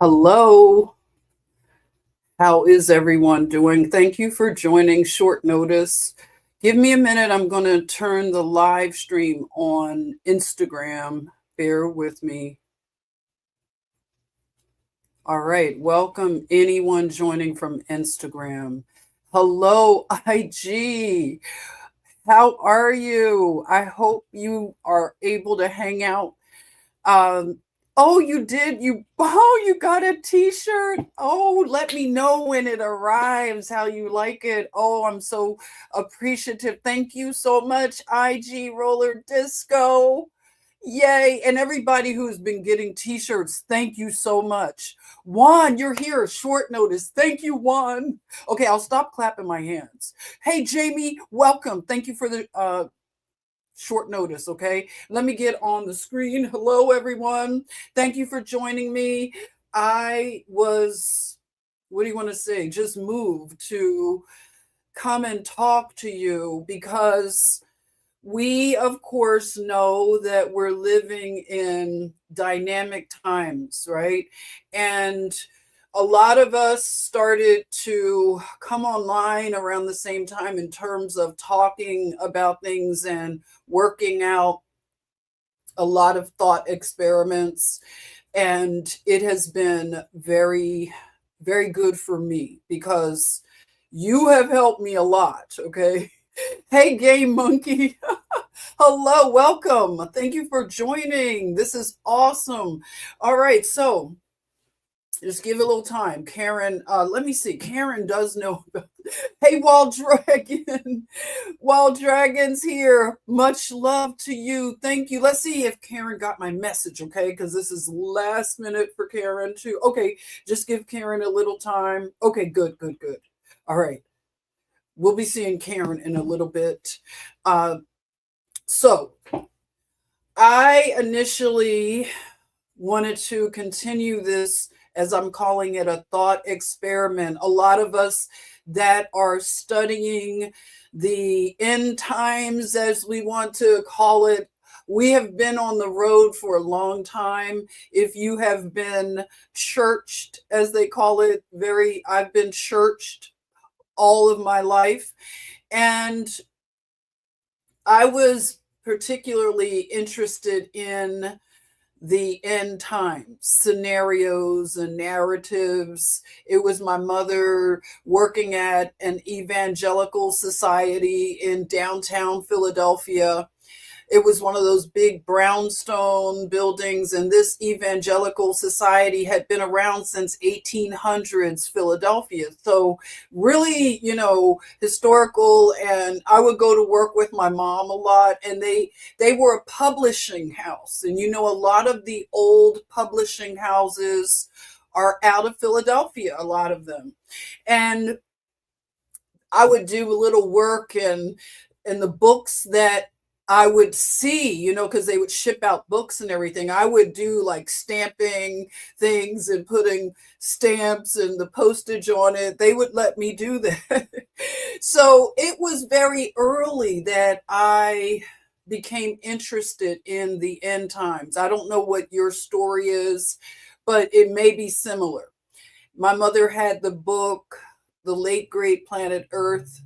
Hello, how is everyone doing? Thank you for joining short notice. Give me a minute. I'm going to turn the live stream on Instagram. Bear with me. All right, welcome anyone joining from Instagram. Hello, IG. How are you? I hope you are able to hang out. Um, oh, you did. You got a t-shirt. Oh, let me know when it arrives, how you like it. Oh, I'm so appreciative. Thank you so much, IG Roller Disco. Yay. And everybody who's been getting t-shirts, thank you so much. Juan, you're here. Short notice. Thank you, Juan. Okay, I'll stop clapping my hands. Hey, Jamie, welcome. Thank you for the short notice. Okay, let me get on the screen. Hello everyone, thank you for joining me. I was, what do you want to say, just moved to come and talk to you because we of course know that we're living in dynamic times, right? And a lot of us started to come online around the same time in terms of talking about things and working out a lot of thought experiments. And it has been very, very good for me because you have helped me a lot. Okay. Hey, Game Monkey. Hello, welcome. Thank you for joining. This is awesome. All right, so just give it a little time. Karen, let me see. Karen does know. Hey, Wild Dragon. Wild Dragon's here. Much love to you. Thank you. Let's see if Karen got my message, okay? Because this is last minute for Karen, too. Okay, just give Karen a little time. Okay, good, good, good. All right. We'll be seeing Karen in a little bit. So, I initially wanted to continue this, as I'm calling it, a thought experiment. A lot of us that are studying the end times, as we want to call it, we have been on the road for a long time. If you have been churched, as they call it, I've been churched all of my life. And I was particularly interested in the end times scenarios and narratives. It was my mother working at an evangelical society in downtown Philadelphia. It was one of those big brownstone buildings, and this evangelical society had been around since 1800s Philadelphia. So really, historical. And I would go to work with my mom a lot, and they were a publishing house. And a lot of the old publishing houses are out of Philadelphia, a lot of them. And I would do a little work and the books that I would see, because they would ship out books and everything. I would do like stamping things and putting stamps and the postage on it. They would let me do that. So it was very early that I became interested in the end times. I don't know what your story is, but it may be similar. My mother had the book, The Late Great Planet Earth.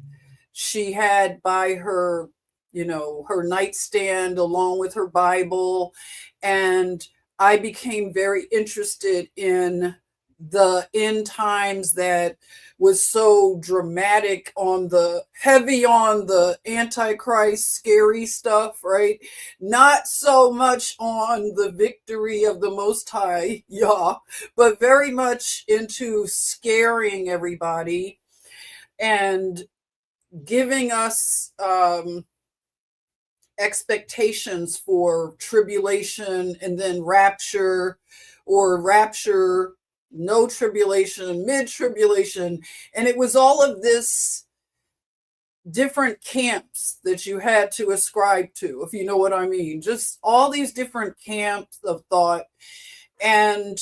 She had by her, her nightstand along with her Bible. And I became very interested in the end times that was so dramatic, heavy on the antichrist scary stuff, right? Not so much on the victory of the Most High Yah, but very much into scaring everybody and giving us expectations for tribulation and then rapture, or rapture, no tribulation, mid tribulation. And it was all of this different camps that you had to ascribe to, if you know what I mean. Just all these different camps of thought. And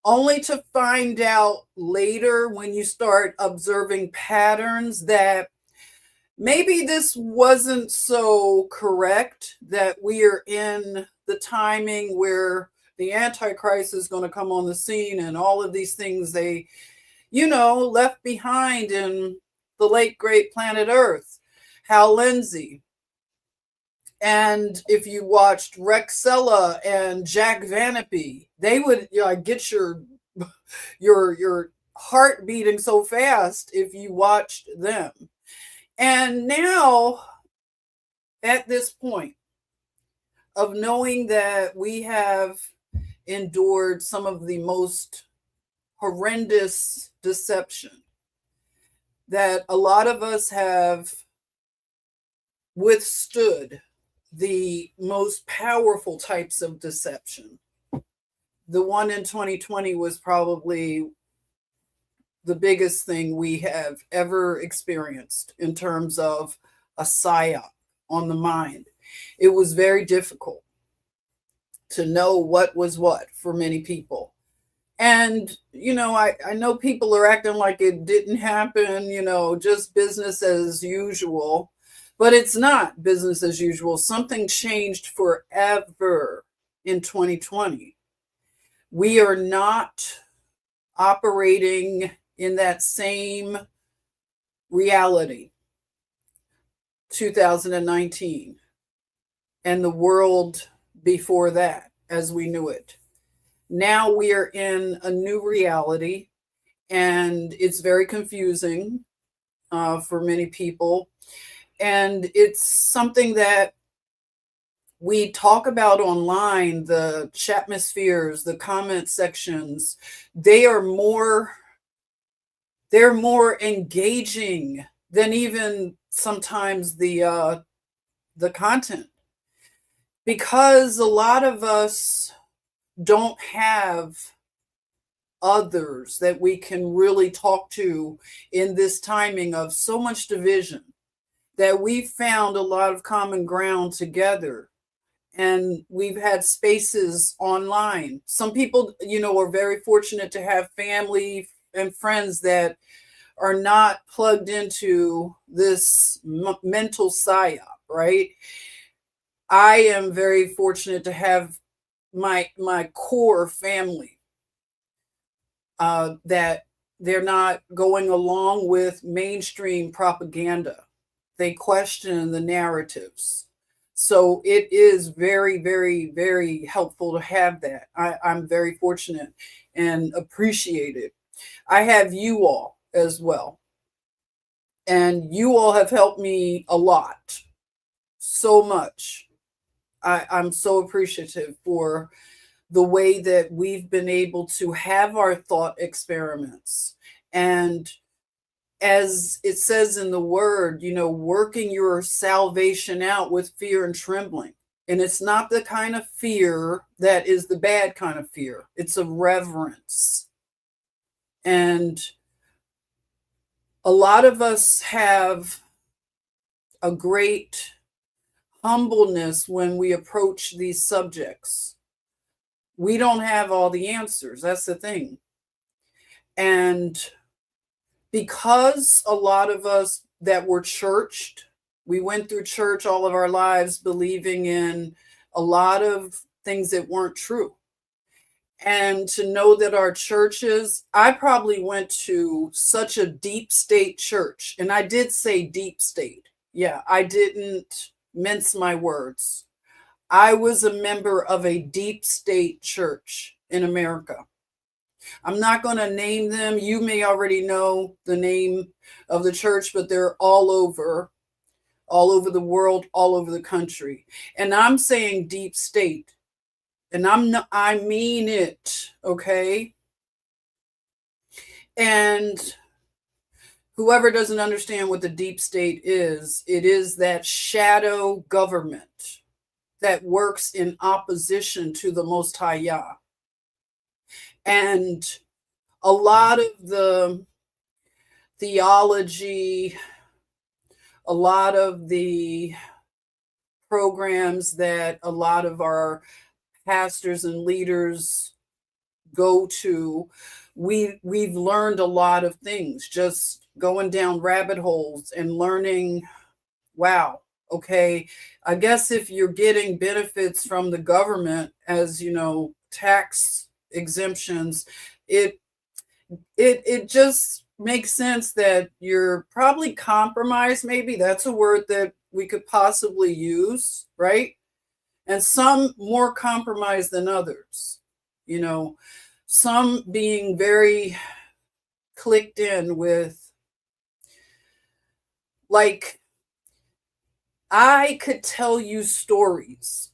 only to find out later, when you start observing patterns, that maybe this wasn't so correct, that we are in the timing where the Antichrist is going to come on the scene, and all of these things they, left behind in the late great planet Earth. Hal Lindsey. And if you watched Rexella and Jack Vanapee, they would get your heart beating so fast if you watched them. And now, at this point of knowing that we have endured some of the most horrendous deception, that a lot of us have withstood the most powerful types of deception. The one in 2020 was probably the biggest thing we have ever experienced in terms of a psyop on the mind. It was very difficult to know what was what for many people. And, I know people are acting like it didn't happen, just business as usual. But it's not business as usual. Something changed forever in 2020. We are not operating in that same reality, 2019, and the world before that as we knew it. Now we are in a new reality, and it's very confusing for many people. And it's something that we talk about online, the CHATMOSPHEREs, the comment sections. They're more engaging than even sometimes the content, because a lot of us don't have others that we can really talk to in this timing of so much division, that we've found a lot of common ground together, and we've had spaces online. Some people, are very fortunate to have family and friends that are not plugged into this mental psyop, right? I am very fortunate to have my core family that they're not going along with mainstream propaganda. They question the narratives. So it is very, very, very helpful to have that. I'm very fortunate and appreciate it. I have you all as well. And you all have helped me a lot, so much. I'm so appreciative for the way that we've been able to have our thought experiments. And as it says in the word, working your salvation out with fear and trembling. And it's not the kind of fear that is the bad kind of fear. It's a reverence. And a lot of us have a great humbleness when we approach these subjects. We don't have all the answers. That's the thing. And because a lot of us that were churched, we went through church all of our lives believing in a lot of things that weren't true. And to know that our churches, I probably went to such a deep state church. And I did say deep state. Yeah, I didn't mince my words. I was a member of a deep state church in America. I'm not going to name them. You may already know the name of the church, but they're all over the world, all over the country. And I'm saying deep state. And I mean it, okay? And whoever doesn't understand what the deep state is, it is that shadow government that works in opposition to the Most High Yah. And a lot of the theology, a lot of the programs that a lot of our pastors and leaders go to, we've learned a lot of things just going down rabbit holes and learning, wow, okay, I guess if you're getting benefits from the government, as tax exemptions, it it just makes sense that you're probably compromised. Maybe that's a word that we could possibly use, right? And some more compromised than others, you know, some being very clicked in with, like, I could tell you stories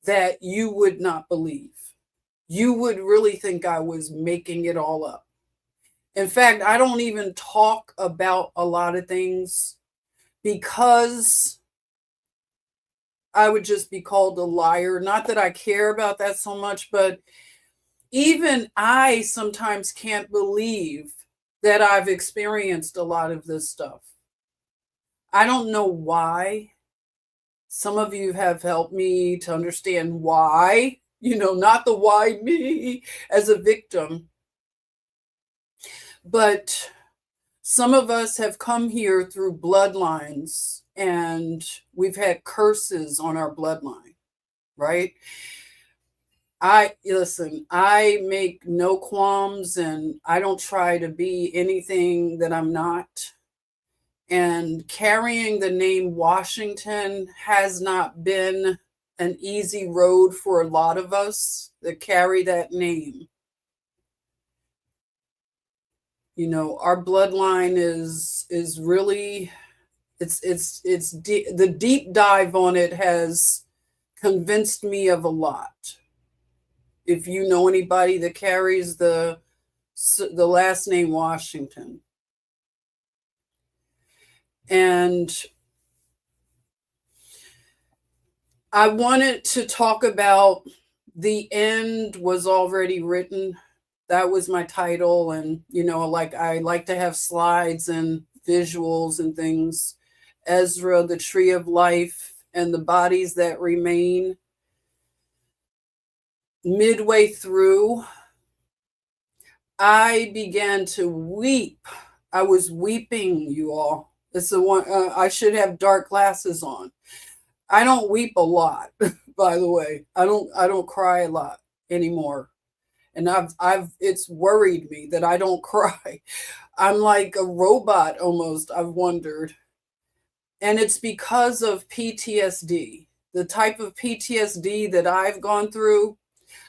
that you would not believe. You would really think I was making it all up. In fact, I don't even talk about a lot of things because I would just be called a liar. Not that I care about that so much, but even I sometimes can't believe that I've experienced a lot of this stuff. I don't know why. Some of you have helped me to understand why, not the why me as a victim, but some of us have come here through bloodlines and we've had curses on our bloodline, right? I make no qualms and I don't try to be anything that I'm not. And carrying the name Washington has not been an easy road for a lot of us that carry that name. Our bloodline is really, the deep dive on it has convinced me of a lot. If you know anybody that carries the last name Washington. And I wanted to talk about The End Was Already Written. That was my title. And, I like to have slides and visuals and things. Ezra, the Tree of Life, and the Bodies That Remain. Midway through, I began to weep. I was weeping, you all. It's the one, I should have dark glasses on. I don't weep a lot, by the way. I don't cry a lot anymore. And it's worried me that I don't cry. I'm like a robot almost, I've wondered. And it's because of PTSD, the type of PTSD that I've gone through.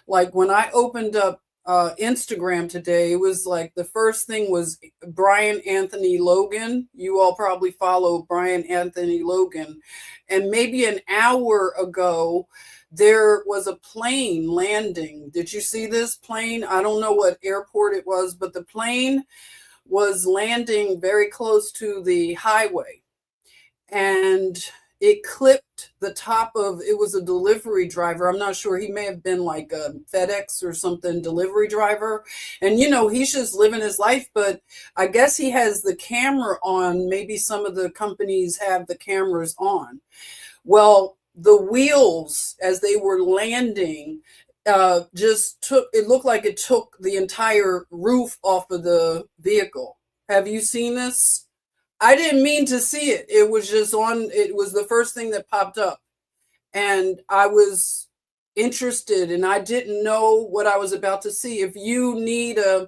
Like when I opened up Instagram today, it was like the first thing was Brian Anthony Logan. You all probably follow Brian Anthony Logan. And maybe an hour ago, there was a plane landing. Did you see this plane? I don't know what airport it was, but the plane was landing very close to the highway. And it clipped the top of, it was a delivery driver. I'm not sure. He may have been like a FedEx or something delivery driver. And, he's just living his life. But I guess he has the camera on. Maybe some of the companies have the cameras on. Well, the wheels, as they were landing, it looked like it took the entire roof off of the vehicle. Have you seen this? I didn't mean to see it. It was it was the first thing that popped up. And I was interested and I didn't know what I was about to see. If you need a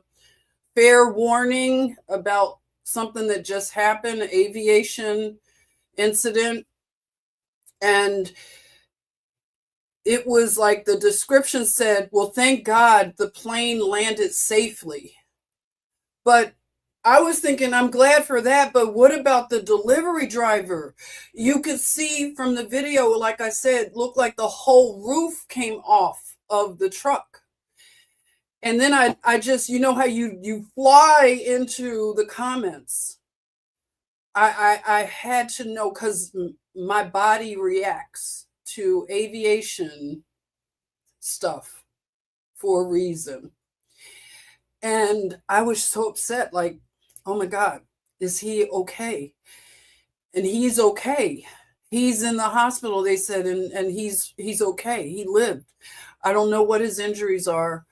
fair warning about something that just happened, an aviation incident, and it was like the description said, well, thank God the plane landed safely. But I was thinking, I'm glad for that, but what about the delivery driver? You could see from the video, like I said, looked like the whole roof came off of the truck. And then I just, how you fly into the comments. I had to know because my body reacts to aviation stuff for a reason. And I was so upset, like, oh my God, is he okay? And he's okay. He's in the hospital, they said, and he's okay. He lived. I don't know what his injuries are,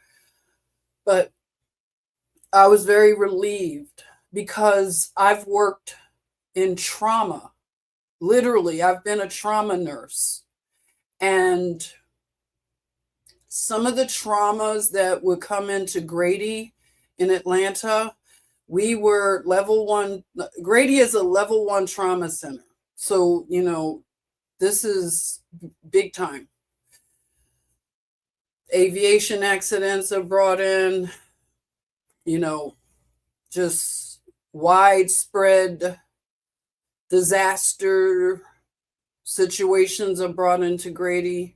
but I was very relieved because I've worked in trauma. Literally, I've been a trauma nurse. And some of the traumas that would come into Grady in Atlanta, we were level 1. Grady is a level 1 trauma center. So, this is big time. Aviation accidents are brought in, just widespread disaster situations are brought into Grady.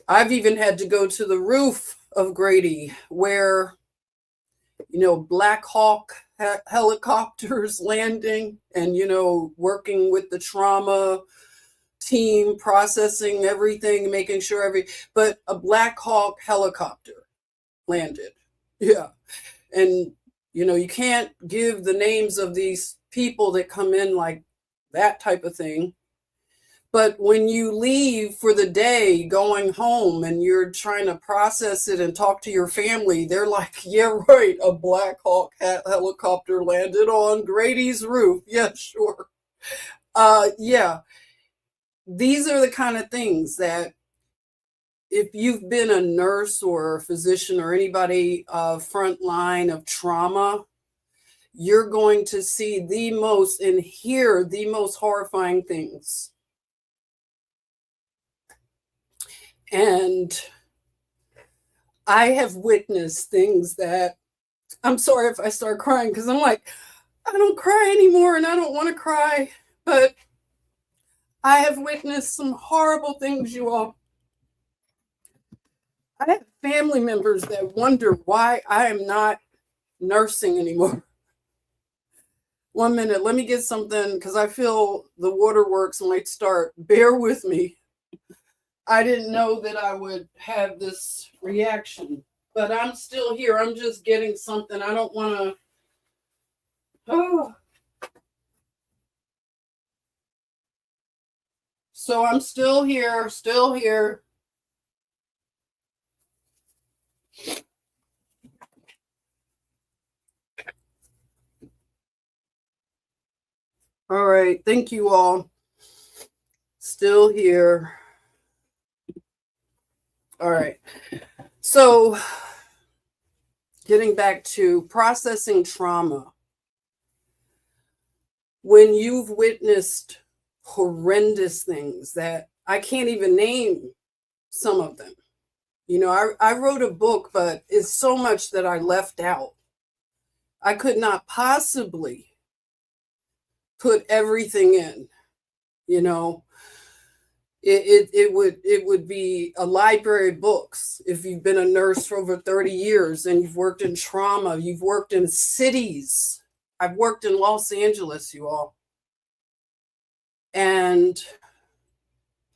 I've even had to go to the roof of Grady where, Black Hawk helicopters landing and, working with the trauma team, processing everything, making sure but a Black Hawk helicopter landed. Yeah. And, you can't give the names of these people that come in like that type of thing. But when you leave for the day going home and you're trying to process it and talk to your family, they're like, yeah, right, a Black Hawk helicopter landed on Grady's roof. Yeah, sure. Yeah. These are the kind of things that if you've been a nurse or a physician or anybody front line of trauma, you're going to see the most and hear the most horrifying things. And I have witnessed things that, I'm sorry if I start crying because I'm like, I don't cry anymore and I don't want to cry, but I have witnessed some horrible things, you all. I have family members that wonder why I am not nursing anymore. 1 minute, let me get something because I feel the waterworks might start. Bear with me. I didn't know that I would have this reaction, but I'm still here. I'm just getting something. I don't want to. Oh. So I'm still here, still here. All right. Thank you all. Still here. All right. So getting back to processing trauma. When you've witnessed horrendous things that I can't even name some of them. I wrote a book, but it's so much that I left out. I could not possibly put everything in, It would be a library of books. If you've been a nurse for over 30 years and you've worked in trauma, you've worked in cities. I've worked in Los Angeles, you all. And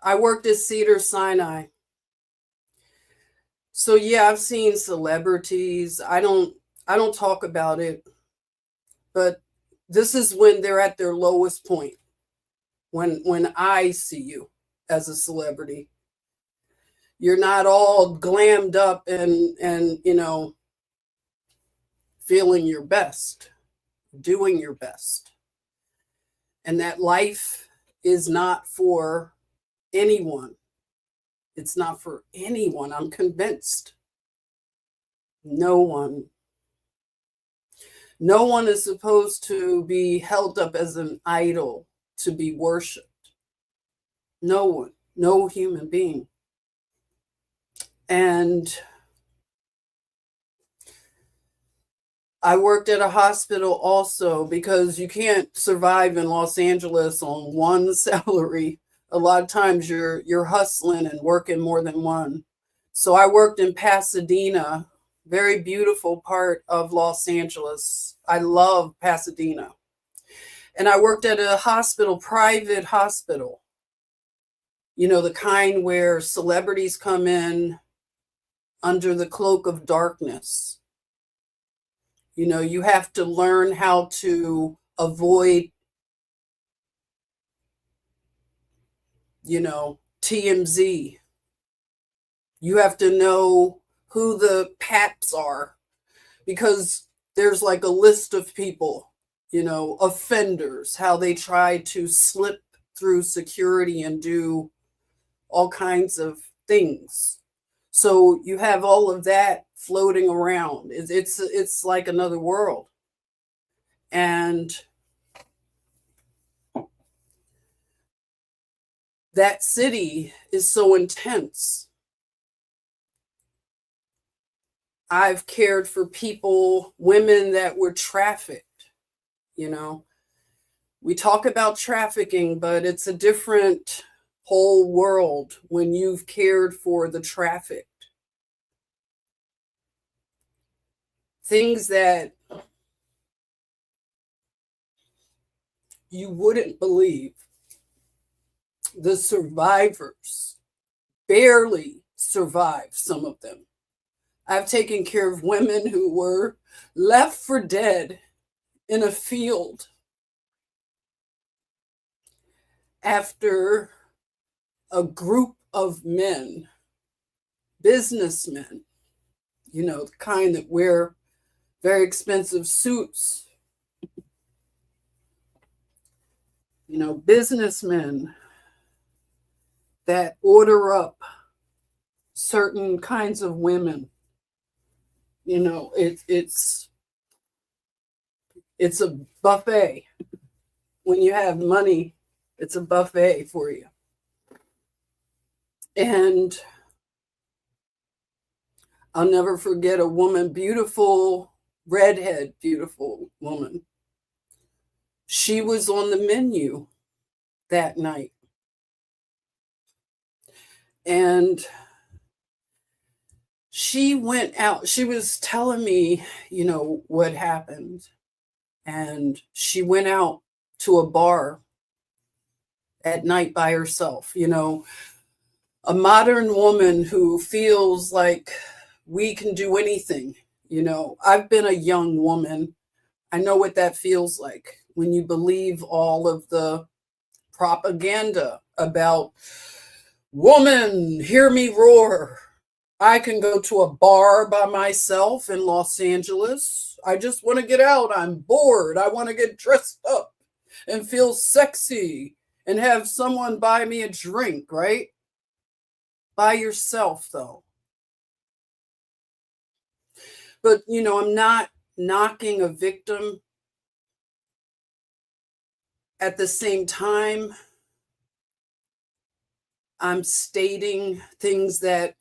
I worked at Cedars-Sinai. So yeah, I've seen celebrities. I don't talk about it, but this is when they're at their lowest point. When I see you as a celebrity, you're not all glammed up and feeling your best, doing your best. And that life is not for anyone. It's not for anyone. I'm convinced. No one. No one is supposed to be held up as an idol to be worshipped. No one. No human being. And I worked at a hospital also because you can't survive in Los Angeles on one salary. A lot of times you're hustling and working more than one. So I worked in Pasadena, very beautiful part of Los Angeles. I love Pasadena. And I worked at a hospital, private hospital. The kind where celebrities come in under the cloak of darkness. You have to learn how to avoid, TMZ. You have to know who the paps are because there's like a list of people, offenders, how they try to slip through security and do all kinds of things. So you have all of that floating around. It's like another world. And that city is so intense. I've cared for people, women that were trafficked, you know. We talk about trafficking, but it's a different whole world when you've cared for the trafficked. Things that you wouldn't believe. The survivors barely survive, some of them. I've taken care of women who were left for dead in a field after a group of men, businessmen, you know, the kind that wear very expensive suits, you know, businessmen that order up certain kinds of women. You know, it's a buffet. When you have money, it's a buffet for you. And I'll never forget a woman, beautiful, redhead, beautiful woman. She was on the menu that night. And she went out. She was telling me, you know, what happened. And she went out to a bar at night by herself, you know, a modern woman who feels like we can do anything. You know, I've been a young woman. I know what that feels like when you believe all of the propaganda about woman, hear me roar. I can go to a bar by myself in Los Angeles. I just want to get out. I'm bored. I want to get dressed up and feel sexy and have someone buy me a drink, right? By yourself, though. But, you know, I'm not knocking a victim. At the same time, I'm stating things that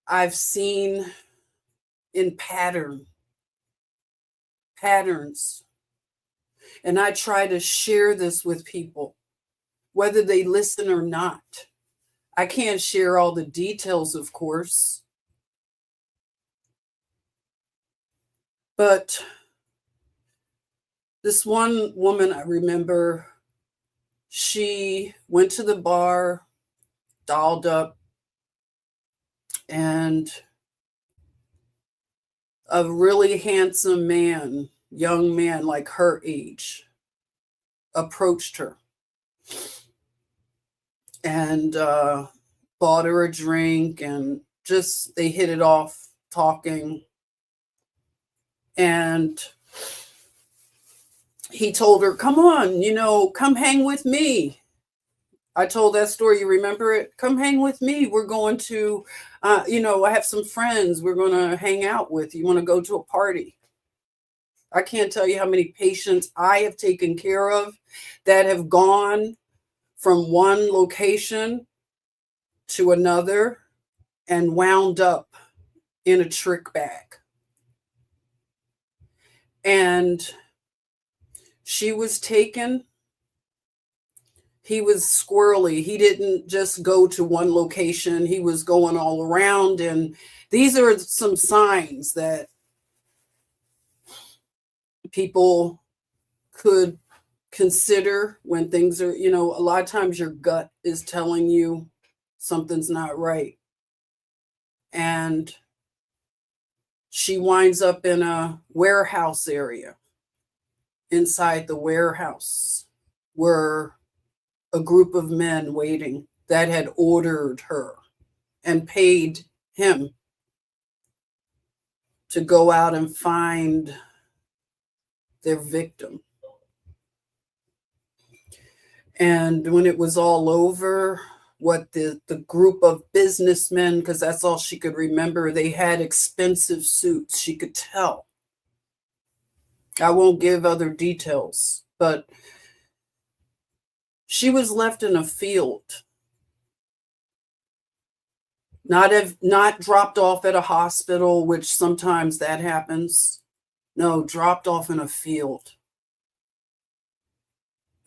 I've seen in patterns. And I try to share this with people, whether they listen or not. I can't share all the details, of course. But this one woman I remember, she went to the bar, dolled up, and a really handsome man, young man like her age, approached her and bought her a drink, and just they hit it off talking. And he told her, come on, you know, come hang with me. I told that story. You remember it? Come hang with me. We're going to, you know, I have some friends we're going to hang out with. You want to go to a party? I can't tell you how many patients I have taken care of that have gone from one location to another and wound up in a trick bag. And she was taken. He was squirrely. He didn't just go to one location. He was going all around. And these are some signs that people could consider when things are, you know, a lot of times your gut is telling you something's not right. And she winds up in a warehouse area. Inside the warehouse were a group of men waiting that had ordered her and paid him to go out and find their victim. And when it was all over, what the group of businessmen, because that's all she could remember, they had expensive suits. She could tell. I won't give other details, but she was left in a field, not dropped off at a hospital, which sometimes that happens. No, dropped off in a field,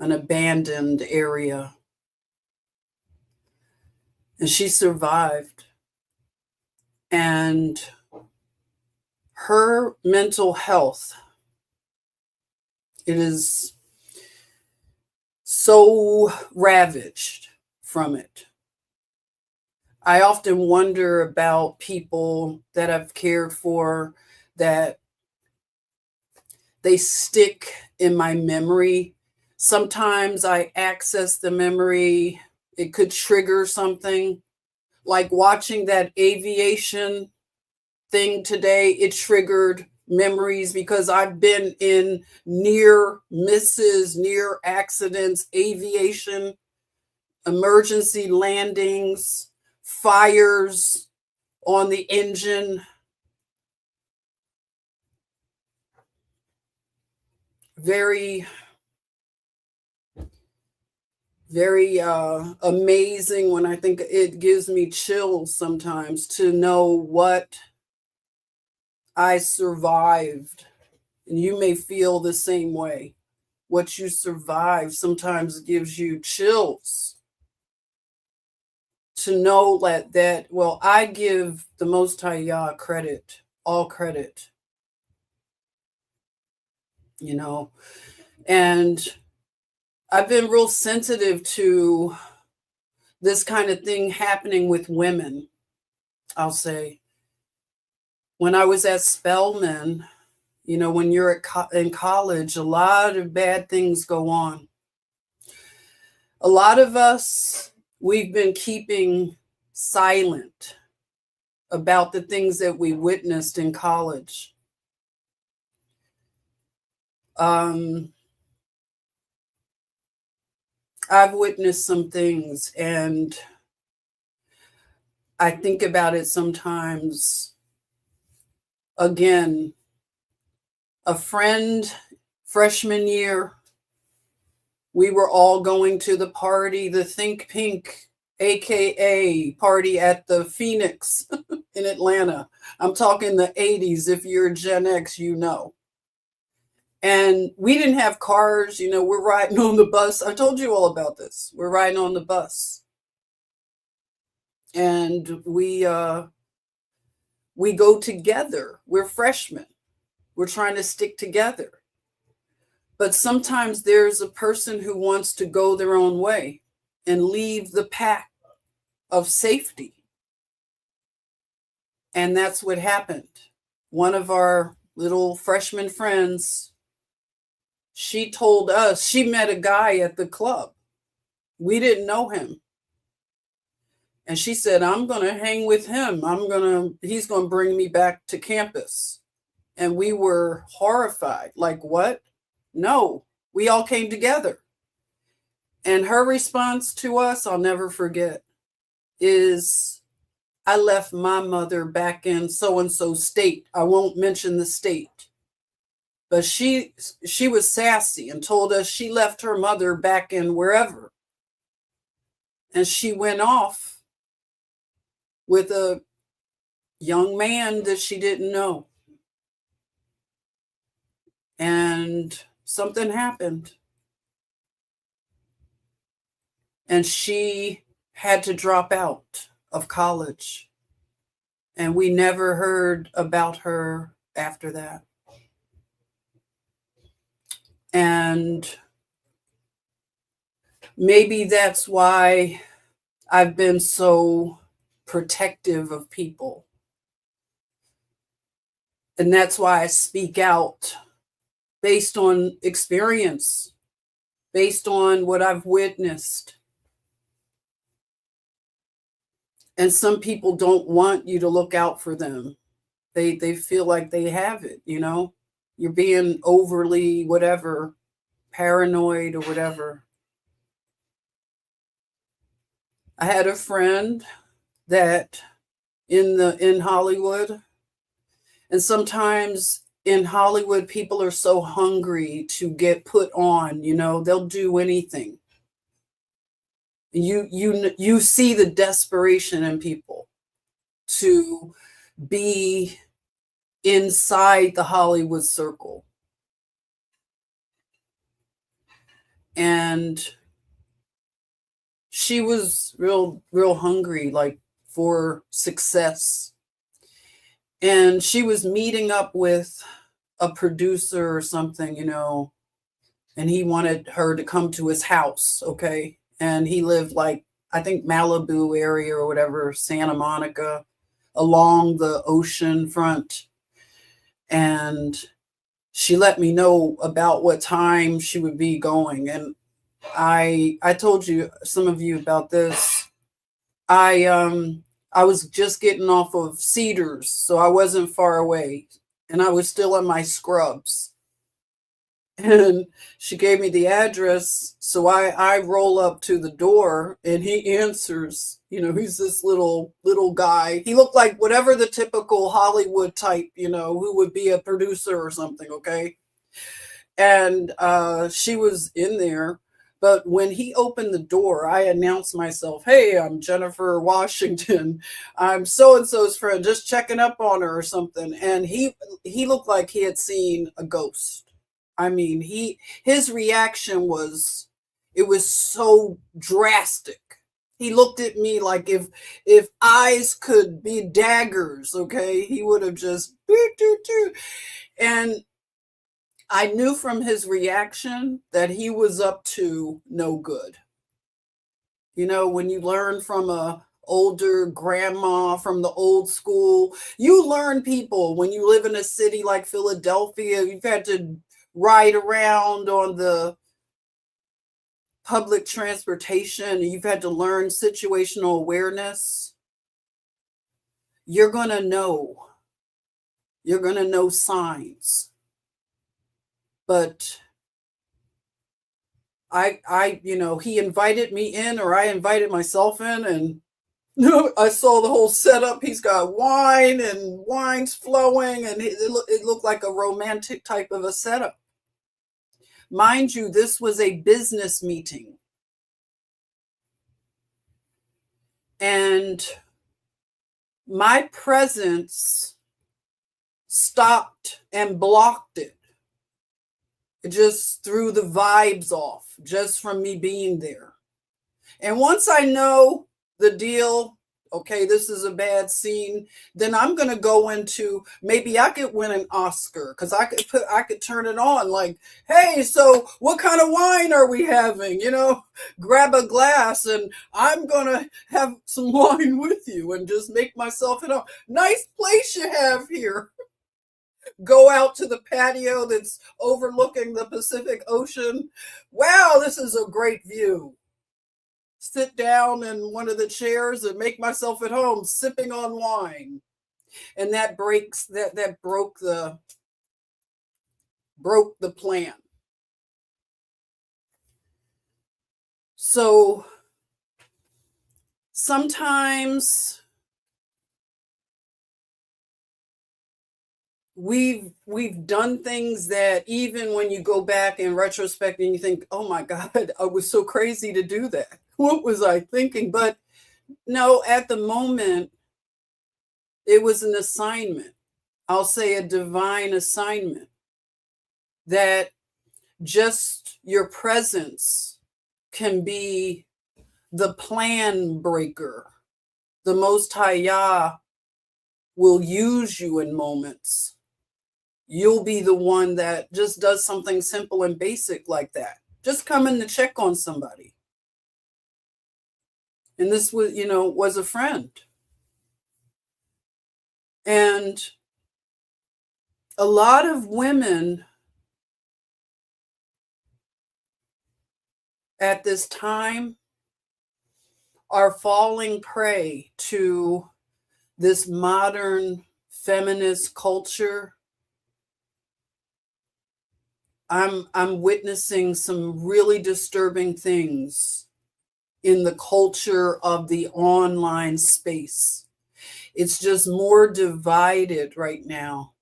an abandoned area. And she survived. And her mental health, it is so ravaged from it. I often wonder about people that I've cared for, that they stick in my memory. Sometimes I access the memory. It could trigger something. Like watching that aviation thing today, it triggered memories because I've been in near misses, near accidents, aviation, emergency landings, fires on the engine. Very, very amazing when I think it gives me chills sometimes to know what I survived. And you may feel the same way. What you survive sometimes gives you chills. To know that, well, I give the Most High Yah credit, all credit, you know. And I've been real sensitive to this kind of thing happening with women, I'll say. When I was at Spelman, you know, when you're in college, a lot of bad things go on. A lot of us, we've been keeping silent about the things that we witnessed in college. I've witnessed some things, and I think about it sometimes. Again, a friend, freshman year, we were all going to the party, the Think Pink, AKA party at the Phoenix in Atlanta. I'm talking the 80s. If you're Gen X, you know. And we didn't have cars, you know, we're riding on the bus. I told you all about this. We're riding on the bus. And we go together. We're freshmen. We're trying to stick together. But sometimes there's a person who wants to go their own way and leave the pack of safety. And that's what happened. One of our little freshman friends, she told us she met a guy at the club. We didn't know him. And she said, I'm going to hang with him. He's going to bring me back to campus. And we were horrified. Like, what? No, we all came together. And her response to us, I'll never forget, is, I left my mother back in so-and-so state. I won't mention the state. But she was sassy and told us she left her mother back in wherever. And she went off with a young man that she didn't know. And something happened. And she had to drop out of college. And we never heard about her after that. And maybe that's why I've been so protective of people. And that's why I speak out based on experience, based on what I've witnessed. And some people don't want you to look out for them. They feel like they have it, you know? You're being overly whatever, paranoid or whatever. I had a friend that in Hollywood, and sometimes in Hollywood people are so hungry to get put on, they'll do anything. You see the desperation in people to be inside the Hollywood circle. And she was real hungry, like, for success. And she was meeting up with a producer or something, and he wanted her to come to his house, okay? And he lived, like, I think Malibu area or whatever, Santa Monica, along the ocean front. And she let me know about what time she would be going. And I told you, some of you, about this. I was just getting off of Cedars, so I wasn't far away, and I was still in my scrubs. And she gave me the address, so I roll up to the door, and he answers. He's this little guy. He looked like whatever the typical Hollywood type, who would be a producer or something, okay? And she was in there. But when he opened the door, I announced myself. Hey, I'm Jennifer Washington. I'm so-and-so's friend, just checking up on her or something. And he looked like he had seen a ghost. I mean, his reaction was, it was so drastic. He looked at me like if eyes could be daggers, okay, he would have just and I knew from his reaction that he was up to no good. When you learn from a older grandma from the old school, you learn people when you live in a city like Philadelphia. You've had to ride around on the public transportation. You've had to learn situational awareness. You're going to know. You're going to know signs. But he invited me in, or I invited myself in, and I saw the whole setup. He's got wine and wine's flowing, and it looked like a romantic type of a setup. Mind you, this was a business meeting. And my presence stopped and blocked it. It just threw the vibes off just from me being there. And once I know the deal, okay, this is a bad scene, then I'm going to go into, maybe I could win an Oscar, because I could turn it on like, hey, so what kind of wine are we having? Grab a glass and I'm going to have some wine with you and just make myself at home. Nice place you have here. Go out to the patio that's overlooking the Pacific Ocean. Wow, this is a great view. Sit down in one of the chairs and make myself at home, sipping on wine. And that broke the plan. So sometimes we've done things that even when you go back in retrospect and you think, oh my God, I was so crazy to do that. What was I thinking? But no, at the moment, it was an assignment. I'll say a divine assignment, that just your presence can be the plan breaker. The Most High Yah will use you in moments. You'll be the one that just does something simple and basic like that. Just coming to check on somebody. And this was a friend. And a lot of women at this time are falling prey to this modern feminist culture. I'm witnessing some really disturbing things in the culture of the online space. It's just more divided right now.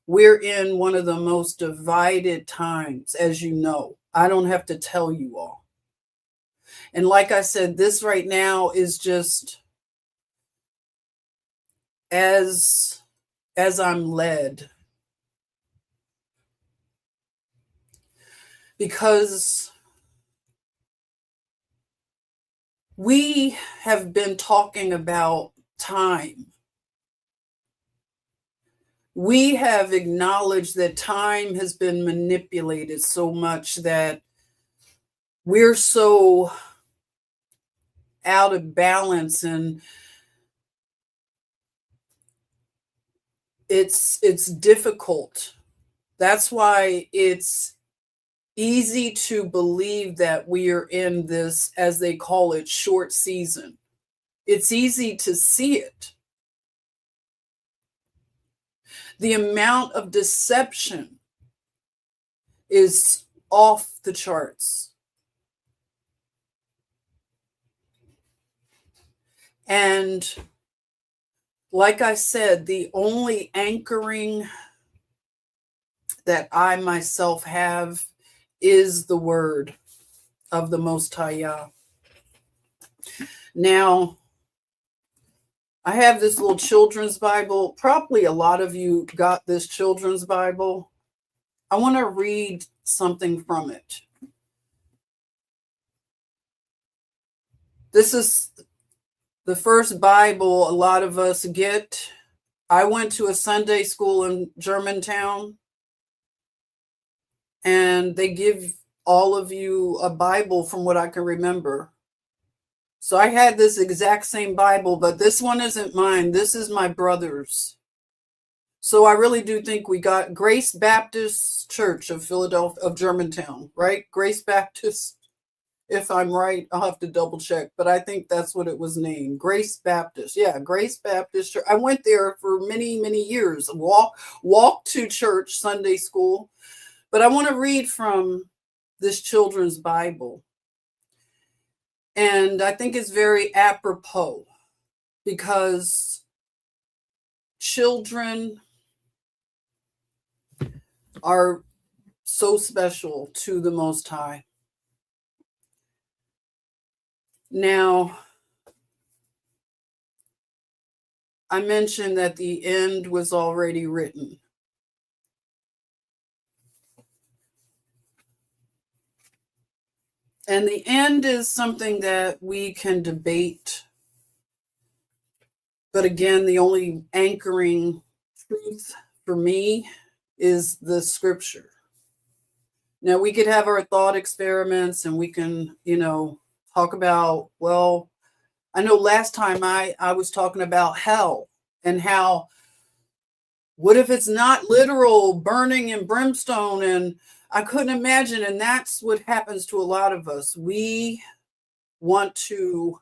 We're in one of the most divided times, as you know. I don't have to tell you all. And like I said, this right now is just as I'm led. Because we have been talking about time. We have acknowledged that time has been manipulated so much that we're so out of balance, and it's difficult. That's why it's easy to believe that we are in this, as they call it, short season. It's easy to see it. The amount of deception is off the charts. And like I said, the only anchoring that I myself have is the word of the Most High Yah. Now, I have this little children's Bible. Probably a lot of you got this children's Bible. I want to read something from it. This is the first Bible a lot of us get. I went to a Sunday school in Germantown, and they give all of you a Bible from what I can remember. So I had this exact same Bible, but this one isn't mine. This is my brother's. So I really do think we got Grace Baptist Church of Philadelphia, of Germantown, right? Grace Baptist. If I'm right, I'll have to double check, but I think that's what it was named. Grace Baptist. Yeah, Grace Baptist Church. I went there for many, many years. Walked to church, Sunday school. But I want to read from this children's Bible. And I think it's very apropos because children are so special to the Most High. Now, I mentioned that the end was already written. And the end is something that we can debate. But again, the only anchoring truth for me is the scripture. Now, we could have our thought experiments and we can, talk about, well, I know last time I was talking about hell and how, what if it's not literal burning and brimstone? And I couldn't imagine. And that's what happens to a lot of us. We want to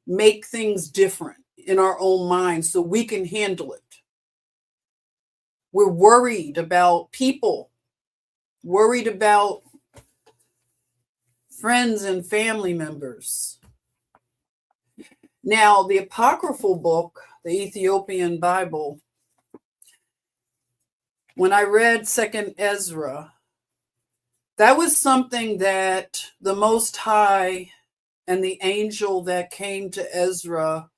make things different in our own minds so we can handle it. We're worried about people, worried about friends and family members. Now, the apocryphal book, the Ethiopian Bible, when I read 2nd Ezra, that was something that the Most High and the angel that came to Ezra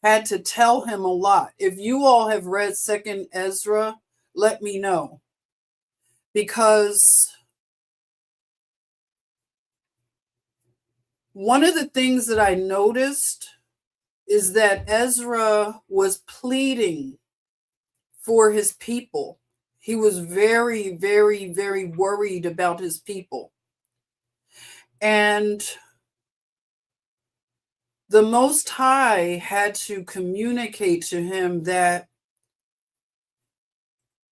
had to tell him a lot. If you all have read 2nd Ezra, let me know. Because one of the things that I noticed is that Ezra was pleading for his people. He was very, very, very worried about his people. And the Most High had to communicate to him that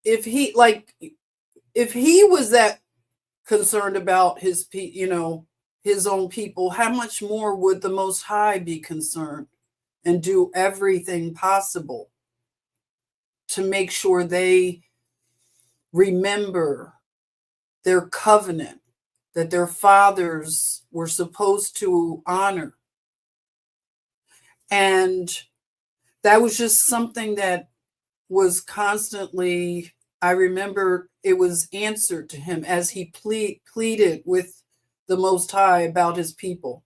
if he was that concerned about his own people, how much more would the Most High be concerned and do everything possible to make sure they remember their covenant that their fathers were supposed to honor. And that was just something that was constantly, I remember it was answered to him as he pleaded with the Most High about his people.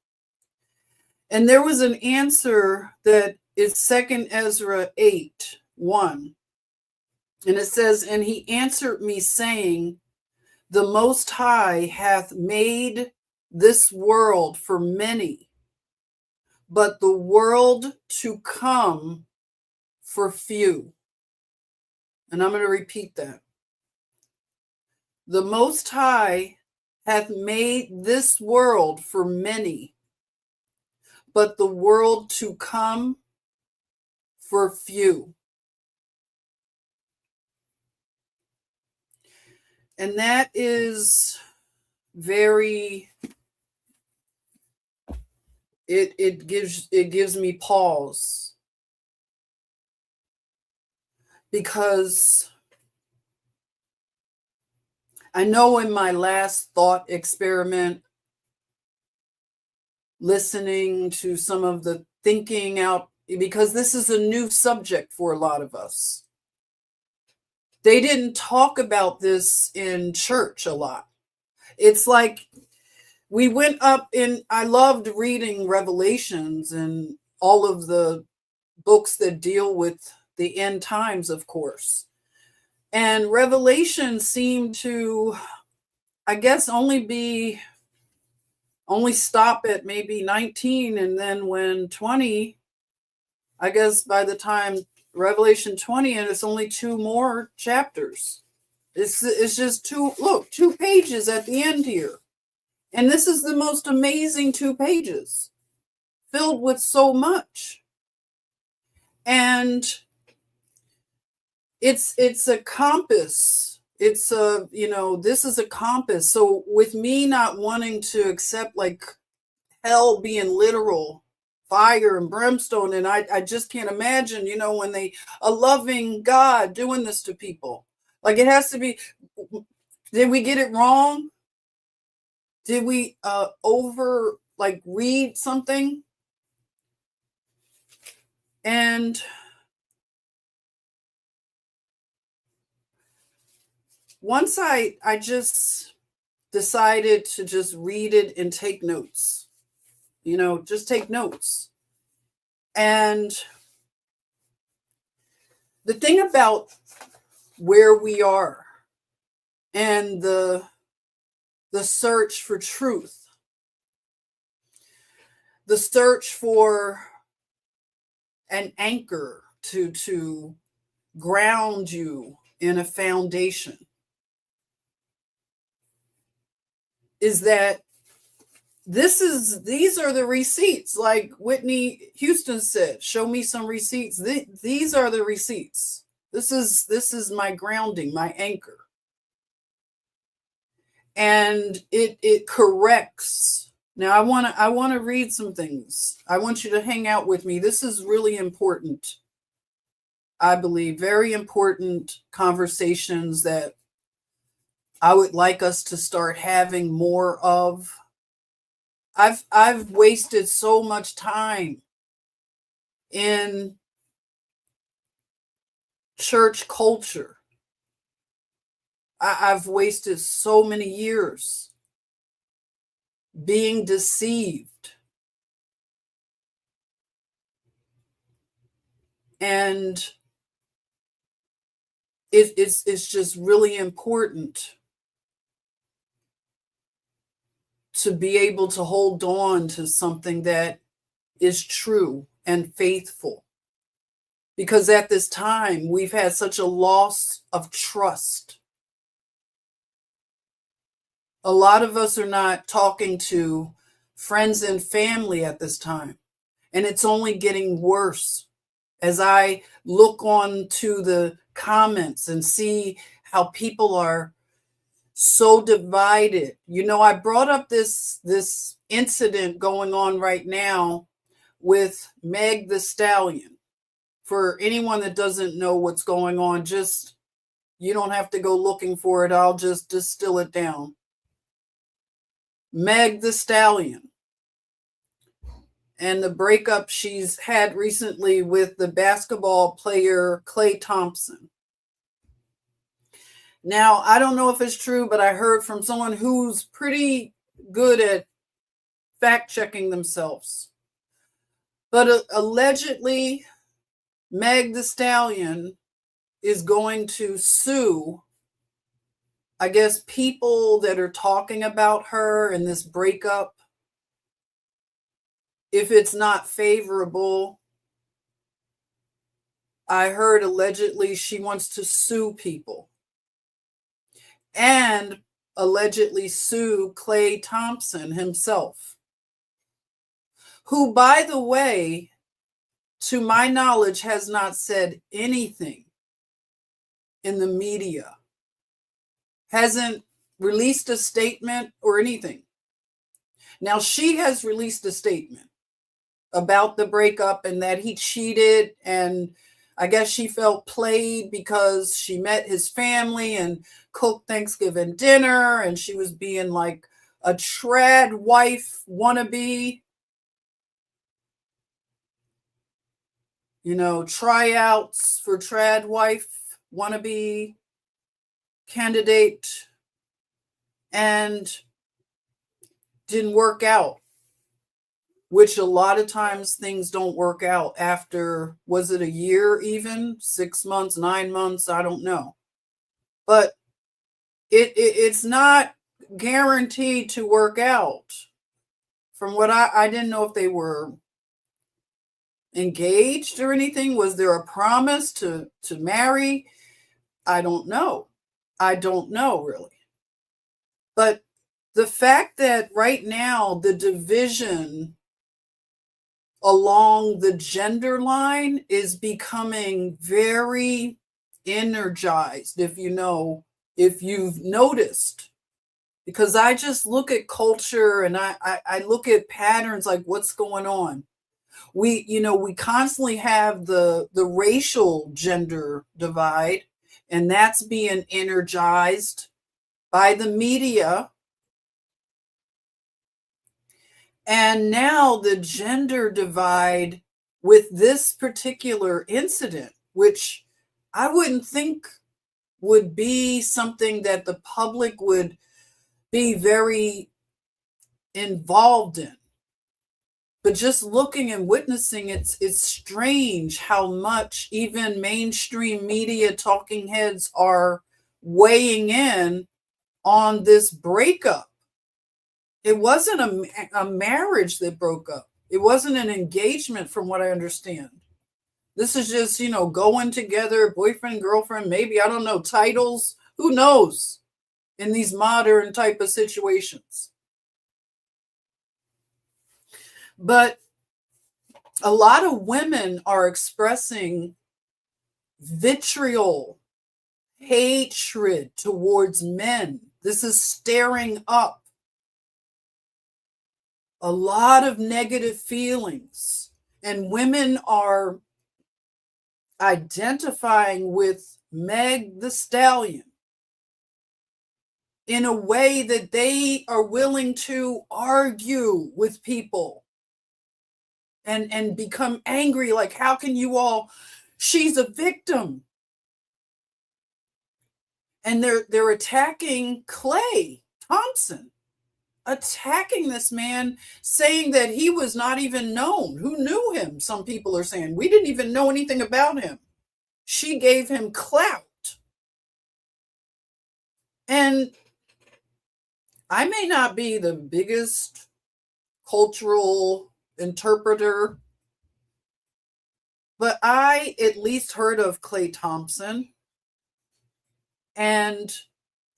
And there was an answer that is 2 Ezra 8:1. And it says, "And he answered me, saying, The Most High hath made this world for many, but the world to come for few." And I'm going to repeat that. "The Most High hath made this world for many, but the world to come for few." And that is very, it gives me pause, because I know in my last thought experiment, listening to some of the thinking out, because this is a new subject for a lot of us. They didn't talk about this in church a lot. It's like we went up in, I loved reading Revelations and all of the books that deal with the end times, of course. And Revelation seemed to, I guess, only stop at maybe 19. And then when 20, I guess by the time Revelation 20, and it's only 2 more chapters. It's just 2 pages at the end here. And this is the most amazing 2 pages, filled with so much. And it's a compass. It's this is a compass. So with me not wanting to accept like hell being literal, fire and brimstone, and I just can't imagine, when a loving God doing this to people. Like, it has to be, did we get it wrong? Did we read something? And once I just decided to just read it and take notes, just take notes. And the thing about where we are and the search for truth, the search for an anchor to ground you in a foundation, is that these are the receipts. Like Whitney Houston said, show me some receipts. These are the receipts. This is my grounding, my anchor. And it corrects. Now I want to read some things. I want you to hang out with me. This is really important. I believe very important conversations that I would like us to start having more of. I've wasted so much time in church culture. I've wasted so many years being deceived. And it's just really important to be able to hold on to something that is true and faithful. Because at this time, we've had such a loss of trust. A lot of us are not talking to friends and family at this time. And it's only getting worse as I look on to the comments and see how people are so divided. I brought up this incident going on right now with Meg the Stallion. For anyone that doesn't know what's going on, you don't have to go looking for it. I'll just distill it down. Meg the Stallion and the breakup she's had recently with the basketball player Klay Thompson. Now, I don't know if it's true, but I heard from someone who's pretty good at fact checking themselves. But allegedly, Meg the Stallion is going to sue, I guess, people that are talking about her and this breakup. If it's not favorable, I heard allegedly she wants to sue people and allegedly sue Klay Thompson himself, who, by the way, to my knowledge, has not said anything in the media, hasn't released a statement or anything. Now, she has released a statement about the breakup and that he cheated, and I guess she felt played because she met his family and cooked Thanksgiving dinner, and she was being like a trad wife wannabe, tryouts for trad wife wannabe candidate, and didn't work out, which a lot of times things don't work out after, was it a year even? 6 months, 9 months? I don't know. But it's not guaranteed to work out. From what I didn't know if they were engaged or anything. Was there a promise to marry? I don't know. I don't know really. But the fact that right now the division along the gender line is becoming very energized, if you've noticed, because I just look at culture and I look at patterns, like what's going on. We constantly have the racial gender divide, and that's being energized by the media. And now the gender divide with this particular incident, which I wouldn't think would be something that the public would be very involved in. But just looking and witnessing, it's strange how much even mainstream media talking heads are weighing in on this breakup. It wasn't a marriage that broke up. It wasn't an engagement, from what I understand. This is just, going together, boyfriend, girlfriend, maybe, I don't know, titles. Who knows in these modern type of situations? But a lot of women are expressing vitriol, hatred towards men. This is stirring up a lot of negative feelings, and women are identifying with Meg the Stallion in a way that they are willing to argue with people and become angry, like, how can you all, she's a victim. And they're attacking Klay Thompson, attacking this man, saying that he was not even known. Who knew him? Some people are saying we didn't even know anything about him. She gave him clout. And I may not be the biggest cultural interpreter, but I at least heard of Klay Thompson. And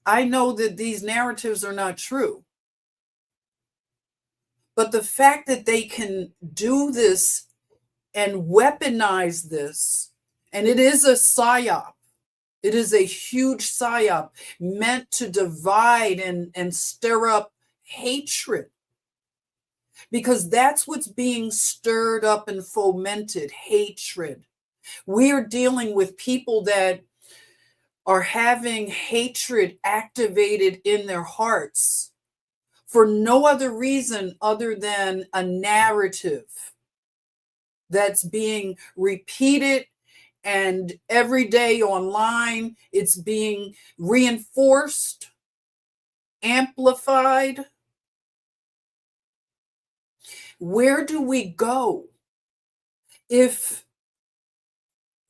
I know that these narratives are not true. But the fact that they can do this and weaponize this, and it is a psyop. It is a huge psyop meant to divide and stir up hatred. Because that's what's being stirred up and fomented, hatred. We are dealing with people that are having hatred activated in their hearts for no other reason other than a narrative that's being repeated, and every day online it's being reinforced, amplified. Where do we go if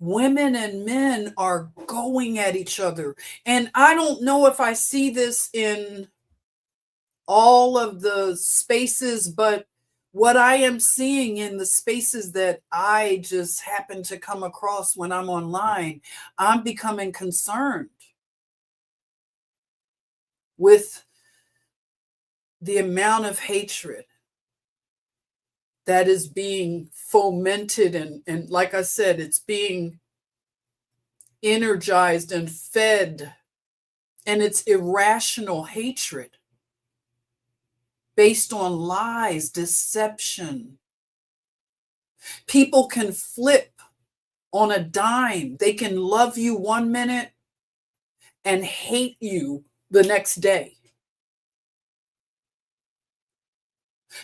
women and men are going at each other? And I don't know if I see this in all of the spaces, but what I am seeing in the spaces that I just happen to come across when I'm online, I'm becoming concerned with the amount of hatred that is being fomented, and like I said, it's being energized and fed, and it's irrational hatred based on lies, deception. People can flip on a dime. They can love you one minute and hate you the next day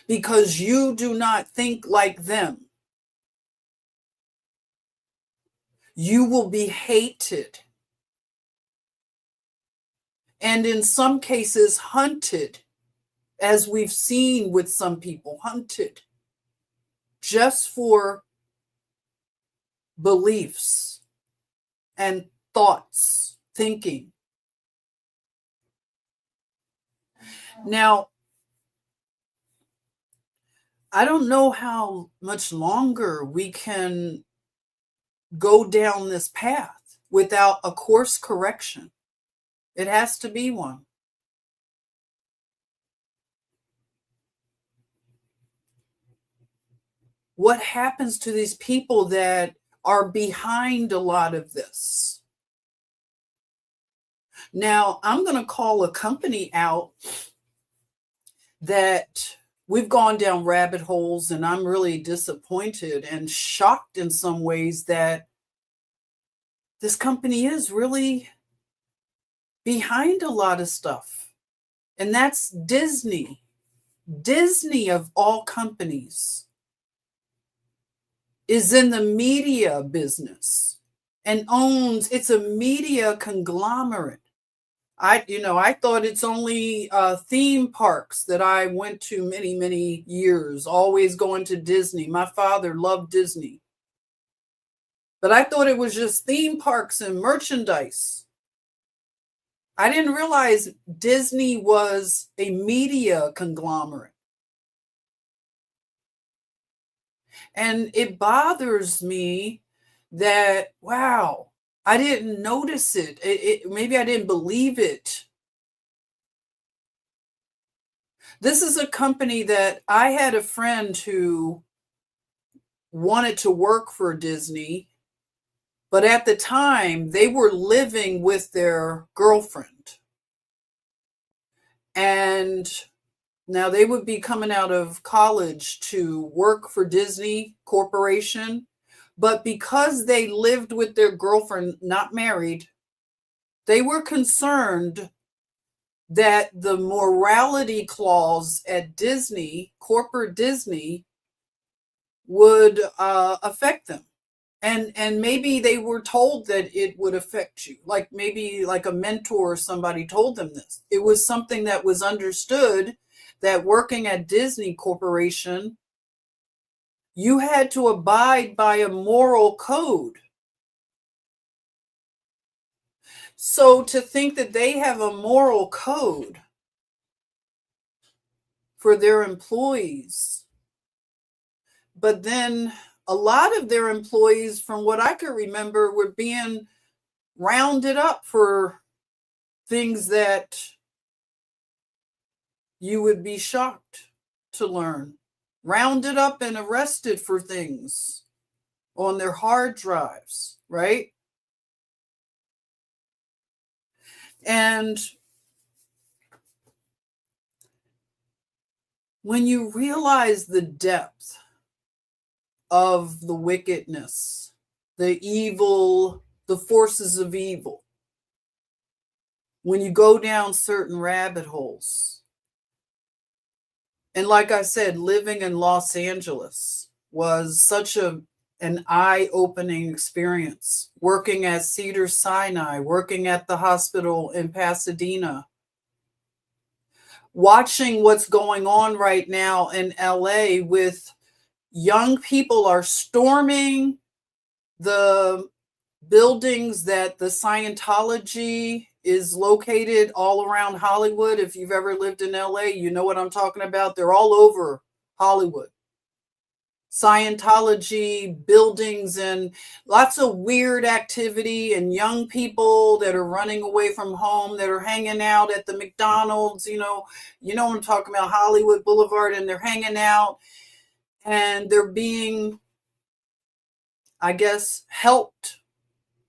because you do not think like them. You will be hated, and in some cases hunted, as we've seen with some people, hunted just for beliefs and thoughts, thinking. Now, I don't know how much longer we can go down this path without a course correction. It has to be one. What happens to these people that are behind a lot of this? Now, I'm going to call a company out that we've gone down rabbit holes, and I'm really disappointed and shocked in some ways that this company is really behind a lot of stuff. And that's Disney. Disney, of all companies, is in the media business and it's a media conglomerate. I thought it's only theme parks that I went to many, many years, always going to Disney. My father loved Disney. But I thought it was just theme parks and merchandise. I didn't realize Disney was a media conglomerate. And it bothers me that, wow, I didn't notice it. Maybe I didn't believe it. This is a company that I had a friend who wanted to work for Disney, but at the time they were living with their girlfriend. And now they would be coming out of college to work for Disney Corporation, but because they lived with their girlfriend, not married, they were concerned that the morality clause at Disney, corporate Disney, would affect them. And maybe they were told that it would affect you, like maybe like a mentor or somebody told them this. It was something that was understood, that working at Disney Corporation, you had to abide by a moral code. So to think that they have a moral code for their employees, but then a lot of their employees, from what I could remember, were being rounded up for things that you would be shocked to learn. Rounded up and arrested for things on their hard drives, right? And when you realize the depth of the wickedness, the evil, the forces of evil, when you go down certain rabbit holes, And like I said, living in Los Angeles was such an eye-opening experience. Working at Cedar Sinai, working at the hospital in Pasadena, watching what's going on right now in LA with young people are storming the buildings that the Scientology is located all around Hollywood. If you've ever lived in LA, you know what I'm talking about. They're all over Hollywood. Scientology buildings and lots of weird activity and young people that are running away from home, that are hanging out at the McDonald's, you know what I'm talking about, Hollywood Boulevard, and they're hanging out and they're being, I guess, helped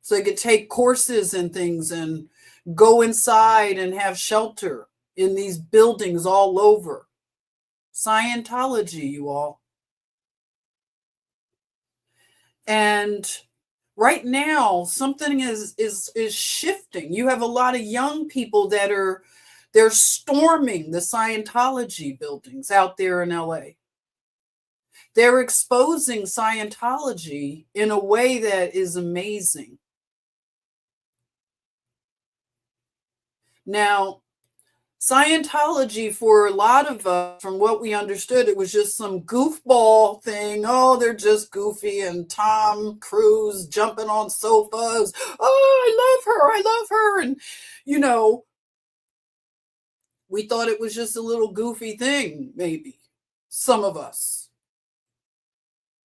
so they could take courses and things and go inside and have shelter in these buildings all over. Scientology, you all. And right now, something is shifting. You have a lot of young people that they're storming the Scientology buildings out there in LA. They're exposing Scientology in a way that is amazing. Now, Scientology, for a lot of us, from what we understood, it was just some goofball thing. Oh, they're just goofy, and Tom Cruise jumping on sofas. Oh, I love her. And, we thought it was just a little goofy thing, maybe. Some of us.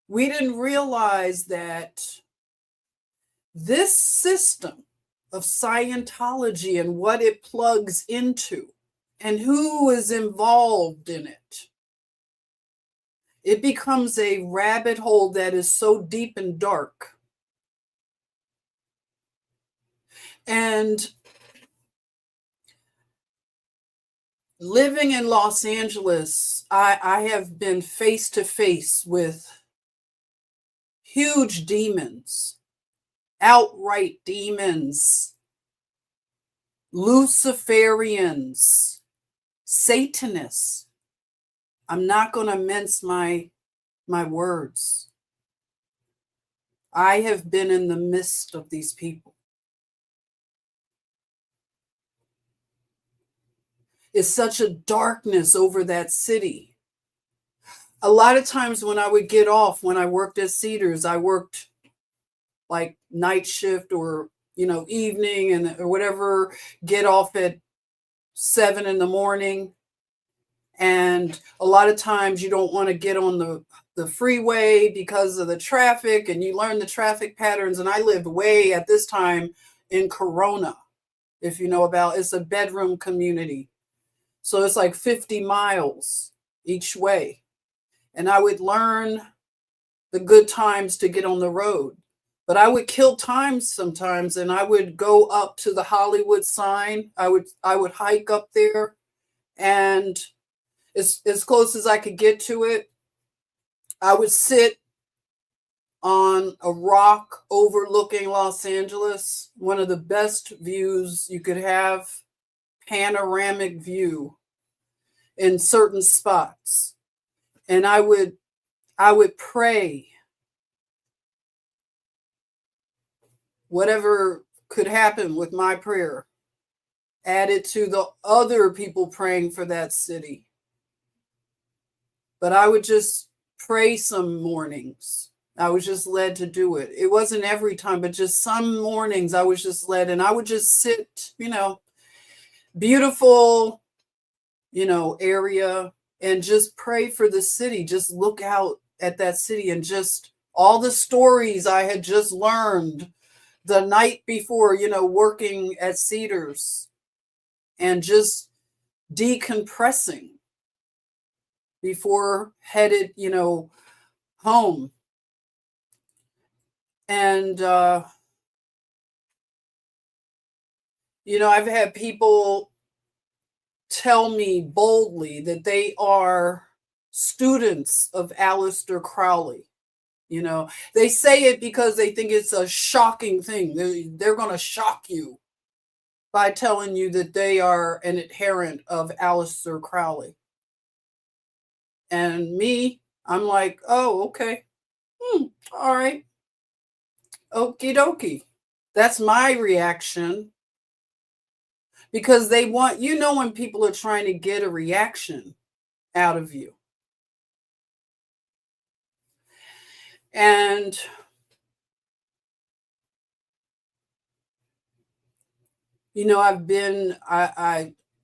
We didn't realize that this system of Scientology and what it plugs into and who is involved in it, it becomes a rabbit hole that is so deep and dark. And living in Los Angeles, I have been face to face with huge demons, outright demons, Luciferians, Satanists. I'm not going to mince my words. I have been in the midst of these people. It's such a darkness over that city. A lot of times when I would get off, when I worked at Cedars, I worked like night shift or, evening or whatever, get off at 7 a.m. And a lot of times you don't want to get on the freeway because of the traffic, and you learn the traffic patterns. And I lived way at this time in Corona, if you know about, it's a bedroom community. So it's like 50 miles each way. And I would learn the good times to get on the road. But I would kill time sometimes, and I would go up to the Hollywood sign. I would hike up there, and as close as I could get to it, I would sit on a rock overlooking Los Angeles, one of the best views you could have, panoramic view in certain spots. And I would pray whatever could happen with my prayer, added to the other people praying for that city. But I would just pray some mornings. I was just led to do it. It wasn't every time, but just some mornings I was just led, and I would just sit, beautiful, area, and just pray for the city. Just look out at that city and just all the stories I had just learned the night before, working at Cedars, and just decompressing before headed, home. And, I've had people tell me boldly that they are students of Aleister Crowley. They say it because they think it's a shocking thing. They're going to shock you by telling you that they are an adherent of Aleister Crowley. And me, I'm like, oh, okay. All right. Okie dokie. That's my reaction because they want, when people are trying to get a reaction out of you. And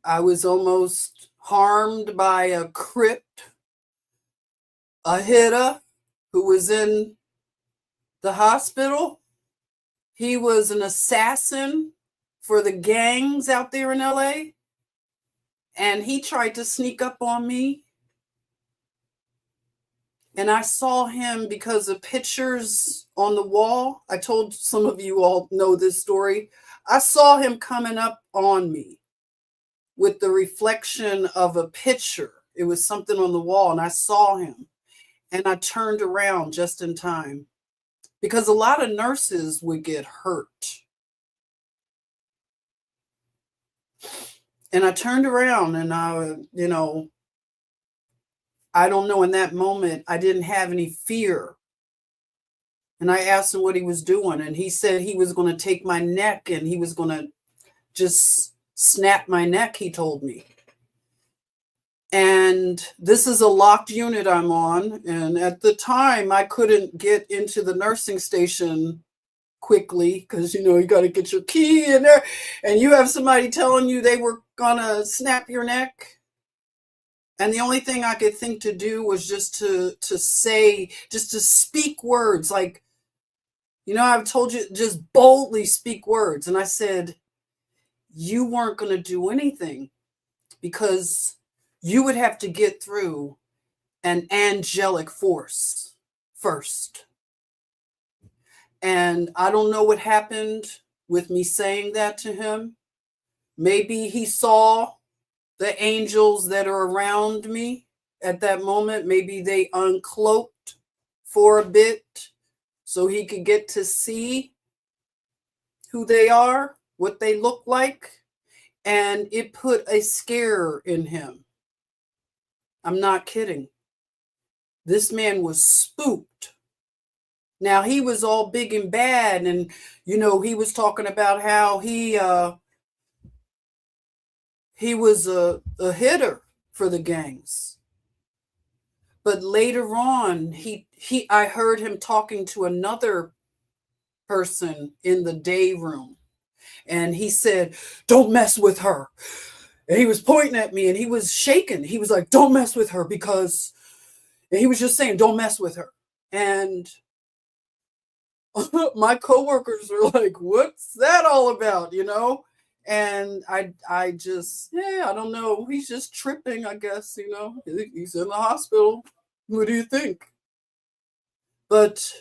I was almost harmed by a crypt, a hitter who was in the hospital. He was an assassin for the gangs out there in LA. And he tried to sneak up on me. And I saw him because of pictures on the wall. I told some of you all know this story. I saw him coming up on me with the reflection of a picture. It was something on the wall, and I saw him. And I turned around just in time because a lot of nurses would get hurt. And I turned around and I don't know, in that moment, I didn't have any fear. And I asked him what he was doing. And he said he was going to take my neck and he was going to just snap my neck, he told me. And this is a locked unit I'm on. And at the time, I couldn't get into the nursing station quickly because, you got to get your key in there. And you have somebody telling you they were going to snap your neck. And the only thing I could think to do was just to speak words. Like, I've told you, just boldly speak words. And I said, you weren't going to do anything because you would have to get through an angelic force first. And I don't know what happened with me saying that to him. Maybe he saw the angels that are around me at that moment. Maybe they uncloaked for a bit so he could get to see who they are, what they look like. And it put a scare in him. I'm not kidding. This man was spooked. Now, he was all big and bad. And, he was talking about how he was a hitter for the gangs. But later on, I heard him talking to another person in the day room. And he said, don't mess with her. And he was pointing at me and he was shaking. He was like, don't mess with her because, and he was just saying, don't mess with her. And my coworkers were like, what's that all about? And I just, I don't know. He's just tripping, I guess, he's in the hospital. What do you think? But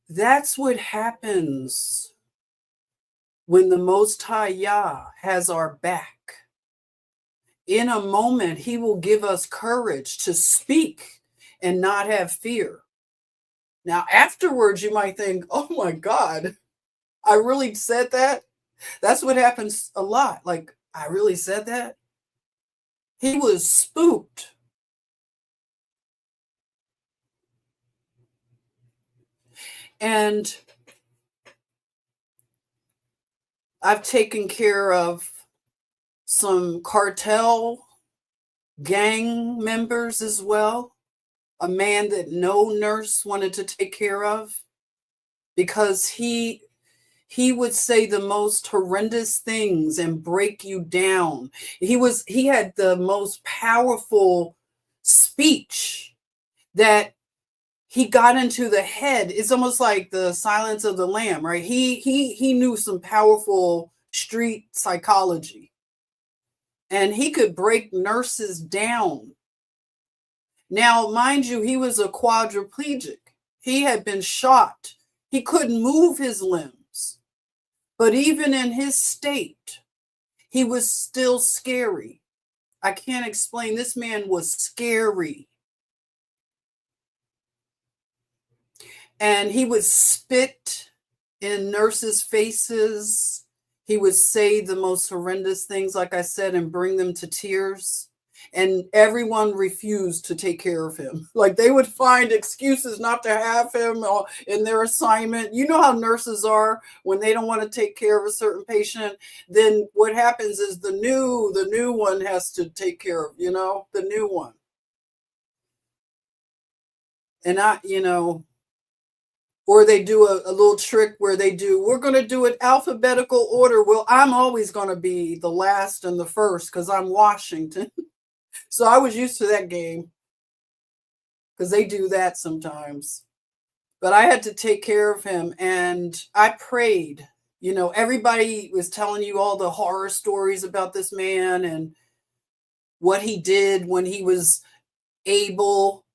that's what happens when the Most High Yah has our back. In a moment, he will give us courage to speak and not have fear. Now, afterwards, you might think, oh my God, I really said that? That's what happens a lot. Like, I really said that? He was spooked. And I've taken care of some cartel gang members as well. A man that no nurse wanted to take care of because he would say the most horrendous things and break you down. He had the most powerful speech that he got into the head. It's almost like the Silence of the Lamb, right? He knew some powerful street psychology. And he could break nurses down. Now, mind you, he was a quadriplegic. He had been shot. He couldn't move his limbs. But even in his state, he was still scary. I can't explain. This man was scary. And he would spit in nurses' faces. He would say the most horrendous things, like I said, and bring them to tears. and everyone refused to take care of him. Like they would find excuses not to have him in their assignment. You know how nurses are when they don't want to take care of a certain patient. Then what happens is the new one has to take care of, the new one. And or they do a little trick where we're going to do it alphabetical order. Well, I'm always going to be the last and the first because I'm Washington. So I was used to that game because they do that sometimes. But I had to take care of him, and I prayed. Everybody was telling you all the horror stories about this man and what he did when he was able.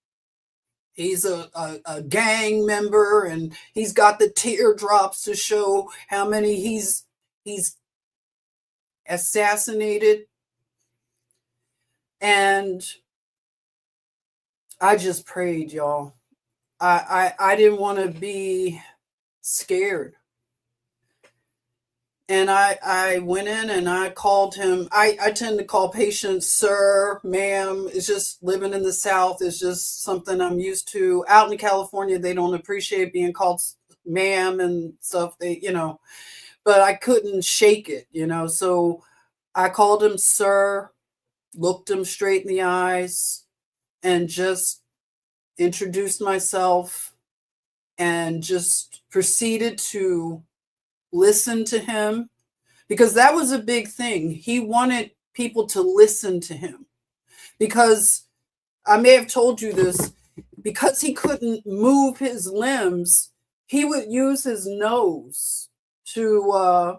He's a gang member, and he's got the teardrops to show how many he's assassinated. And I just prayed, y'all. I didn't want to be scared. And I went in and I called him. I tend to call patients sir, ma'am. It's just living in the South. It's just something I'm used to. Out in California, they don't appreciate being called ma'am and stuff. But I couldn't shake it, So I called him sir, looked him straight in the eyes, and just introduced myself and just proceeded to listen to him, because that was a big thing. He wanted people to listen to him, because I may have told you this, because he couldn't move his limbs, he would use his nose to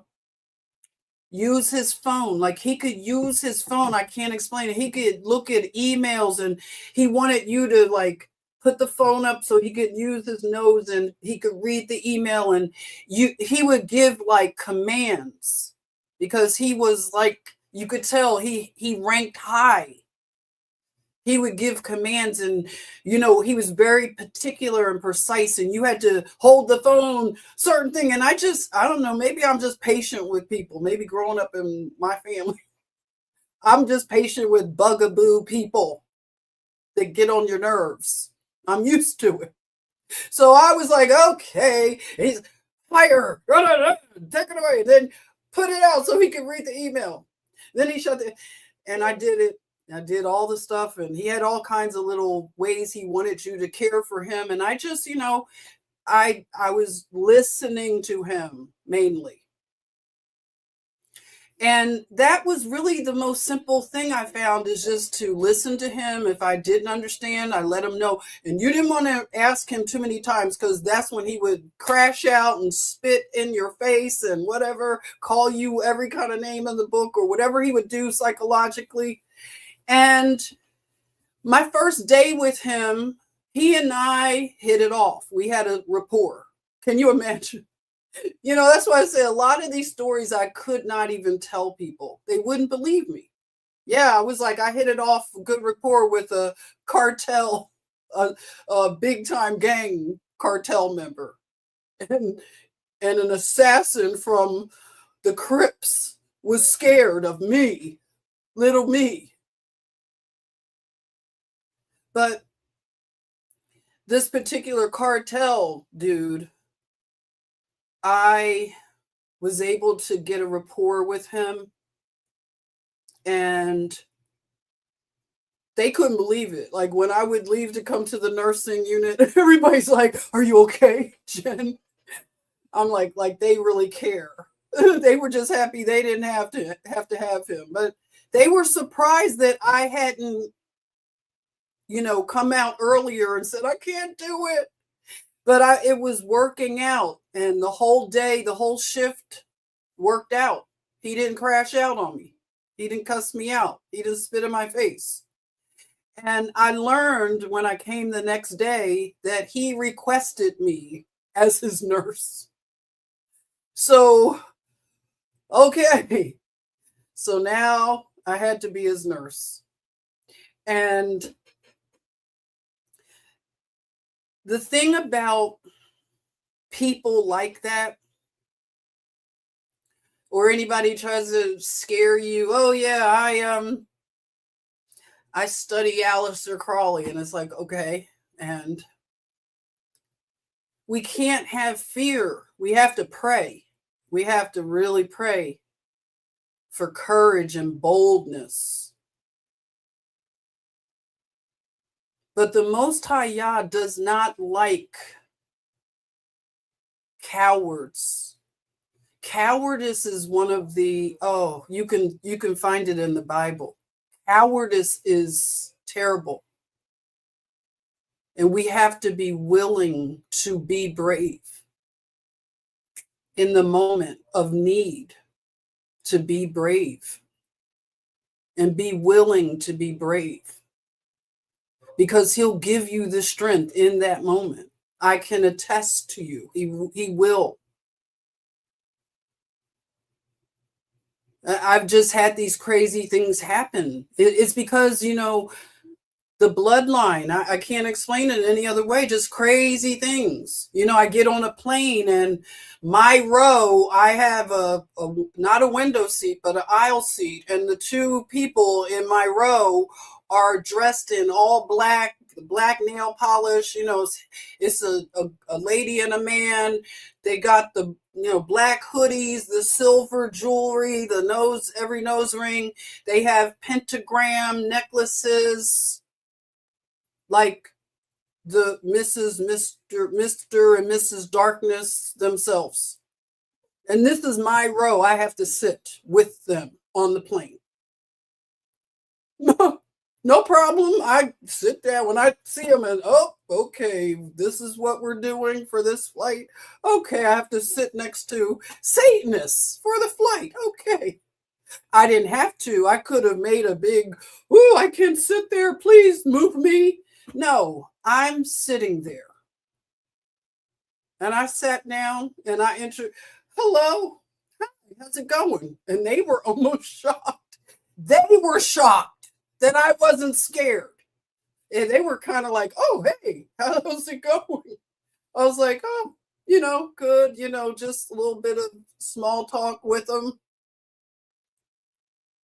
use his phone. Like he could use his phone. I can't explain it. He could look at emails, and he wanted you to like put the phone up so he could use his nose and he could read the email, and he would give like commands, because he was like, you could tell he ranked high. He would give commands, and he was very particular and precise, and you had to hold the phone, certain thing. And I don't know, maybe I'm just patient with people. Maybe growing up in my family, I'm just patient with bugaboo people that get on your nerves. I'm used to it. So I was like, okay, he's fire, take it away, then put it out so he could read the email. Then he shut it, and I did it. I did all the stuff, and he had all kinds of little ways he wanted you to care for him. And I just, I was listening to him mainly. And that was really the most simple thing I found, is just to listen to him. If I didn't understand, I let him know. And you didn't want to ask him too many times, because that's when he would crash out and spit in your face and whatever, call you every kind of name in the book, or whatever he would do psychologically. And my first day with him, he and I hit it off. We had a rapport. Can you imagine? That's why I say a lot of these stories I could not even tell people. They wouldn't believe me. Yeah, I was like, I hit it off, good rapport with a cartel, a big time gang cartel member, and an assassin from the Crips was scared of me, little me. But this particular cartel dude, I was able to get a rapport with him, and they couldn't believe it. Like when I would leave to come to the nursing unit, everybody's like, "Are you okay, Jen?" I'm like they really care. They were just happy they didn't have to have him, but they were surprised that I hadn't, come out earlier and said I can't do it. But it was working out, and the whole day, the whole shift worked out. He didn't crash out on me. He didn't cuss me out. He didn't spit in my face. And I learned when I came the next day that he requested me as his nurse. So, okay. So now I had to be his nurse. And the thing about people like that, or anybody tries to scare you, oh yeah, I study Aleister Crowley, and it's like, okay, and we can't have fear. We have to pray. We have to really pray for courage and boldness. But the Most High Yah does not like cowards. Cowardice is one of the, you can find it in the Bible. Cowardice is terrible. And we have to be willing to be brave in the moment of need, to be brave and be willing to be brave, because he'll give you the strength in that moment. I can attest to you. He will. I've just had these crazy things happen. It's because, the bloodline, I can't explain it any other way, just crazy things. I get on a plane, and my row, I have not a window seat, but an aisle seat. And the two people in my row are dressed in all black nail polish. It's a lady and a man. They got the black hoodies, the silver jewelry, every nose ring. They have pentagram necklaces, like the Mr. and Mrs. Darkness themselves. And this is my row. I have to sit with them on the plane. No problem. I sit down when I see them, and okay, this is what we're doing for this flight. Okay, I have to sit next to Satanists for the flight. Okay. I didn't have to. I could have made a big, I can sit there. Please move me. No, I'm sitting there. And I sat down and I entered. Hello. Hi, how's it going? And they were almost shocked. They were shocked that I wasn't scared. And they were kind of like, oh, hey, how's it going? I was like, good, just a little bit of small talk with them.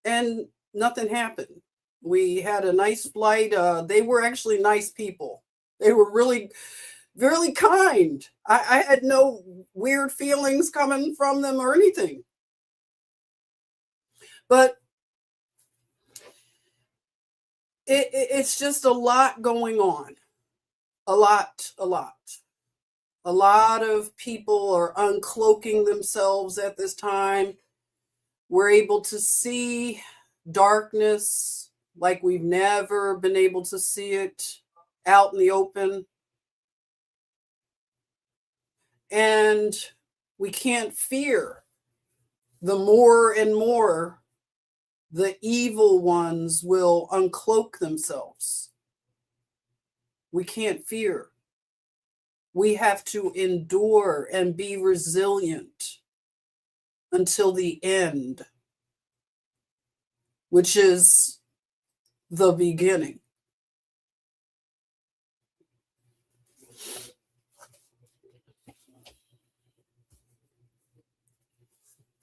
And nothing happened. We had a nice flight. They were actually nice people. They were really, really kind. I had no weird feelings coming from them or anything. But it's just a lot going on. A lot. A lot of people are uncloaking themselves at this time. We're able to see darkness like we've never been able to see it out in the open. And we can't fear. The more and more the evil ones will uncloak themselves. We can't fear. We have to endure and be resilient until the end, which is the beginning.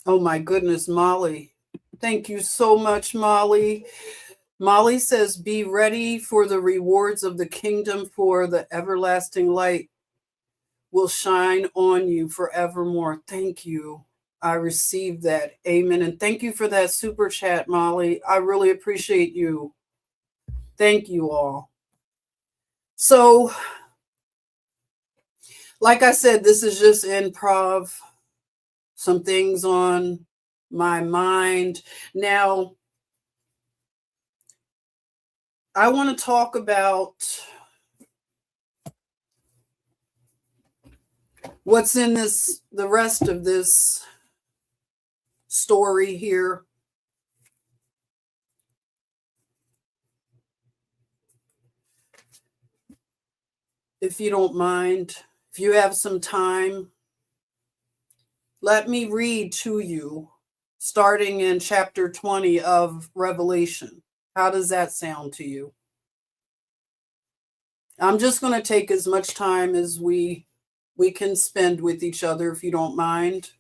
Oh my goodness, Molly. Thank you so much, Molly. Molly says, be ready for the rewards of the kingdom, for the everlasting light will shine on you forevermore. Thank you. I received that. Amen. And thank you for that super chat, Molly. I really appreciate you. Thank you all. So, like I said, this is just improv. Some things on my mind. Now, I want to talk about what's in the rest of this story here. If you don't mind, if you have some time, let me read to you, starting in chapter 20 of Revelation. How does that sound to you? I'm just going to take as much time as we can spend with each other, if you don't mind.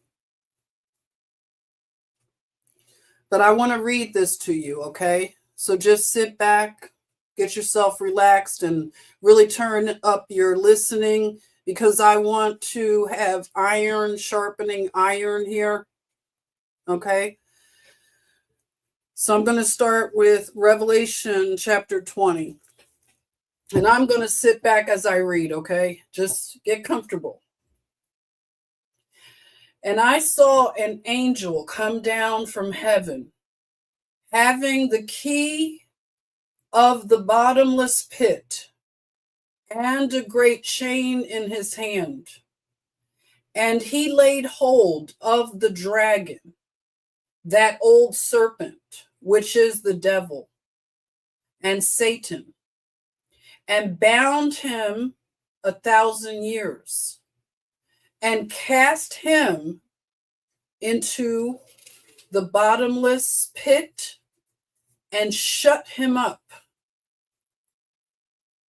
But I want to read this to you, okay? So just sit back, get yourself relaxed and really turn up your listening, because I want to have iron sharpening iron here. Okay. So I'm going to start with Revelation chapter 20. And I'm going to sit back as I read, okay? Just get comfortable. And I saw an angel come down from heaven, having the key of the bottomless pit and a great chain in his hand. And he laid hold of the dragon, that old serpent, which is the devil and Satan, and bound him 1,000 years, and cast him into the bottomless pit, and shut him up,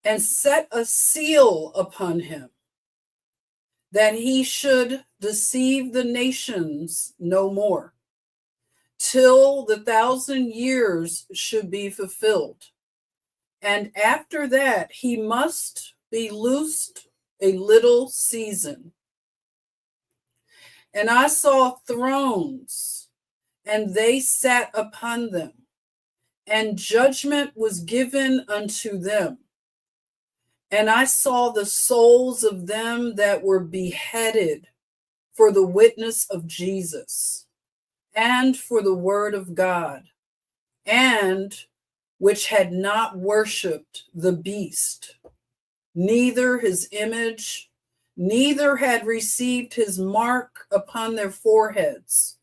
and set a seal upon him, that he should deceive the nations no more, till the 1,000 years should be fulfilled. And after that, he must be loosed a little season. And I saw thrones, and they sat upon them, and judgment was given unto them. And I saw the souls of them that were beheaded for the witness of Jesus, and for the word of God, and which had not worshipped the beast, neither his image, neither had received his mark upon their foreheads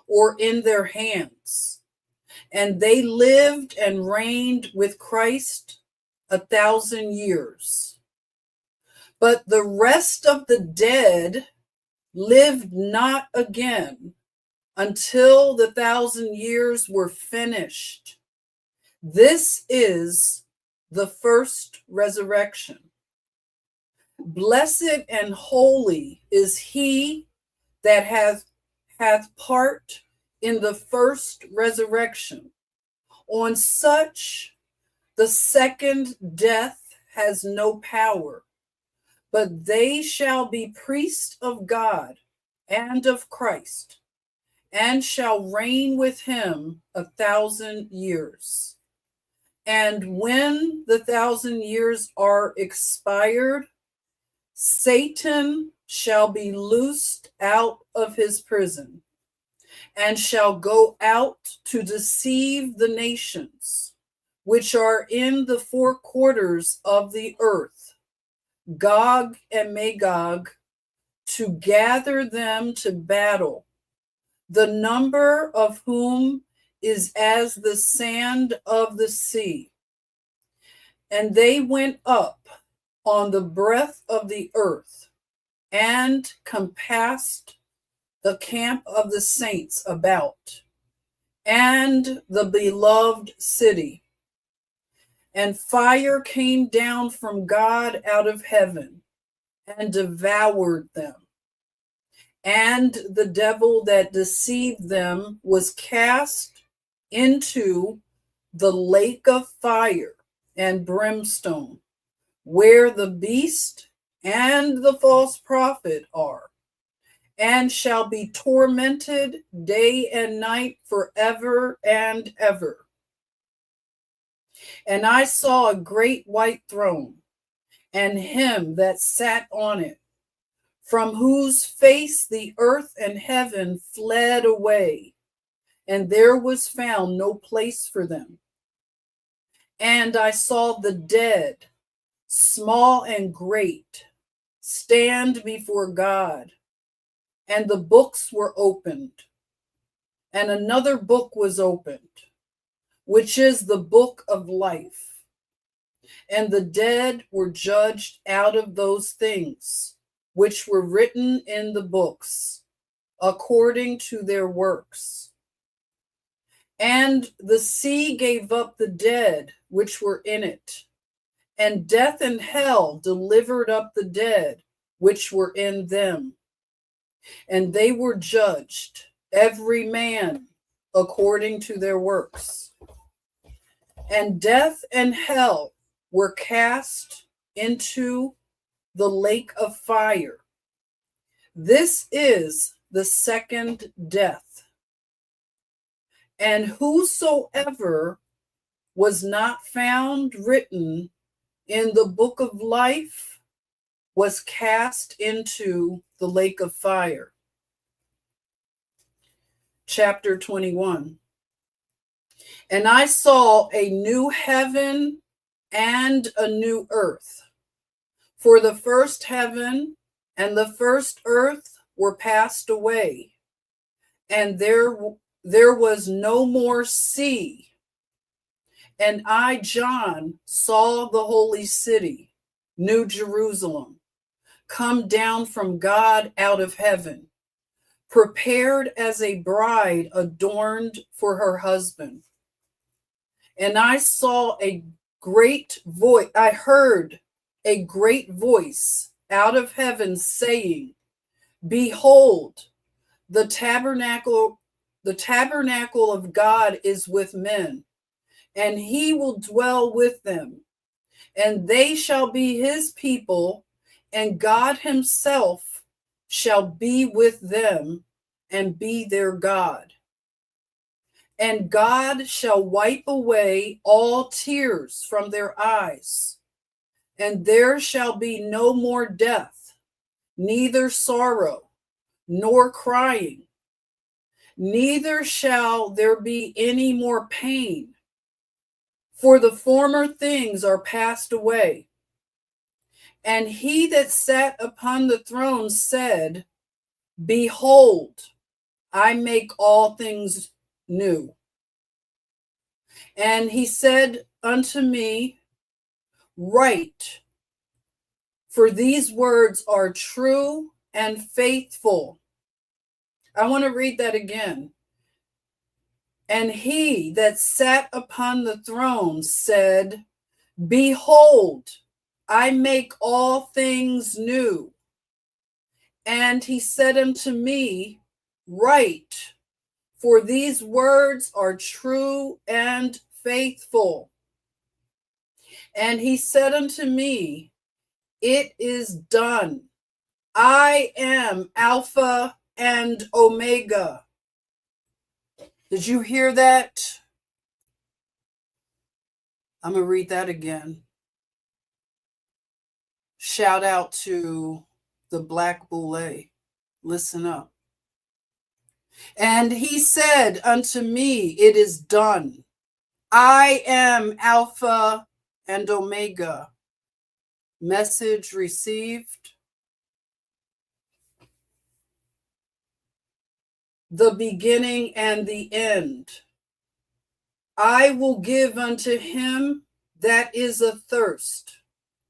or in their hands. And they lived and reigned with Christ 1,000 years. But the rest of the dead lived not again until the 1,000 years were finished. This is the first resurrection. Blessed and holy is he that hath part in the first resurrection. On such the second death has no power, but they shall be priests of God and of Christ, and shall reign with him 1,000 years. And when the 1,000 years are expired, Satan shall be loosed out of his prison, and shall go out to deceive the nations, which are in the four quarters of the earth, Gog and Magog, to gather them to battle, the number of whom is as the sand of the sea. And they went up on the breadth of the earth, and compassed the camp of the saints about, and the beloved city. And fire came down from God out of heaven, and devoured them. And the devil that deceived them was cast into the lake of fire and brimstone, where the beast and the false prophet are, and shall be tormented day and night forever and ever. And I saw a great white throne, and him that sat on it, from whose face the earth and heaven fled away, and there was found no place for them. And I saw the dead, small and great, stand before God, and the books were opened. And another book was opened, which is the book of life. And the dead were judged out of those things which were written in the books, according to their works. And the sea gave up the dead which were in it, and death and hell delivered up the dead which were in them. And they were judged, every man according to their works. And death and hell were cast into the lake of fire. This is the second death. And whosoever was not found written in the book of life was cast into the lake of fire. Chapter 21. And I saw a new heaven and a new earth. For the first heaven and the first earth were passed away, and there was no more sea. And I, John, saw the holy city, New Jerusalem, come down from God out of heaven, prepared as a bride adorned for her husband. And I saw a great voice, I heard a great voice out of heaven saying, Behold, the tabernacle of God is with men, and he will dwell with them, and they shall be his people, and God himself shall be with them and be their God. And God shall wipe away all tears from their eyes, and there shall be no more death, neither sorrow, nor crying, neither shall there be any more pain, for the former things are passed away. And he that sat upon the throne said, Behold, I make all things new. And he said unto me, Write, for these words are true and faithful. I want to read that again. And he that sat upon the throne said, Behold, I make all things new. And he said unto me, Write, for these words are true and faithful. And he said unto me, It is done. I am Alpha and Omega. Did you hear that? I'm going to read that again. Shout out to the Black Boule. Listen up. And he said unto me, It is done. I am Alpha and Omega. Message received. The beginning and the end. I will give unto him that is athirst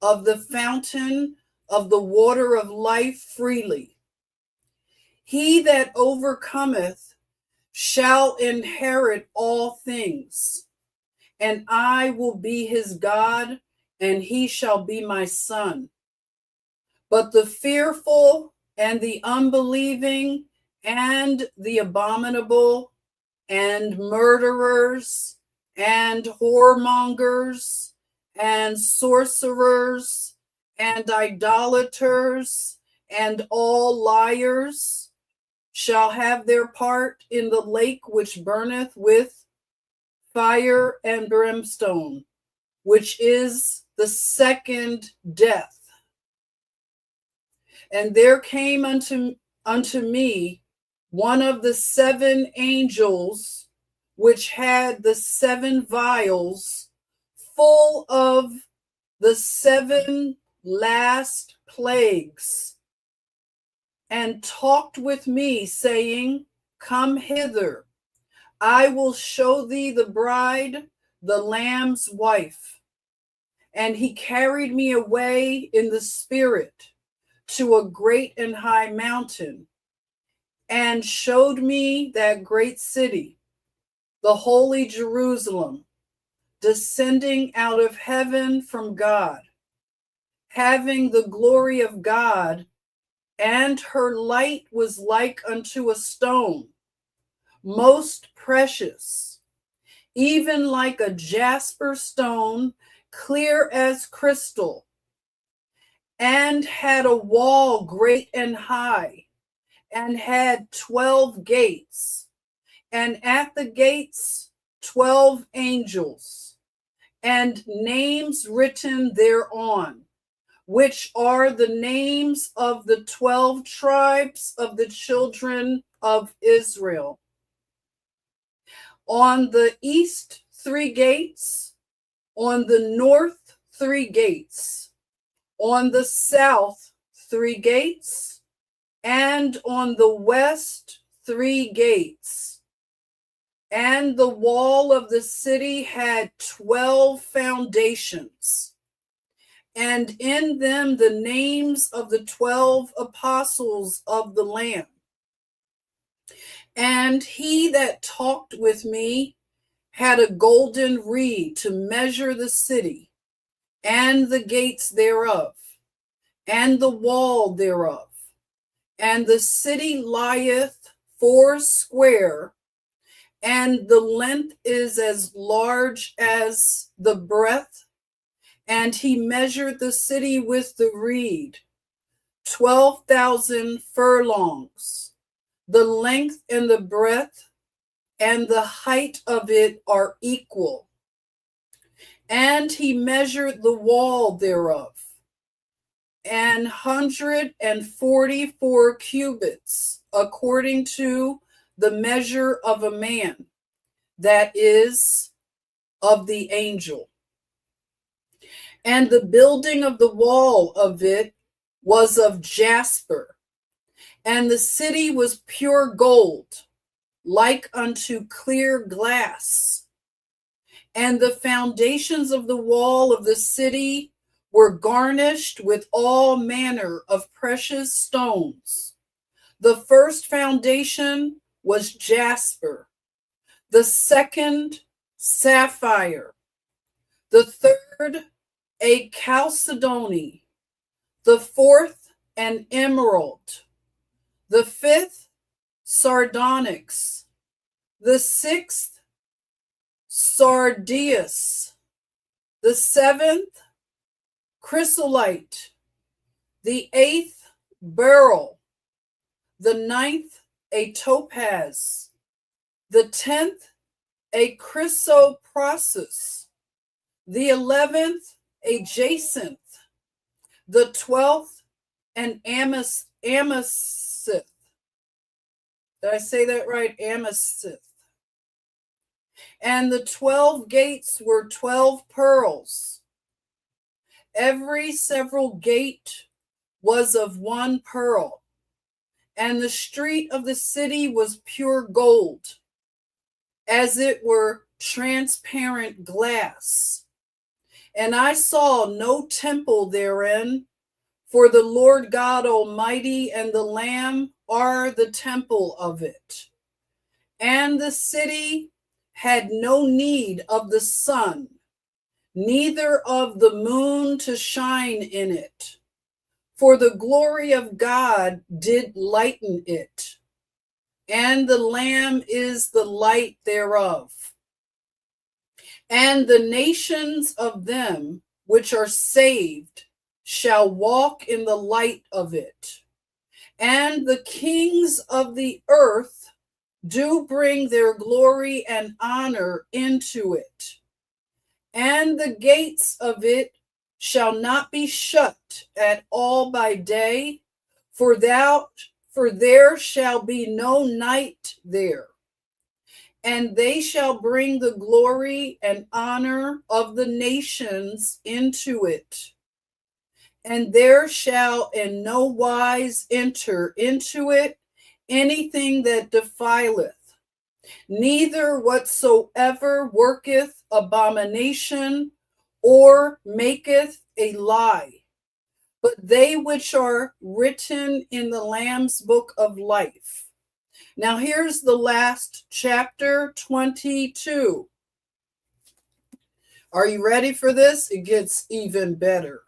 of the fountain of the water of life freely. He that overcometh shall inherit all things, and I will be his God, and he shall be my son. But the fearful and the unbelieving and the abominable and murderers and whoremongers and sorcerers and idolaters and all liars shall have their part in the lake which burneth with fire and brimstone, which is the second death. And there came unto me one of the seven angels, which had the seven vials full of the seven last plagues, and talked with me, saying, Come hither, I will show thee the bride, the Lamb's wife. And he carried me away in the spirit to a great and high mountain, and showed me that great city, the holy Jerusalem, descending out of heaven from God, having the glory of God, and her light was like unto a stone, most precious, even like a jasper stone, clear as crystal, and had a wall great and high, and had 12 gates, and at the gates 12 angels, and names written thereon, which are the names of the 12 tribes of the children of Israel. On the east 3 gates, on the north 3 gates, on the south 3 gates, and on the west 3 gates. And the wall of the city had 12 foundations, and in them the names of the 12 apostles of the Lamb. And he that talked with me had a golden reed to measure the city, and the gates thereof, and the wall thereof. And the city lieth foursquare, and the length is as large as the breadth. And he measured the city with the reed, 12,000 furlongs. The length and the breadth and the height of it are equal. And he measured the wall thereof, 144 cubits, according to the measure of a man, that is, of the angel. And the building of the wall of it was of jasper, and the city was pure gold, like unto clear glass. And the foundations of the wall of the city were garnished with all manner of precious stones. The first foundation was jasper, the second sapphire, the third a chalcedony, the fourth an emerald, the fifth sardonyx, the sixth sardius, the seventh chrysolite, the eighth beryl, the ninth a topaz, the 10th a chrysoprasus, the 11th a jacinth, the 12th an amethyst. Did I say that right? Amethyst. And the 12 gates were 12 pearls. Every several gate was of one pearl, and the street of the city was pure gold, as it were transparent glass. And I saw no temple therein, for the Lord God Almighty and the Lamb are the temple of it. And the city had no need of the sun, neither of the moon to shine in it, for the glory of God did lighten it, and the Lamb is the light thereof. And the nations of them which are saved shall walk in the light of it, and the kings of the earth do bring their glory and honor into it. And the gates of it shall not be shut at all by day, for there shall be no night there. And they shall bring the glory and honor of the nations into it. And there shall in no wise enter into it anything that defileth, neither whatsoever worketh abomination or maketh a lie, but they which are written in the Lamb's book of life. Now here's the last chapter, 22. Are you ready for this? It gets even better.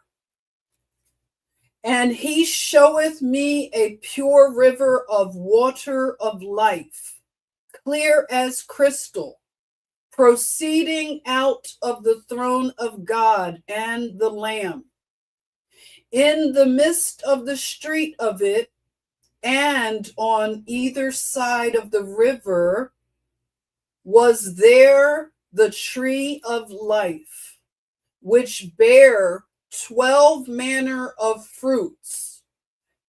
And he showeth me a pure river of water of life, clear as crystal, proceeding out of the throne of God and the Lamb. In the midst of the street of it, and on either side of the river, was there the tree of life, which bare 12 manner of fruits,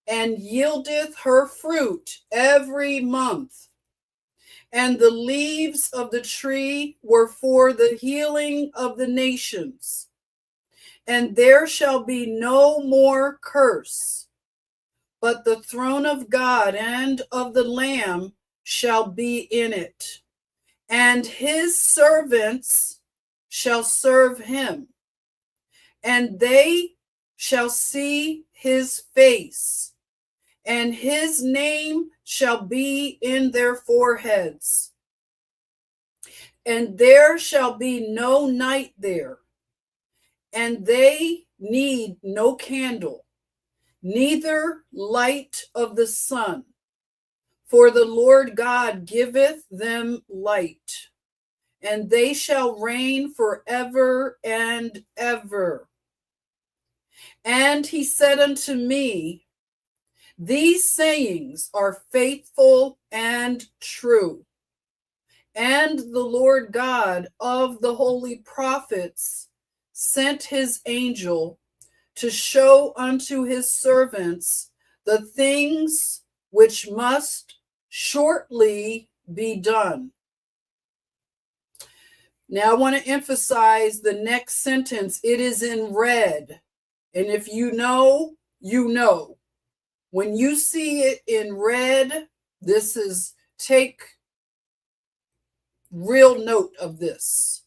and yieldeth her fruit every month. And the leaves of the tree were for the healing of the nations. And there shall be no more curse, but the throne of God and of the Lamb shall be in it, and his servants shall serve him, and they shall see his face, and his name shall be in their foreheads. And there shall be no night there, and they need no candle, neither light of the sun, for the Lord God giveth them light, and they shall reign forever and ever. And he said unto me, these sayings are faithful and true. And the Lord God of the holy prophets sent his angel to show unto his servants the things which must shortly be done. Now I want to emphasize the next sentence. It is in red. And if you know, you know. When you see it in red, take real note of this.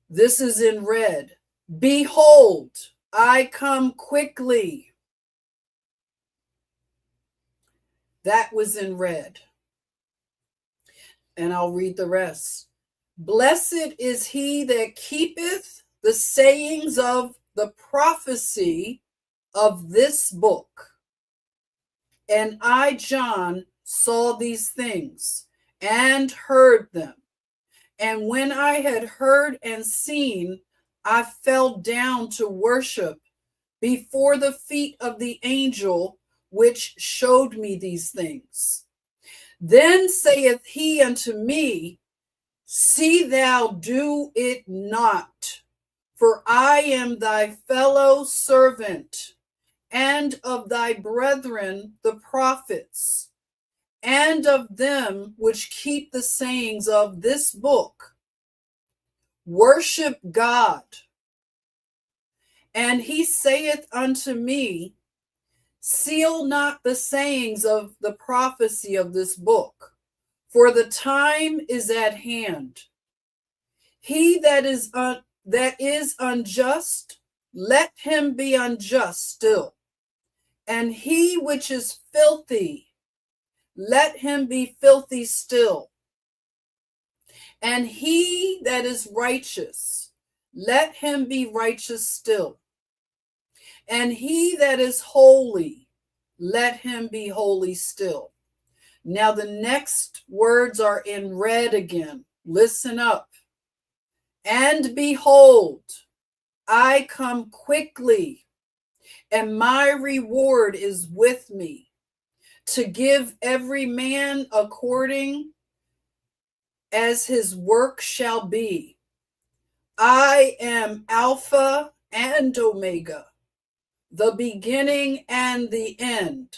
This is in red. Behold, I come quickly. That was in red. And I'll read the rest. Blessed is he that keepeth the sayings of the prophecy of this book. And I, John, saw these things and heard them. And when I had heard and seen, I fell down to worship before the feet of the angel which showed me these things. Then saith he unto me, see thou do it not, for I am thy fellow servant, and of thy brethren the prophets, and of them which keep the sayings of this book. Worship God. And he saith unto me, seal not the sayings of the prophecy of this book, for the time is at hand. He that is unjust, let him be unjust still. And he which is filthy, let him be filthy still. And he that is righteous, let him be righteous still. And he that is holy, let him be holy still. Now the next words are in red again. Listen up. And behold, I come quickly, and my reward is with me, to give every man according as his work shall be. I am Alpha and Omega, the beginning and the end,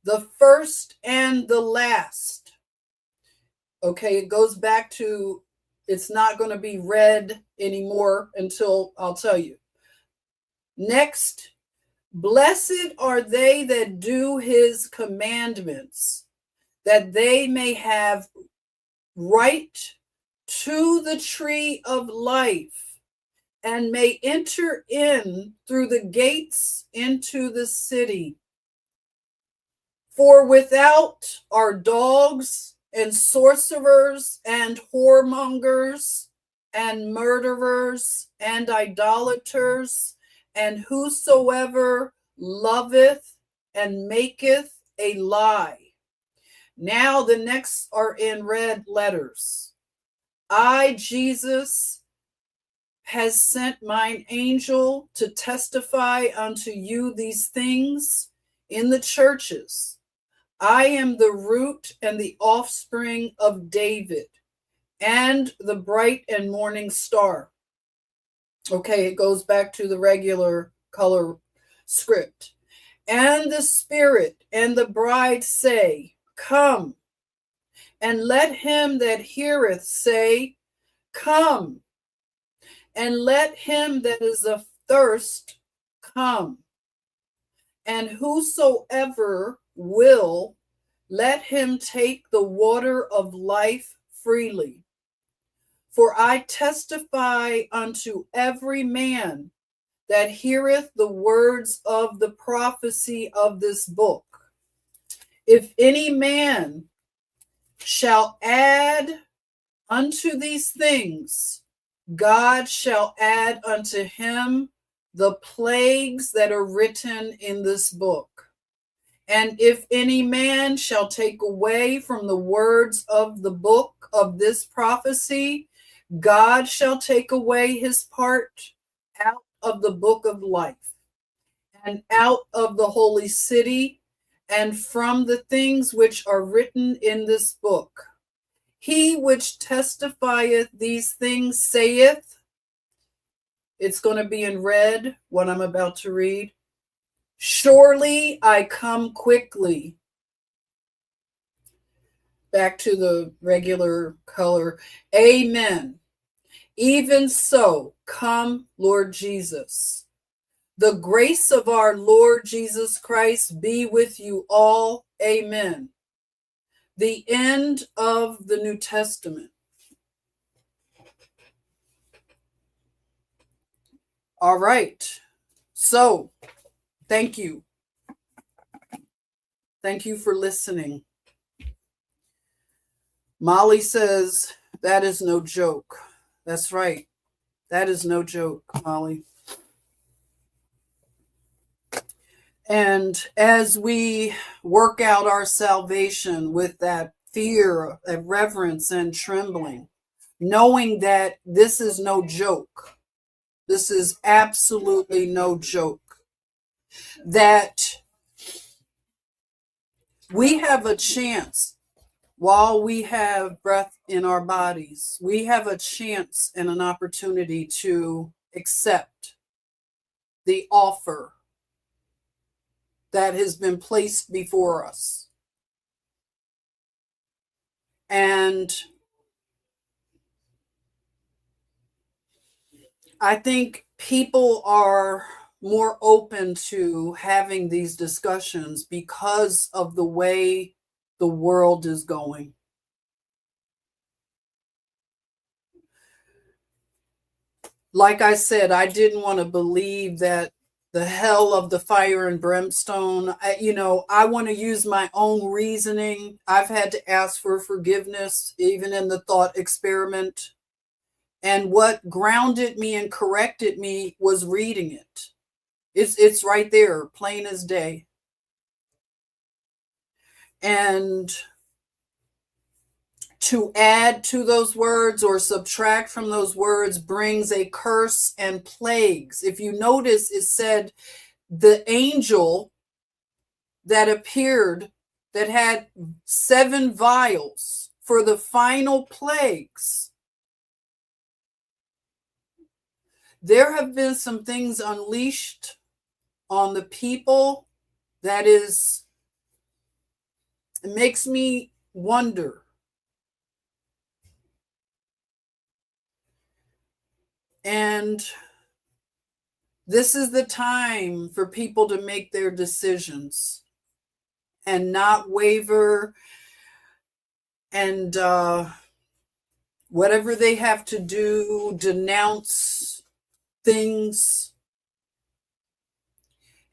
the first and the last. Okay, it goes back to, it's not going to be red anymore until I'll tell you. Next, blessed are they that do his commandments, that they may have right to the tree of life, and may enter in through the gates into the city. For without are dogs and sorcerers and whoremongers and murderers and idolaters, and whosoever loveth and maketh a lie. Now the next are in red letters. I, Jesus, has sent mine angel to testify unto you these things in the churches. I am the root and the offspring of David and the bright and morning star. Okay, it goes back to the regular color script. And the Spirit and the bride say, Come. And let him that heareth say, Come. And let him that is athirst come. And whosoever will, let him take the water of life freely. For I testify unto every man that heareth the words of the prophecy of this book. If any man shall add unto these things, God shall add unto him the plagues that are written in this book. And if any man shall take away from the words of the book of this prophecy, God shall take away his part out of the book of life, and out of the holy city, and from the things which are written in this book. He which testifieth these things saith, it's going to be in red, what I'm about to read. Surely I come quickly. Back to the regular color. Amen. Even so, come, Lord Jesus. The grace of our Lord Jesus Christ be with you all. Amen. The end of the New Testament. All right. So, thank you. Thank you for listening. Molly says, that is no joke. That's right. That is no joke, Molly. And as we work out our salvation with that fear, that reverence and trembling, knowing that this is no joke, this is absolutely no joke, that we have a chance while we have breath in our bodies, we have a chance and an opportunity to accept the offer that has been placed before us. And I think people are more open to having these discussions because of the way the world is going. Like I said, I didn't want to believe that the hell of the fire and brimstone. I want to use my own reasoning. I've had to ask for forgiveness, even in the thought experiment. And what grounded me and corrected me was reading it. It's right there, plain as day. And to add to those words or subtract from those words brings a curse and plagues. If you notice, it said the angel that appeared that had 7 vials for the final plagues. There have been some things unleashed on the people that it makes me wonder. And this is the time for people to make their decisions and not waver, and whatever they have to do, denounce things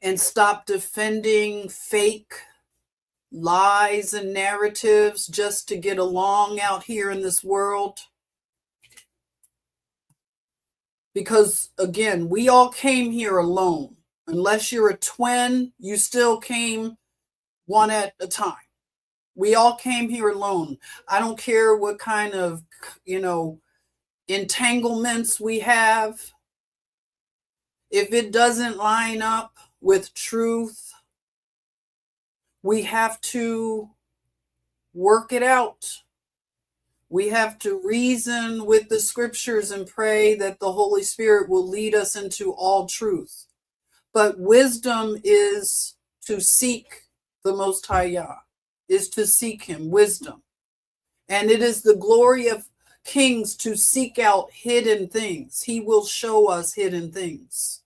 and stop defending fake lies and narratives just to get along out here in this world. Because again, we all came here alone. Unless you're a twin, you still came one at a time. We all came here alone. I don't care what kind of, entanglements we have, if it doesn't line up with truth, we have to work it out. We have to reason with the scriptures and pray that the Holy Spirit will lead us into all truth. But wisdom is to seek the Most High Yah, is to seek Him, wisdom. And it is the glory of kings to seek out hidden things. He will show us hidden things.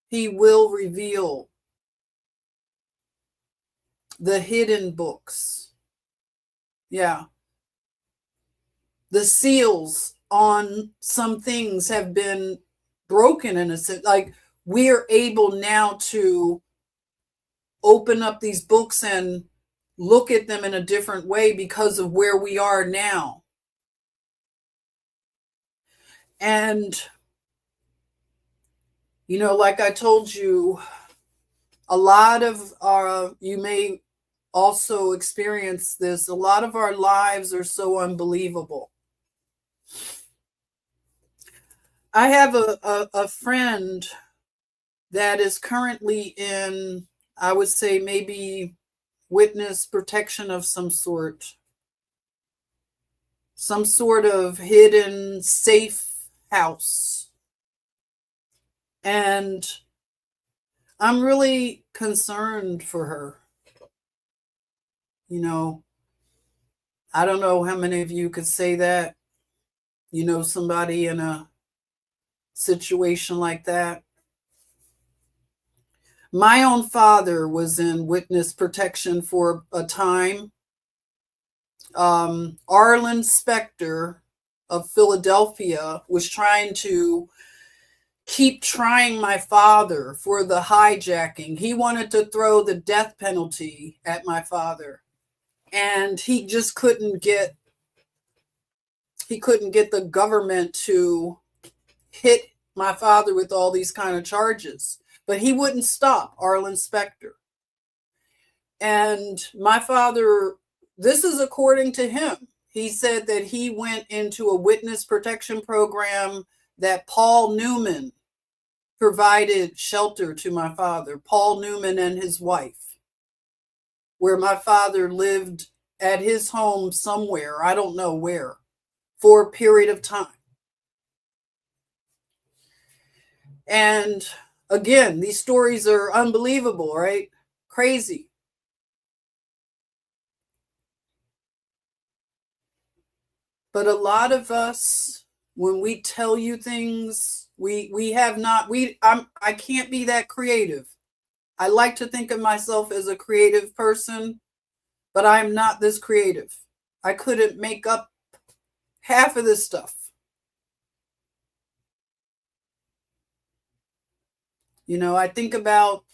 He will reveal the hidden books. Yeah. The seals on some things have been broken in a sense. Like, we are able now to open up these books and look at them in a different way because of where we are now. And, you know, like I told you, a lot of you may also experience this, a lot of our lives are so unbelievable. I have a friend that is currently in, I would say, maybe witness protection of some sort of hidden safe house. And I'm really concerned for her. You know, I don't know how many of you could say that, you know, somebody in a situation like that. My own father was in witness protection for a time. Arlen Specter of Philadelphia was trying to keep trying my father for the hijacking. He wanted to throw the death penalty at my father. And he just couldn't get the government to hit my father with all these kind of charges. But he wouldn't stop, Arlen Specter. And my father, this is according to him. He said that he went into a witness protection program that Paul Newman provided shelter to my father, Paul Newman and his wife, where my father lived at his home somewhere, I don't know where, for a period of time. And again, these stories are unbelievable, right? Crazy. But a lot of us, when we tell you things, I can't be that creative. I like to think of myself as a creative person, but I'm not this creative. I couldn't make up half of this stuff. You know, I think about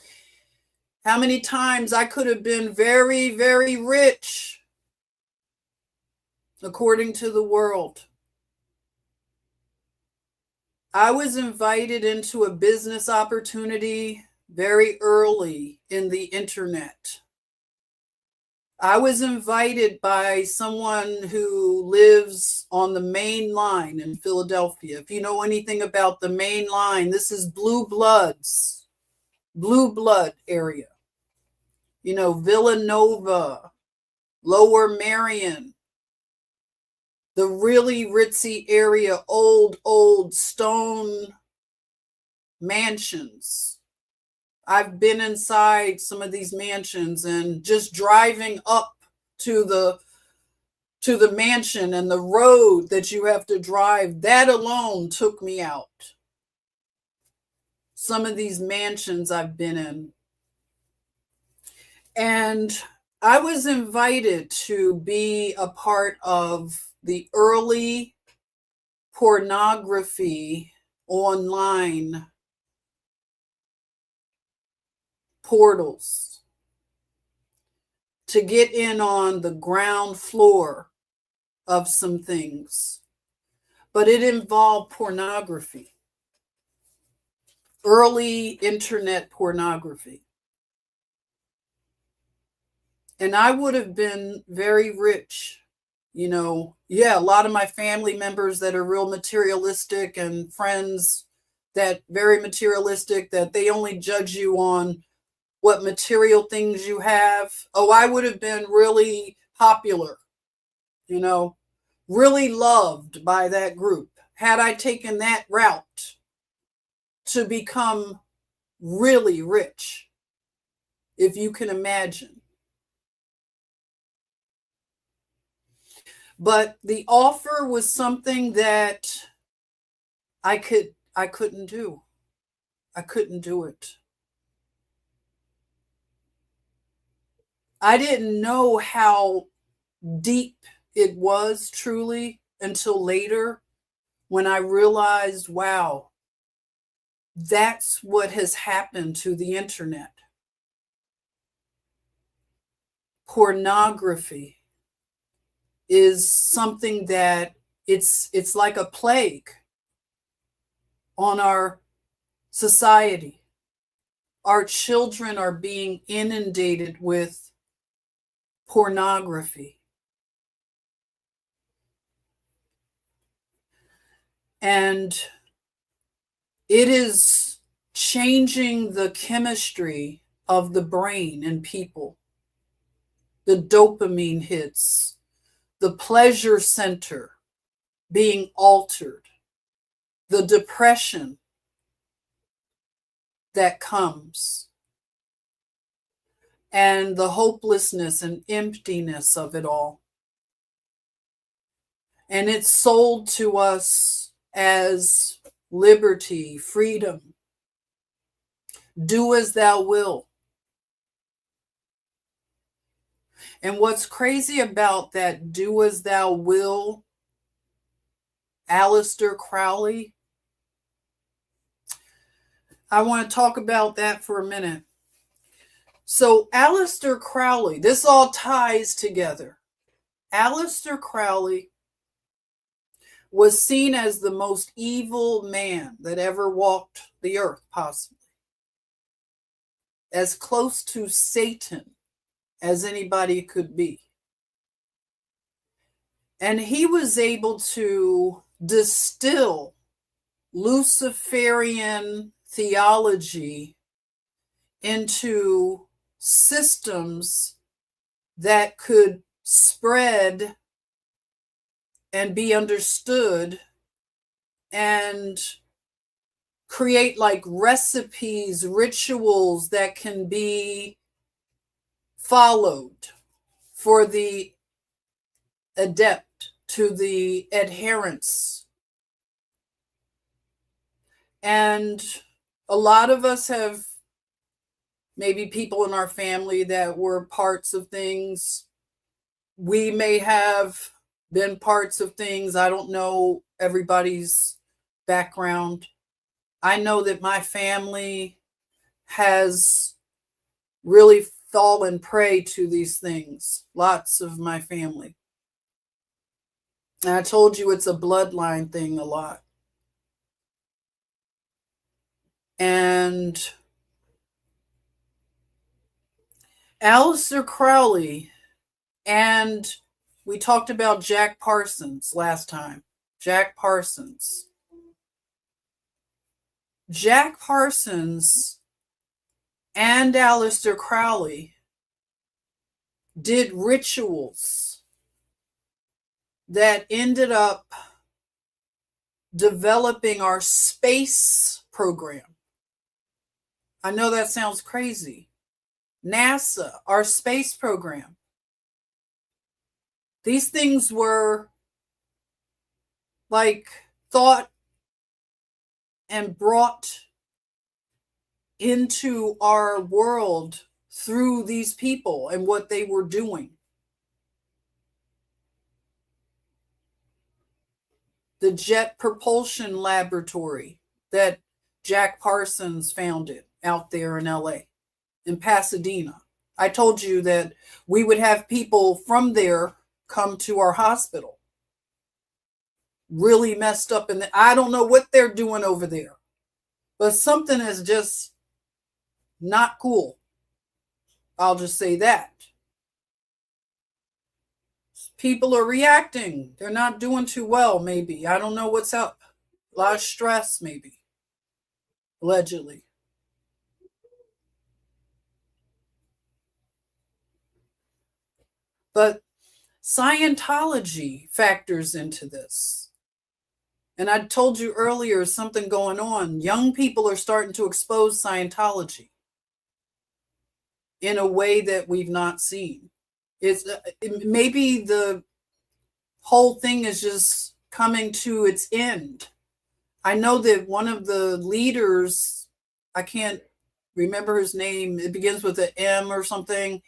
how many times I could have been very, very rich, according to the world. I was invited into a business opportunity very early in the internet. I was invited by someone who lives on the main line in Philadelphia. If you know anything about the main line, this is blue blood area. You know, Villanova, Lower Marion, the really ritzy area, old stone mansions. I've been inside some of these mansions, and just driving up to the mansion and the road that you have to drive, that alone took me out. Some of these mansions I've been in. And I was invited to be a part of the early pornography online portals, to get in on the ground floor of some things. But it involved pornography, early internet pornography. And I would have been very rich Yeah, a lot of my family members that are real materialistic, and friends that very materialistic, that they only judge you on what material things you have. Oh, I would have been really popular, you know, really loved by that group had I taken that route to become really rich, if you can imagine. But the offer was something that I couldn't do. I couldn't do it. I didn't know how deep it was truly until later, when I realized, wow, that's what has happened to the internet. Pornography is something that it's like a plague on our society. Our children are being inundated with pornography. And it is changing the chemistry of the brain in people. The dopamine hits, the pleasure center being altered, the depression that comes, and the hopelessness and emptiness of it all. And it's sold to us as liberty, freedom. Do as thou wilt. And what's crazy about that do as thou will, Aleister Crowley, I want to talk about that for a minute. So Aleister Crowley, this all ties together. Aleister Crowley was seen as the most evil man that ever walked the earth, possibly. As close to Satan as anybody could be. And he was able to distill Luciferian theology into systems that could spread and be understood and create like recipes, rituals that can be followed for the adept, to the adherents. And a lot of us have maybe people in our family that were parts of things. We may have been parts of things. I don't know everybody's background. I know that my family has really fallen prey to these things. Lots of my family. And I told you it's a bloodline thing a lot. And Aleister Crowley, and we talked about Jack Parsons last time. Jack Parsons. Jack Parsons and Aleister Crowley did rituals that ended up developing our space program. I know that sounds crazy. NASA, our space program. These things were like thought and brought into our world through these people and what they were doing. The Jet Propulsion Laboratory that Jack Parsons founded out there in LA, in Pasadena. I told you that we would have people from there come to our hospital. Really messed up. And I don't know what they're doing over there, but something is just not cool. I'll just say that. People are reacting. They're not doing too well, maybe. I don't know what's up. A lot of stress, maybe. Allegedly. But Scientology factors into this. And I told you earlier something going on. Young people are starting to expose Scientology in a way that we've not seen. It's maybe the whole thing is just coming to its end. I know that one of the leaders, I can't remember his name, it begins with an M or something.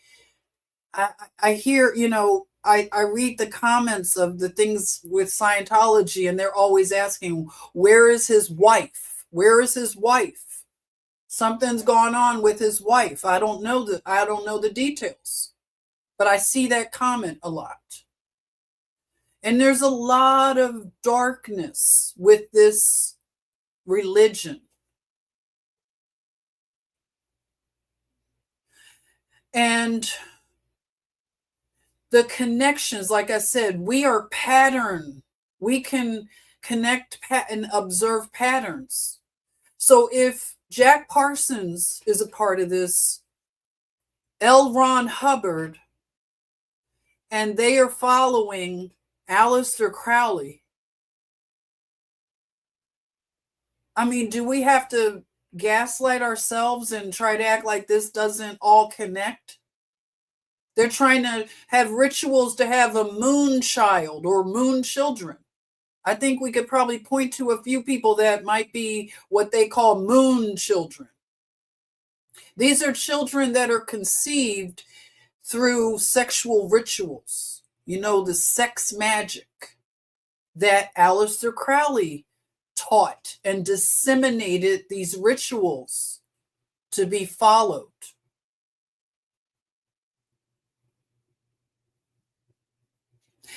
I hear, I read the comments of the things with Scientology, and they're always asking, where is his wife? Where is his wife? Something's gone on with his wife. I don't know the details, but I see that comment a lot. And there's a lot of darkness with this religion. And the connections, like I said, we are pattern. We can connect and observe patterns. So if Jack Parsons is a part of this, L. Ron Hubbard, and they are following Aleister Crowley, I mean, do we have to gaslight ourselves and try to act like this doesn't all connect? They're trying to have rituals to have a moon child or moon children. I think we could probably point to a few people that might be what they call moon children. These are children that are conceived through sexual rituals. The sex magic that Aleister Crowley taught and disseminated these rituals to be followed.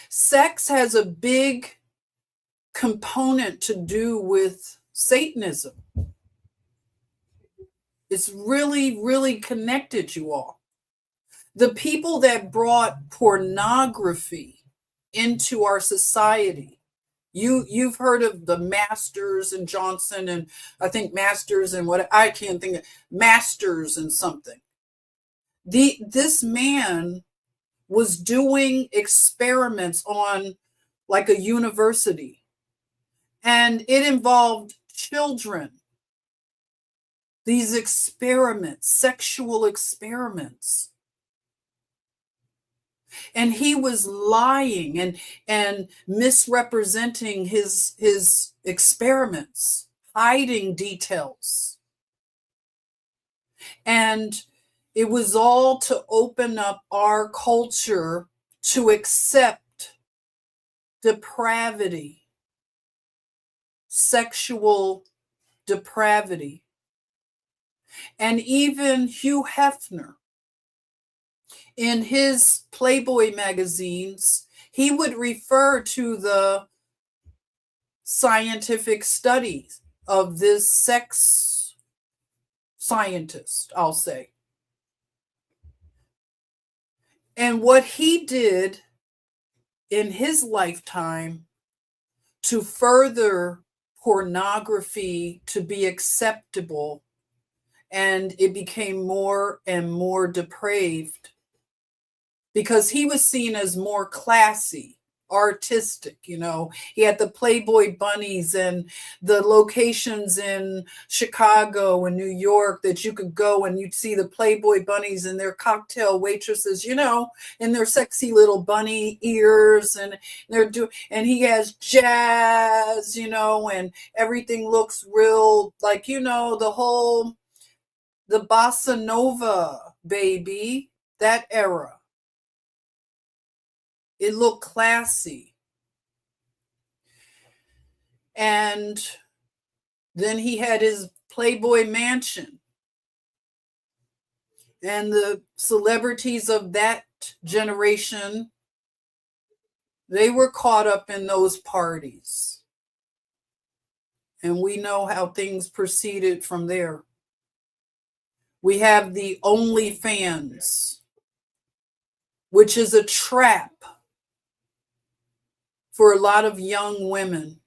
Sex has a big component to do with Satanism. It's really, really connected, you all. The people that brought pornography into our society, you've heard of the Masters and Johnson, and I think Masters and what I can't think of, Masters and something. This man was doing experiments on like a university, and it involved children. These experiments, sexual experiments. And he was lying and misrepresenting his experiments, hiding details. And it was all to open up our culture to accept depravity, sexual depravity. And even Hugh Hefner, in his Playboy magazines, he would refer to the scientific studies of this sex scientist, I'll say. And what he did in his lifetime to further pornography to be acceptable, and it became more and more depraved because he was seen as more classy, artistic. He had the Playboy bunnies and the locations in Chicago and New York that you could go and you'd see the Playboy bunnies and their cocktail waitresses, in their sexy little bunny ears, and and he has jazz, and everything looks real, like, the bossa nova, baby, that era. It looked classy. And then he had his Playboy mansion. And the celebrities of that generation, they were caught up in those parties. And we know how things proceeded from there. We have the OnlyFans, which is a trap. for a lot of young women.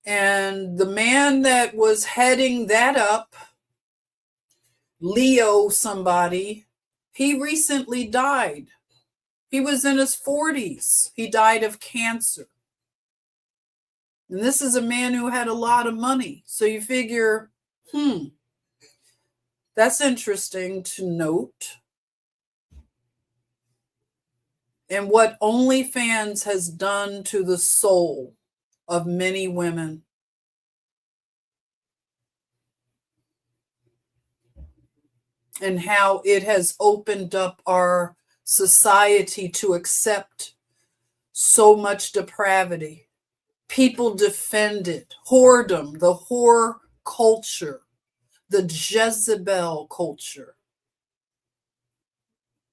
And the man that was heading that up, Leo somebody, he recently died. He was in his 40s. He died of cancer. And this is a man who had a lot of money. So you figure, that's interesting to note. And what OnlyFans has done to the soul of many women. And how it has opened up our society to accept so much depravity. People defend it. Whoredom, the whore culture, the Jezebel culture.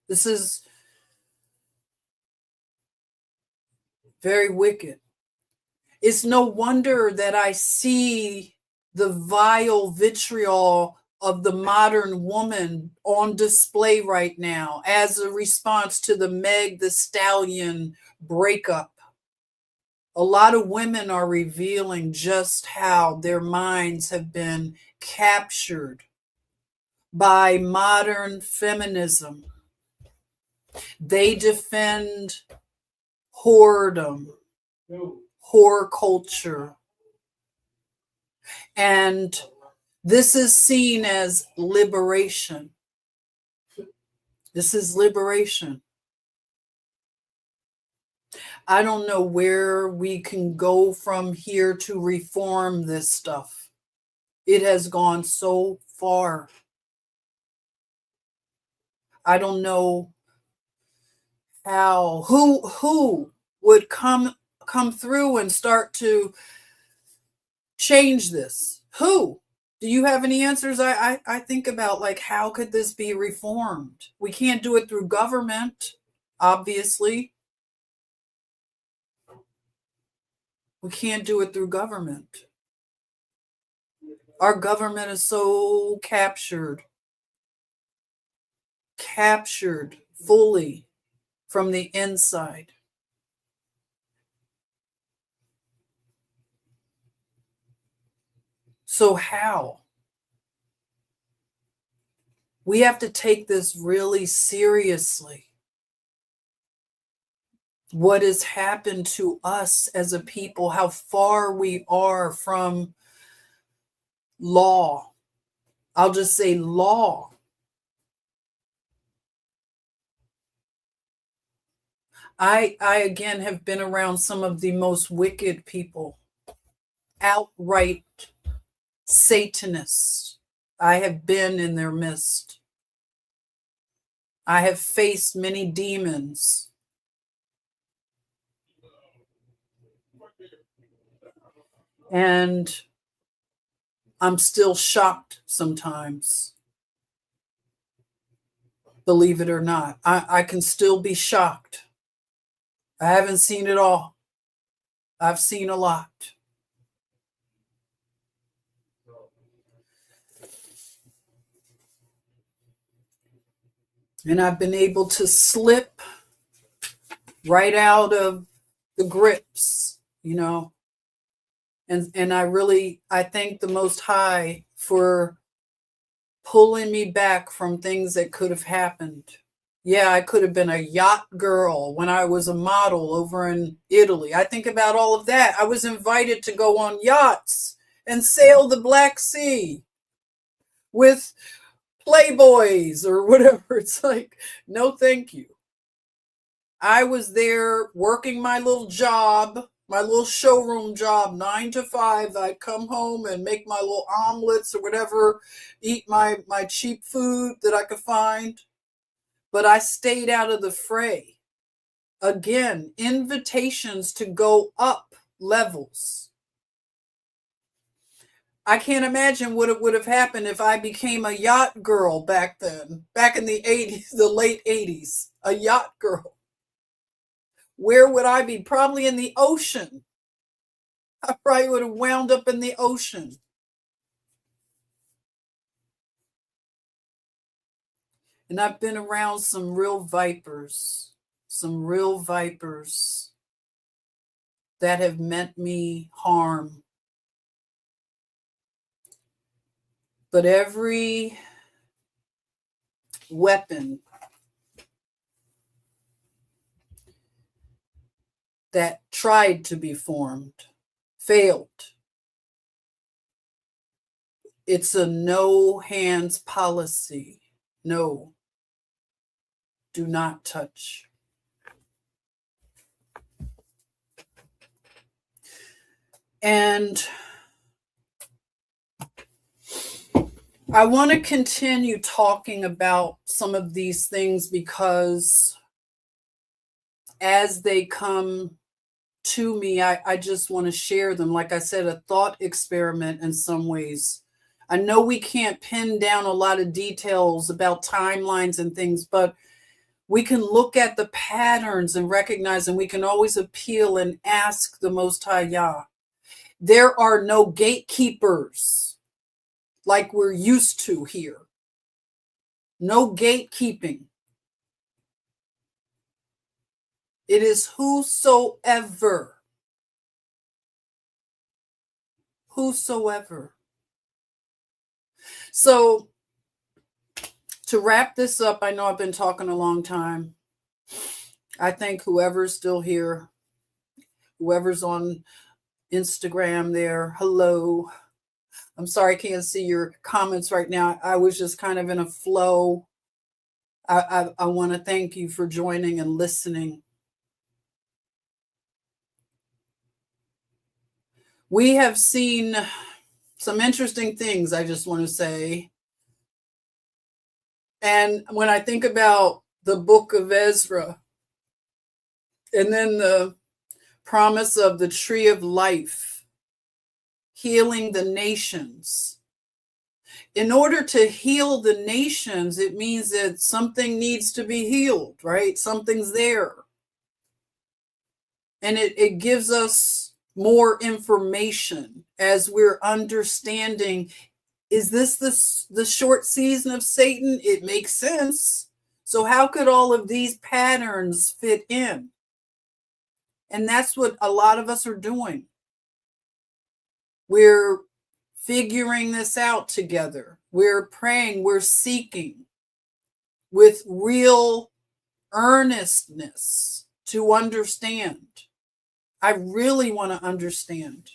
This is very wicked. It's no wonder that I see the vile vitriol of the modern woman on display right now as a response to the Meg the Stallion breakup. A lot of women are revealing just how their minds have been captured by modern feminism. They defend whoredom, whore culture. And this is seen as liberation. This is liberation. I don't know where we can go from here to reform this stuff. It has gone so far. I don't know how, who would come through and start to change this? Who? Do you have any answers? I think about, like, how could this be reformed? We can't do it through government, obviously. We can't do it through government. Our government is so captured fully from the inside. So how? We have to take this really seriously. What has happened to us as a people, how far we are from law. I'll just say law. I again have been around some of the most wicked people, outright Satanists. I have been in their midst. I have faced many demons. And I'm still shocked sometimes. Believe it or not, I can still be shocked. I haven't seen it all. I've seen a lot. And I've been able to slip right out of the grips, you know. And I thank the Most High for pulling me back from things that could have happened. Yeah, I could have been a yacht girl when I was a model over in Italy. I think about all of that. I was invited to go on yachts and sail the Black Sea with playboys or whatever. It's like, no, thank you. I was there working my little job, my little showroom job, 9 to 5. I'd come home and make my little omelets or whatever, eat my cheap food that I could find. But I stayed out of the fray. Again, invitations to go up levels. I can't imagine what it would have happened if I became a yacht girl back then, back in the 80s, the late 80s, a yacht girl. Where would I be? Probably in the ocean. I probably would have wound up in the ocean. And I've been around some real vipers, some real vipers that have meant me harm. But every weapon that tried to be formed failed. It's a no hands policy. No, do not touch. And I want to continue talking about some of these things because as they come to me, I just want to share them. Like I said, a thought experiment in some ways. I know we can't pin down a lot of details about timelines and things, but we can look at the patterns and recognize, and we can always appeal and ask the Most High Yah. There are no gatekeepers like we're used to here. No gatekeeping. It is whosoever. Whosoever. So, to wrap this up, I know I've been talking a long time. I thank whoever's still here, whoever's on Instagram there. Hello. I'm sorry I can't see your comments right now. I was just kind of in a flow. I want to thank you for joining and listening. We have seen some interesting things, I just want to say. And when I think about the book of Ezra, and then the promise of the tree of life, healing the nations. In order to heal the nations, it means that something needs to be healed, right? Something's there. And it gives us more information as we're understanding, is this the short season of Satan? It makes sense. So how could all of these patterns fit in? And that's what a lot of us are doing. We're figuring this out together. We're praying, we're seeking with real earnestness to understand. I really want to understand.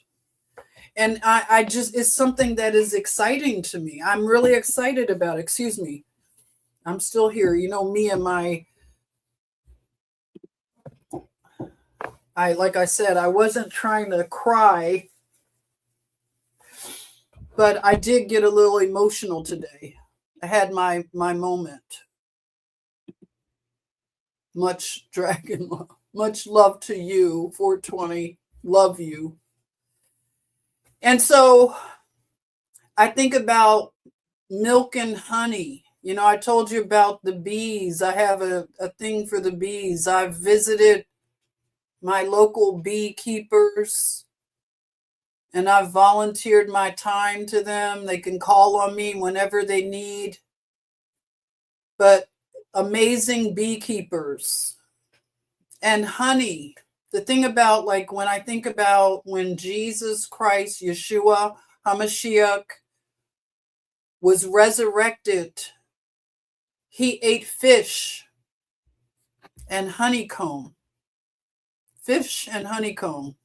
And I just, it's something that is exciting to me. I'm really excited about it. Excuse me. I'm still here. You know, me and like I said, I wasn't trying to cry, but I did get a little emotional today. I had my moment. Much dragon love. Much love to you, 420. Love you. And so I think about milk and honey. You know, I told you about the bees. I have a thing for the bees. I've visited my local beekeepers and I've volunteered my time to them. They can call on me whenever they need. But amazing beekeepers and honey. The thing about, like, when I think about when Jesus Christ, Yeshua HaMashiach, was resurrected, he ate fish and honeycomb. Fish and honeycomb.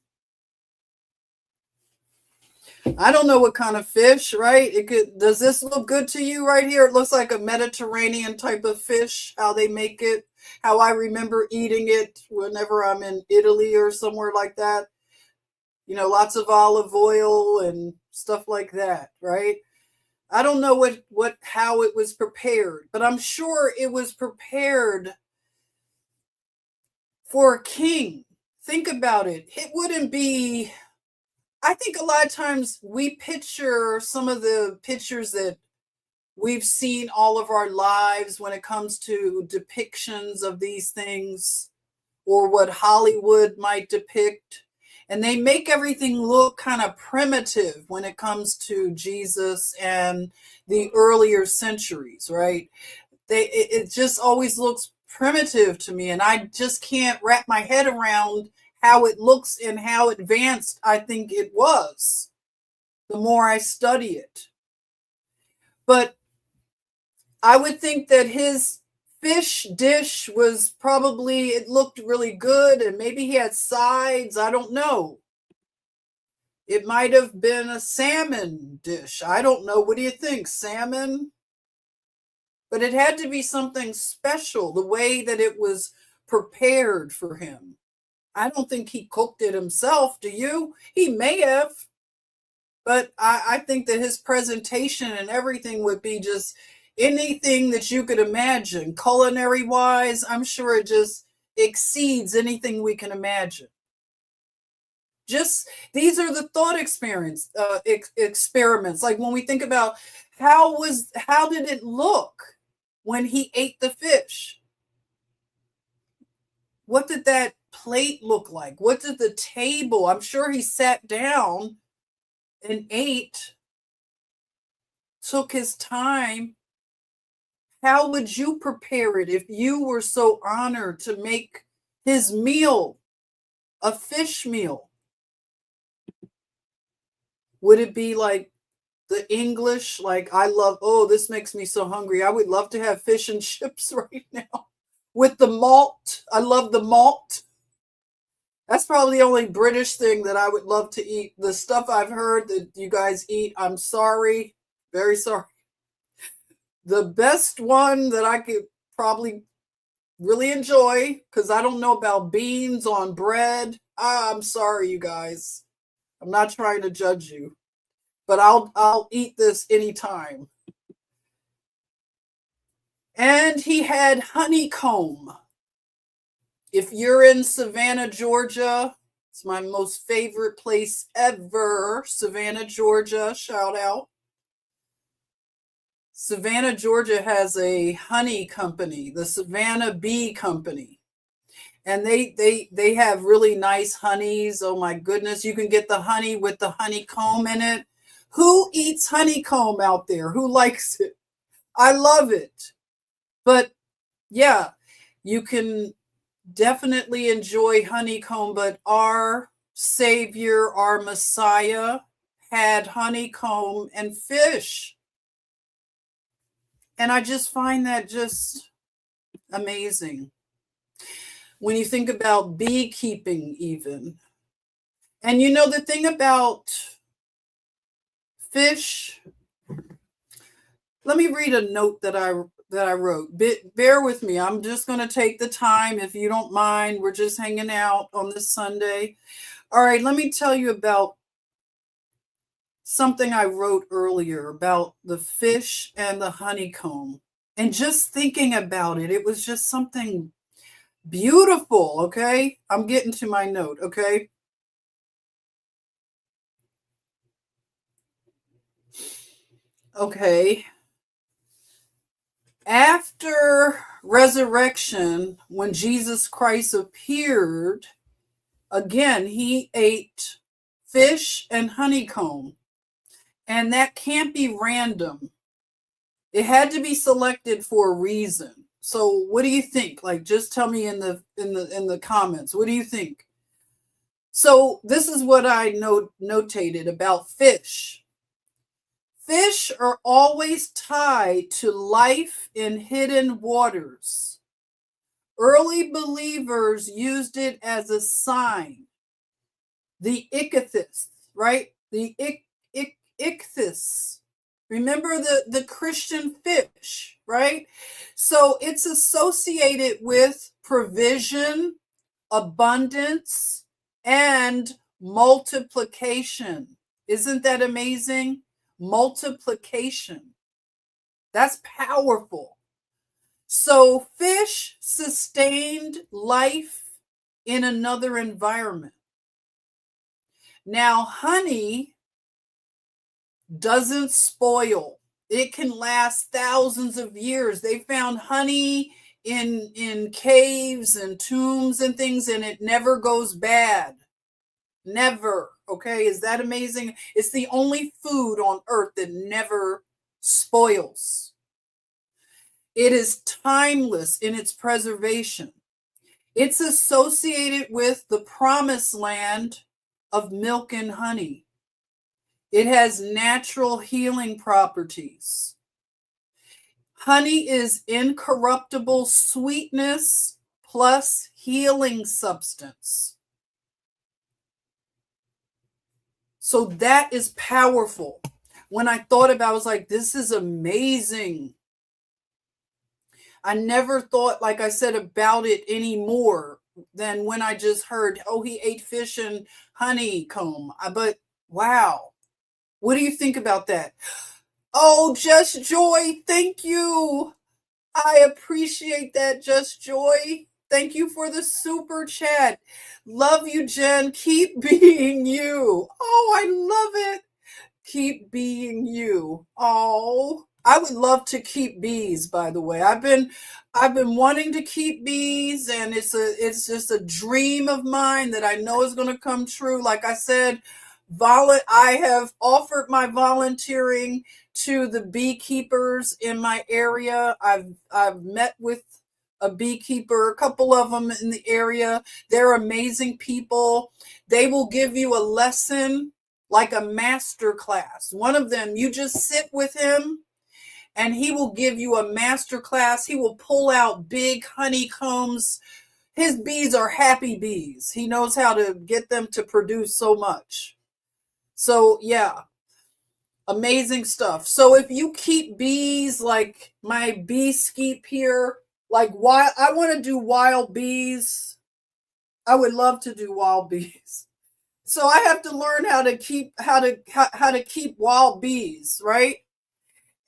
I don't know what kind of fish, right? Does this look good to you right here? It looks like a Mediterranean type of fish, how they make it, how I remember eating it whenever I'm in Italy or somewhere like that. You know, lots of olive oil and stuff like that, right? I don't know how it was prepared, but I'm sure it was prepared for a king. Think about it. It wouldn't be, I think a lot of times we picture some of the pictures that we've seen all of our lives when it comes to depictions of these things, or what Hollywood might depict. And they make everything look kind of primitive when it comes to Jesus and the earlier centuries, right? It just always looks primitive to me, and I just can't wrap my head around how it looks and how advanced I think it was the more I study it. But I would think that his fish dish was probably, it looked really good, and maybe he had sides. I don't know. It might have been a salmon dish. I don't know. What do you think? Salmon? But it had to be something special, the way that it was prepared for him. I don't think he cooked it himself. Do you? He may have. But I think that his presentation and everything would be just anything that you could imagine. Culinary wise, I'm sure it just exceeds anything we can imagine. Just these are the thought experiments. Like when we think about how did it look when he ate the fish? What did that plate look like? What did the table? I'm sure he sat down and ate, took his time. How would you prepare it if you were so honored to make his meal a fish meal? Would it be like the English, like I love, oh, this makes me so hungry. I would love to have fish and chips right now with the malt. I love the malt. That's probably the only British thing that I would love to eat. The stuff I've heard that you guys eat, I'm sorry, very sorry. The best one that I could probably really enjoy, because I don't know about beans on bread. I'm sorry, you guys. I'm not trying to judge you, but I'll eat this anytime. And he had honeycomb. If you're in Savannah, Georgia, it's my most favorite place ever. Savannah, Georgia, shout out. Savannah, Georgia has a honey company, the Savannah Bee Company. And they have really nice honeys. Oh my goodness, you can get the honey with the honeycomb in it. Who eats honeycomb out there? Who likes it? I love it. But yeah, you can definitely enjoy honeycomb, but our Savior, our Messiah, had honeycomb and fish. And I just find that just amazing. When you think about beekeeping, even. And you know, the thing about fish, let me read a note that I wrote. Bear with me. I'm just going to take the time, if you don't mind. We're just hanging out on this Sunday. All right, let me tell you about something I wrote earlier about the fish and the honeycomb. And just thinking about it, it was just something beautiful, okay? I'm getting to my note, okay? Okay. After resurrection, when Jesus Christ appeared, again, he ate fish and honeycomb. And that can't be random. It had to be selected for a reason. So what do you think? Like, just tell me in the comments. What do you think? So this is what I notated about fish. Fish are always tied to life in hidden waters. Early believers used it as a sign. The ichthys, right? The ichthys. Remember the Christian fish, right? So it's associated with provision, abundance, and multiplication. Isn't that amazing? Multiplication. That's powerful. So fish sustained life in another environment. Now, honey doesn't spoil. It can last thousands of years. They found honey in caves and tombs and things, and it never goes bad. Never. Okay, is that amazing? It's the only food on earth that never spoils. It is timeless in its preservation. It's associated with the promised land of milk and honey. It has natural healing properties. Honey is incorruptible sweetness plus healing substance. So that is powerful. When I thought about it, I was like, this is amazing. I never thought, like I said, about it anymore than when I just heard, oh, he ate fish and honeycomb. But wow, what do you think about that? Oh, Just Joy, thank you. I appreciate that, Just Joy. Thank you for the super chat. Love you, Jen. Keep being you. Oh, I love it. Keep being you. Oh, I would love to keep bees, by the way. I've been wanting to keep bees, and it's just a dream of mine that I know is going to come true. Like I said, I have offered my volunteering to the beekeepers in my area. I've met with a beekeeper, a couple of them in the area. They're amazing people. They will give you a lesson like a master class. One of them, you just sit with him and he will give you a master class. He will pull out big honeycombs. His bees are happy bees. He knows how to get them to produce so much. So, yeah, amazing stuff. So, if you keep bees, like my bee skeep here, like I want to do wild bees. I would love to do wild bees. So I have to learn how to keep wild bees, right?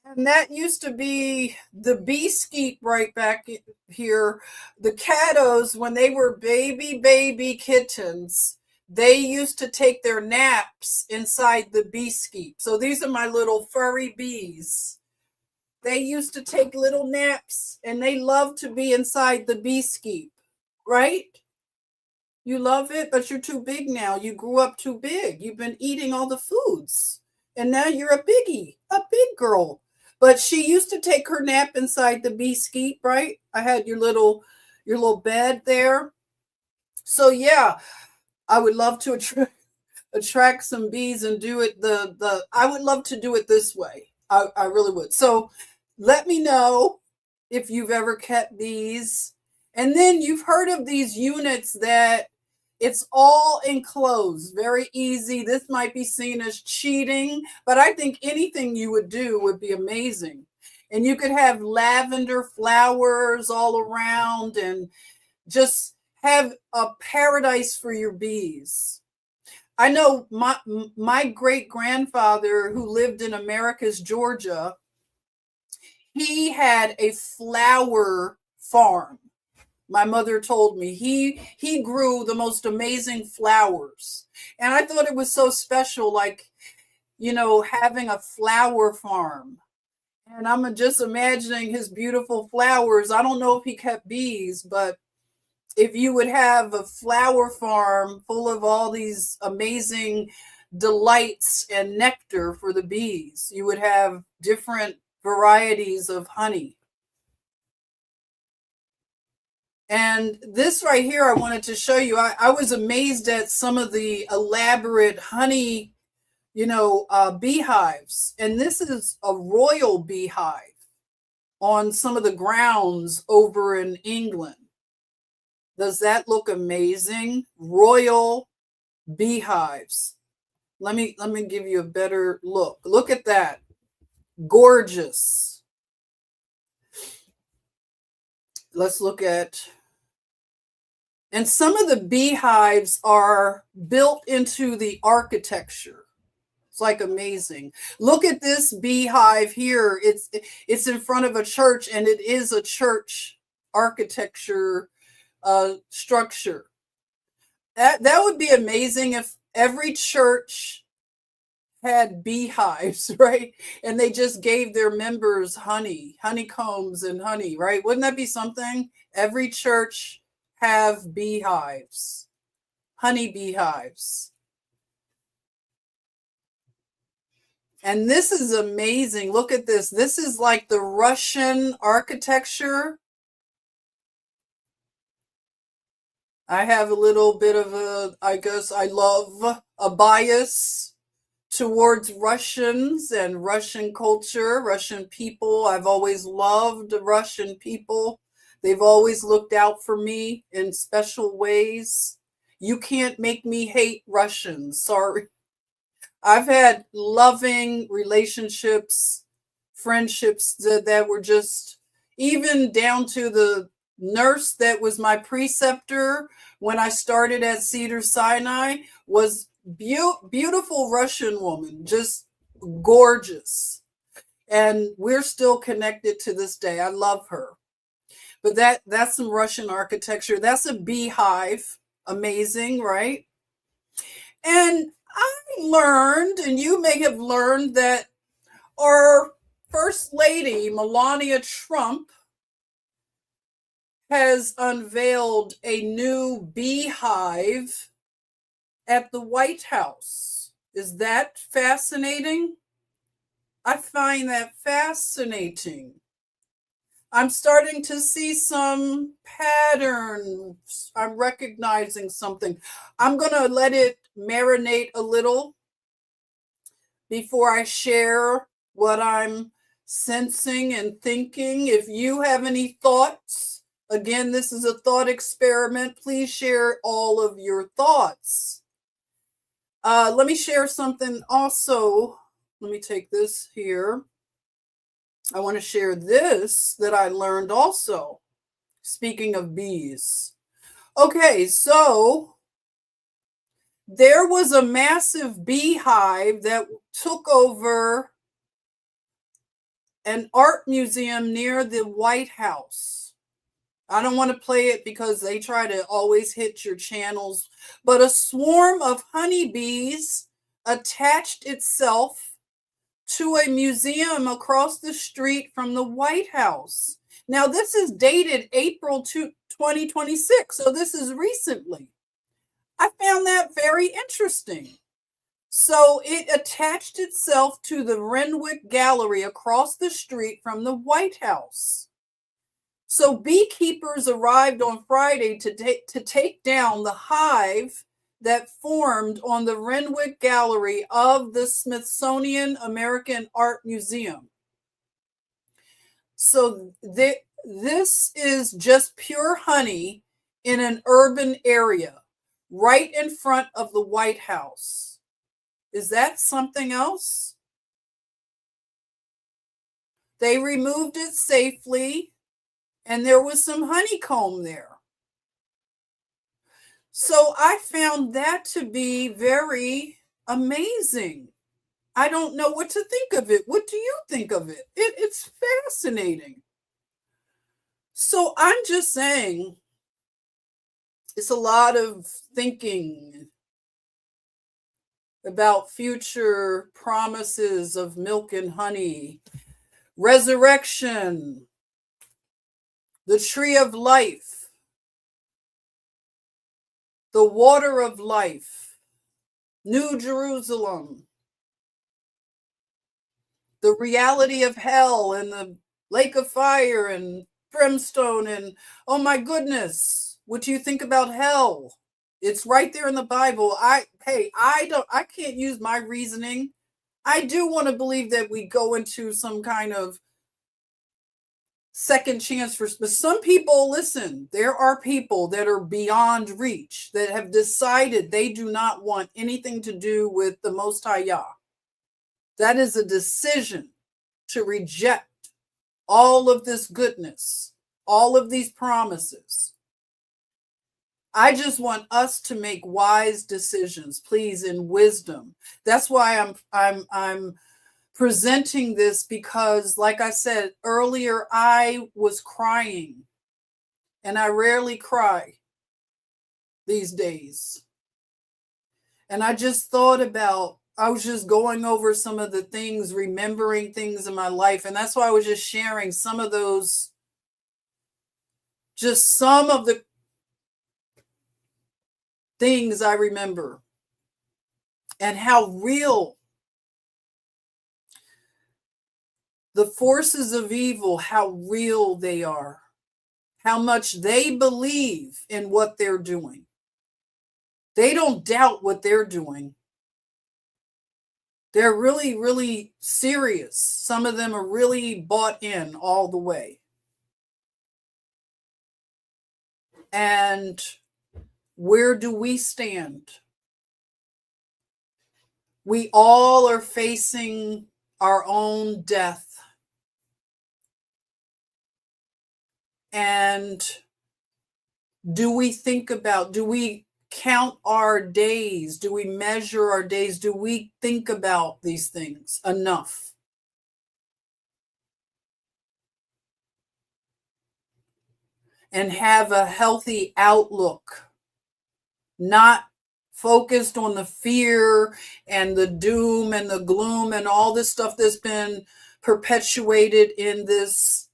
And that used to be the bee skeep right back here. The caddos, when they were baby kittens, they used to take their naps inside the bee skeep. So these are my little furry bees. They used to take little naps and they love to be inside the bee skeep, right? You love it, but you're too big now. You grew up too big. You've been eating all the foods. And now you're a biggie, a big girl. But she used to take her nap inside the bee skeep, right? I had your little bed there. So yeah, I would love to attract some bees and do it I would love to do it this way. I really would. So let me know if you've ever kept bees. And then you've heard of these units that it's all enclosed, very easy. This might be seen as cheating, but I think anything you would do would be amazing. And you could have lavender flowers all around and just have a paradise for your bees. I know my great grandfather who lived in Americus, Georgia, he had a flower farm. My mother told me he grew the most amazing flowers. And I thought it was so special, like, having a flower farm. And I'm just imagining his beautiful flowers. I don't know if he kept bees, but if you would have a flower farm full of all these amazing delights and nectar for the bees, you would have different varieties of honey. And this right here, I wanted to show you. I was amazed at some of the elaborate honey, beehives. And this is a royal beehive on some of the grounds over in England. Does that look amazing? Royal beehives. Let me give you a better look. Look at that. Gorgeous. Let's look at, and some of the beehives are built into the architecture. It's like amazing. Look at this beehive here. It's in front of a church, and it is a church architecture structure. That would be amazing if every church had beehives, right? And they just gave their members honeycombs and honey, right? Wouldn't that be something? Every church have beehives, honey beehives. And this is amazing. Look at this. This is like the Russian architecture. I have a little bit of I guess I love a bias towards Russians and Russian culture, Russian people. I've always loved Russian people. They've always looked out for me in special ways. You can't make me hate Russians. Sorry. I've had loving relationships, friendships that were just, even down to the nurse that was my preceptor when I started at Cedar Sinai, was beautiful Russian woman, just gorgeous. And we're still connected to this day. I love her. But that's some Russian architecture. That's a beehive. Amazing, right? And I learned, and you may have learned, that our First Lady, Melania Trump, has unveiled a new beehive at the White House. Is that fascinating? I find that fascinating. I'm starting to see some patterns. I'm recognizing something. I'm going to let it marinate a little before I share what I'm sensing and thinking. If you have any thoughts, again, this is a thought experiment. Please share all of your thoughts. Let me share something also. Let me take this here. I want to share this that I learned also. Speaking of bees. Okay, so there was a massive beehive that took over an art museum near the White House. I don't want to play it because they try to always hit your channels, but a swarm of honeybees attached itself to a museum across the street from the White House. Now, this is dated April 2026, so this is recently. I found that very interesting. So it attached itself to the Renwick Gallery across the street from the White House. So beekeepers arrived on Friday to take down the hive that formed on the Renwick Gallery of the Smithsonian American Art Museum. So this is just pure honey in an urban area right in front of the White House. Is that something else? They removed it safely, and there was some honeycomb there. So I found that to be very amazing. I don't know what to think of it. What do you think of it? It's fascinating. So I'm just saying, it's a lot of thinking about future promises of milk and honey, resurrection, the tree of life, the water of life, New Jerusalem, the reality of hell and the lake of fire and brimstone, and oh my goodness, what do you think about hell? It's right there in the Bible. I can't use my reasoning. I do want to believe that we go into some kind of second chance but some people, listen, there are people that are beyond reach that have decided they do not want anything to do with the Most High Yah. That is a decision to reject all of this goodness, all of these promises. I just want us to make wise decisions, please, in wisdom. That's why I'm presenting this, because, like I said earlier, I was crying, and I rarely cry these days. And I just thought about, I was just going over some of the things, remembering things in my life. And that's why I was just sharing some of those, just some of the things I remember and how real The forces of evil, how real they are, how much they believe in what they're doing. They don't doubt what they're doing. They're really, really serious. Some of them are really bought in all the way. And where do we stand? We all are facing our own death. And do we count our days? Do we measure our days? Do we think about these things enough? And have a healthy outlook, not focused on the fear and the doom and the gloom and all this stuff that's been perpetuated in this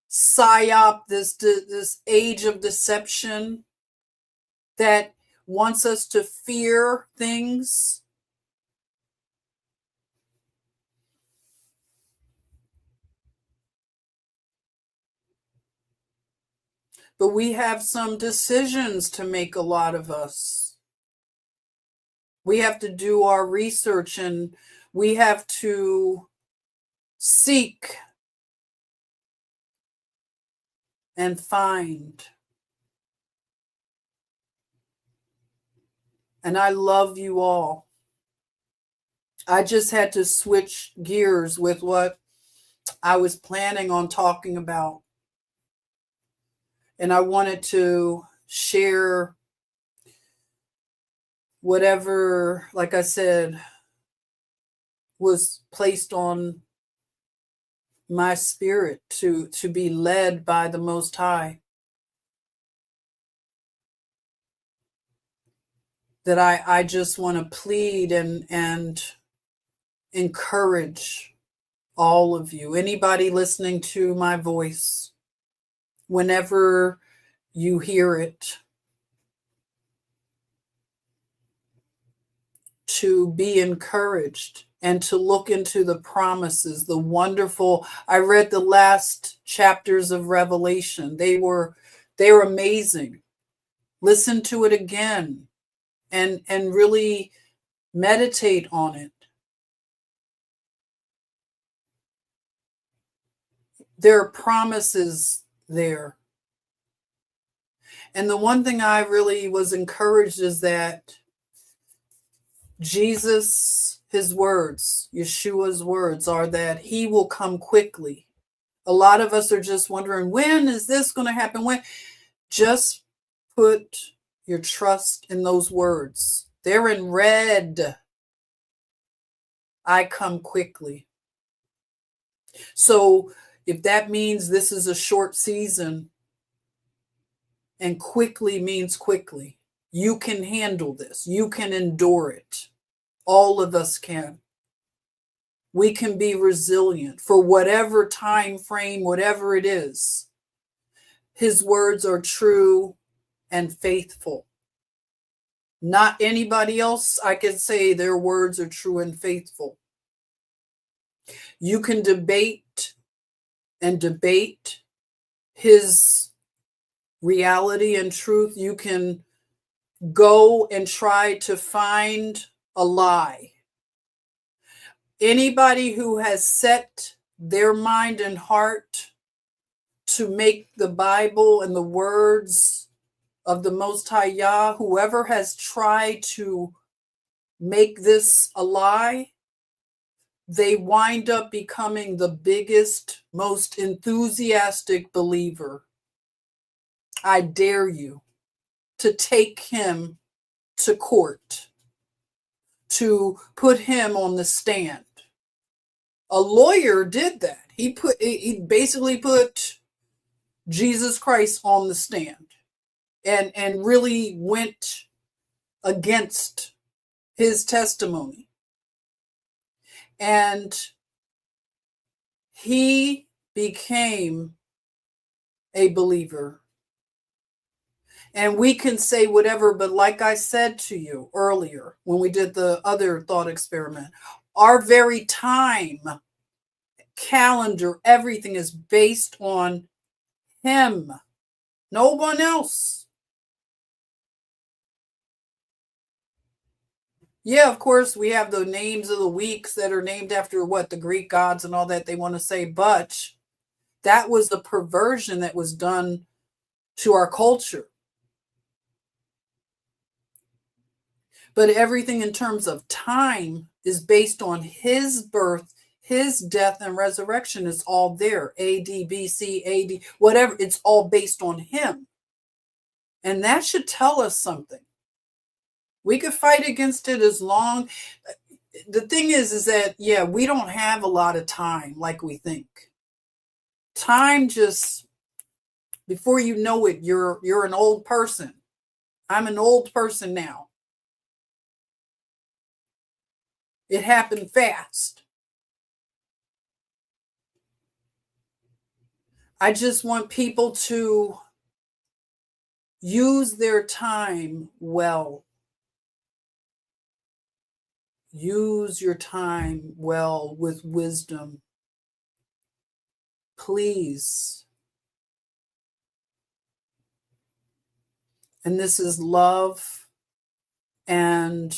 psyop, this age of deception that wants us to fear things. But we have some decisions to make, a lot of us. We have to do our research and we have to seek and find. And I love you all. I just had to switch gears with what I was planning on talking about. And I wanted to share whatever, like I said, was placed on my spirit to be led by the Most High. That I just want to plead and encourage all of you, anybody listening to my voice, whenever you hear it, to be encouraged and to look into the promises, the wonderful. I read the last chapters of Revelation. They're amazing. Listen to it again and really meditate on it. There are promises there. And the one thing I really was encouraged is that Jesus, his words, Yeshua's words, are that he will come quickly. A lot of us are just wondering, when is this going to happen? When? Just put your trust in those words. They're in red. I come quickly. So if that means this is a short season, and quickly means quickly, you can handle this. You can endure it. All of us can. We can be resilient for whatever time frame, whatever it is. His words are true and faithful. Not anybody else, I can say their words are true and faithful. You can debate his reality and truth. You can go and try to find a lie. Anybody who has set their mind and heart to make the Bible and the words of the Most High Yah, whoever has tried to make this a lie, they wind up becoming the biggest, most enthusiastic believer. I dare you to take him to court, to put him on the stand. A lawyer did that. He basically put Jesus Christ on the stand and really went against his testimony. And he became a believer. And we can say whatever, but like I said to you earlier when we did the other thought experiment, our very time calendar, everything is based on him, no one else. Yeah, of course, we have the names of the weeks that are named after what the Greek gods and all that they want to say, but that was the perversion that was done to our culture. But everything in terms of time is based on his birth, his death, and resurrection. Is all there. AD, BC, AD, whatever. It's all based on him. And that should tell us something. We could fight against it as long. The thing is that, yeah, we don't have a lot of time like we think. Time just, before you know it, you're an old person. I'm an old person now. It happened fast. I just want people to use their time well. Use your time well with wisdom. Please. And this is love. And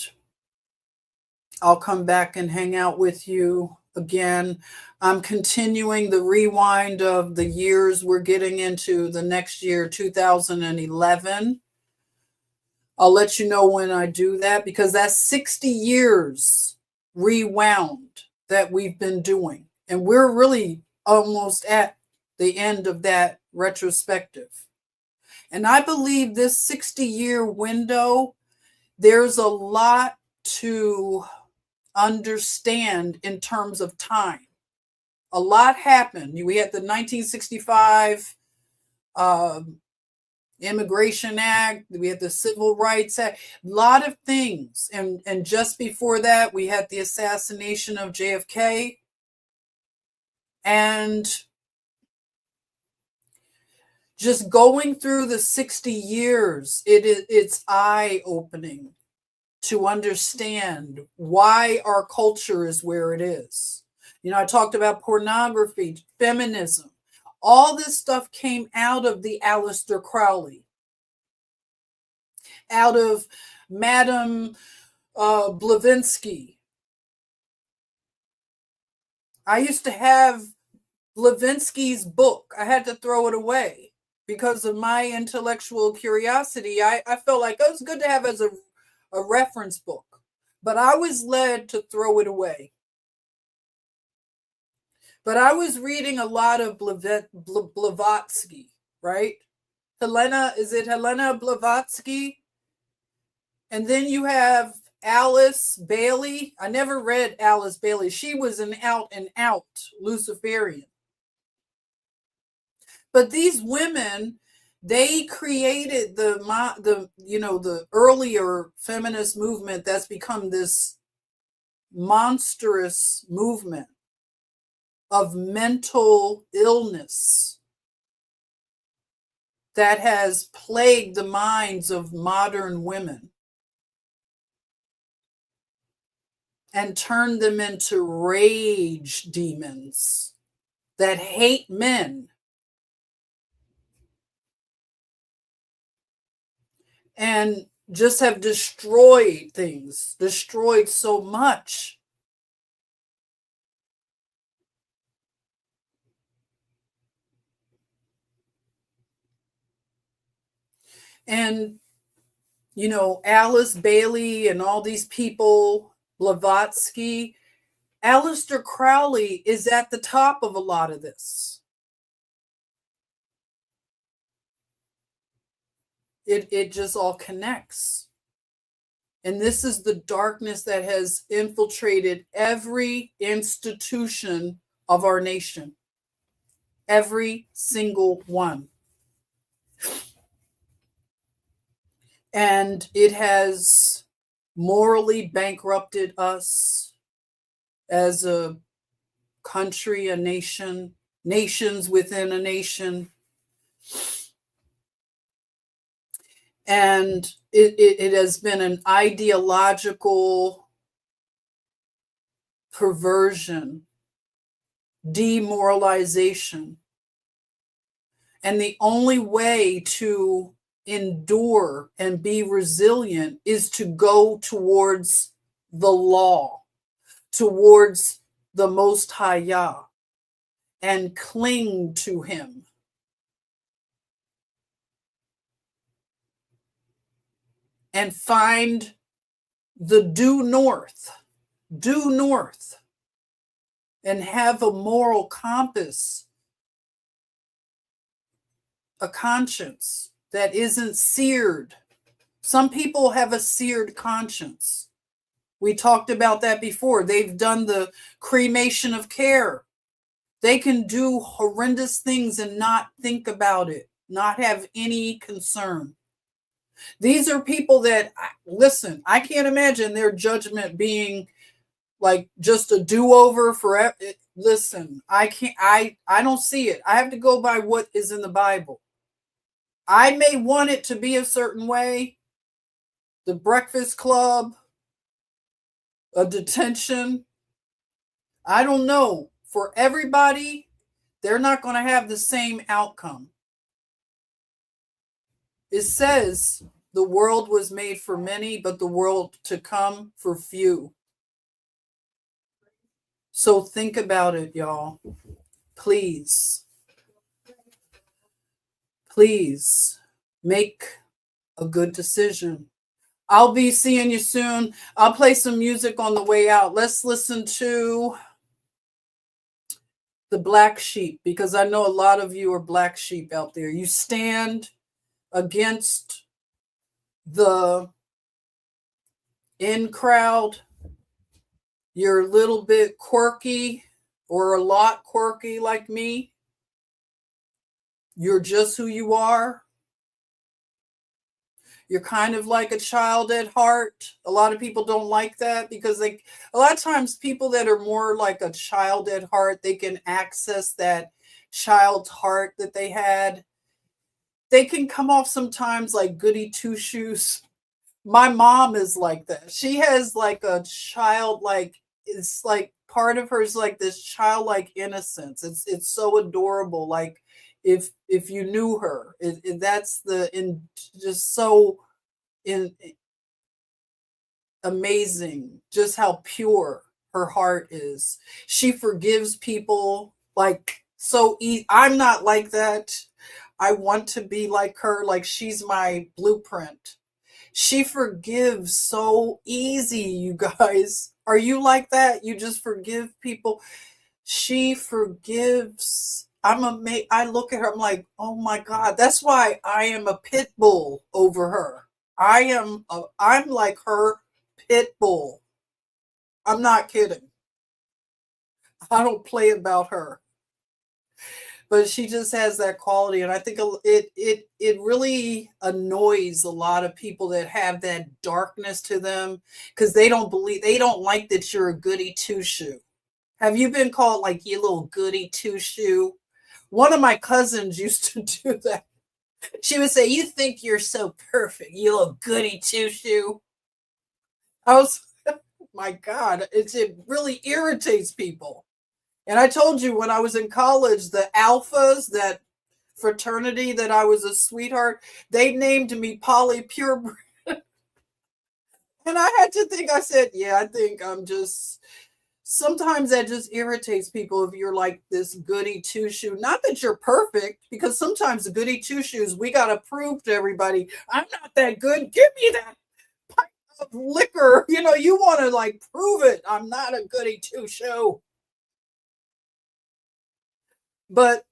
I'll come back and hang out with you again. I'm continuing the rewind of the years we're getting into the next year, 2011. I'll let you know when I do that, because that's 60 years rewound that we've been doing. And we're really almost at the end of that retrospective. And I believe this 60-year window, there's a lot to understand in terms of time. A lot happened. We had the 1965 Immigration Act. We had the Civil Rights Act. A lot of things. And just before that, we had the assassination of JFK. And just going through the 60 years, it's eye-opening to understand why our culture is where it is. You know, I talked about pornography, feminism. All this stuff came out of the Aleister Crowley, out of Madame Blavatsky. I used to have Blavatsky's book. I had to throw it away because of my intellectual curiosity. I felt like it was good to have as a reference book, but I was led to throw it away. But I was reading a lot of Blavatsky, right? Is it Helena Blavatsky? And then you have Alice Bailey. I never read Alice Bailey. She was an out and out Luciferian. But these women, they created the earlier feminist movement that's become this monstrous movement of mental illness that has plagued the minds of modern women and turned them into rage demons that hate men. And just have destroyed things, destroyed so much. And, you know, Alice Bailey and all these people, Blavatsky, Aleister Crowley is at the top of a lot of this. It just all connects. And this is the darkness that has infiltrated every institution of our nation. Every single one. And it has morally bankrupted us as a country, a nation, nations within a nation. And it has been an ideological perversion demoralization. And the only way to endure and be resilient is to go towards the law, towards the Most High Yah, and cling to Him. And find the due north, and have a moral compass, a conscience that isn't seared. Some people have a seared conscience. We talked about that before. They've done the cremation of care. They can do horrendous things and not think about it, not have any concern. These are people that, listen, I can't imagine their judgment being like just a do-over forever. Listen, I don't see it. I have to go by what is in the Bible. I may want it to be a certain way. The Breakfast Club, a detention. I don't know. For everybody, they're not going to have the same outcome. It says the world was made for many, but the world to come for few. So think about it, y'all. Please. Please make a good decision. I'll be seeing you soon. I'll play some music on the way out. Let's listen to the Black Sheep, because I know a lot of you are black sheep out there. You stand against the in crowd. You're a little bit quirky or a lot quirky like me. You're just who you are. You're kind of like a child at heart. A lot of people don't like that because a lot of times people that are more like a child at heart, they can access that child's heart that they had. They can come off sometimes like goody two shoes. My mom is like that. She has like a childlike, it's like part of her is like this childlike innocence. It's so adorable. Like if you knew her, that's just so amazing just how pure her heart is. She forgives people like so easy. I'm not like that. I want to be like her. Like she's my blueprint. She forgives so easy, you guys. Are you like that? You just forgive people? She forgives. I look at her, I'm like, oh my God. That's why I am a pit bull over her. I'm like her pit bull. I'm not kidding. I don't play about her. But she just has that quality, and I think it really annoys a lot of people that have that darkness to them because they don't like that you're a goody two shoe. Have you been called like you little goody two shoe? One of my cousins used to do that. She would say, "You think you're so perfect, you little goody two shoe." I was, my God, it really irritates people. And I told you when I was in college, the alphas, that fraternity that I was a sweetheart, they named me Polly Purebred. And I had to think, I said, yeah, I think I'm just, sometimes that just irritates people if you're like this goody two shoe. Not that you're perfect, because sometimes the goody two shoes, we got to prove to everybody, I'm not that good. Give me that pint of liquor. You know, you want to like prove it. I'm not a goody two shoe. But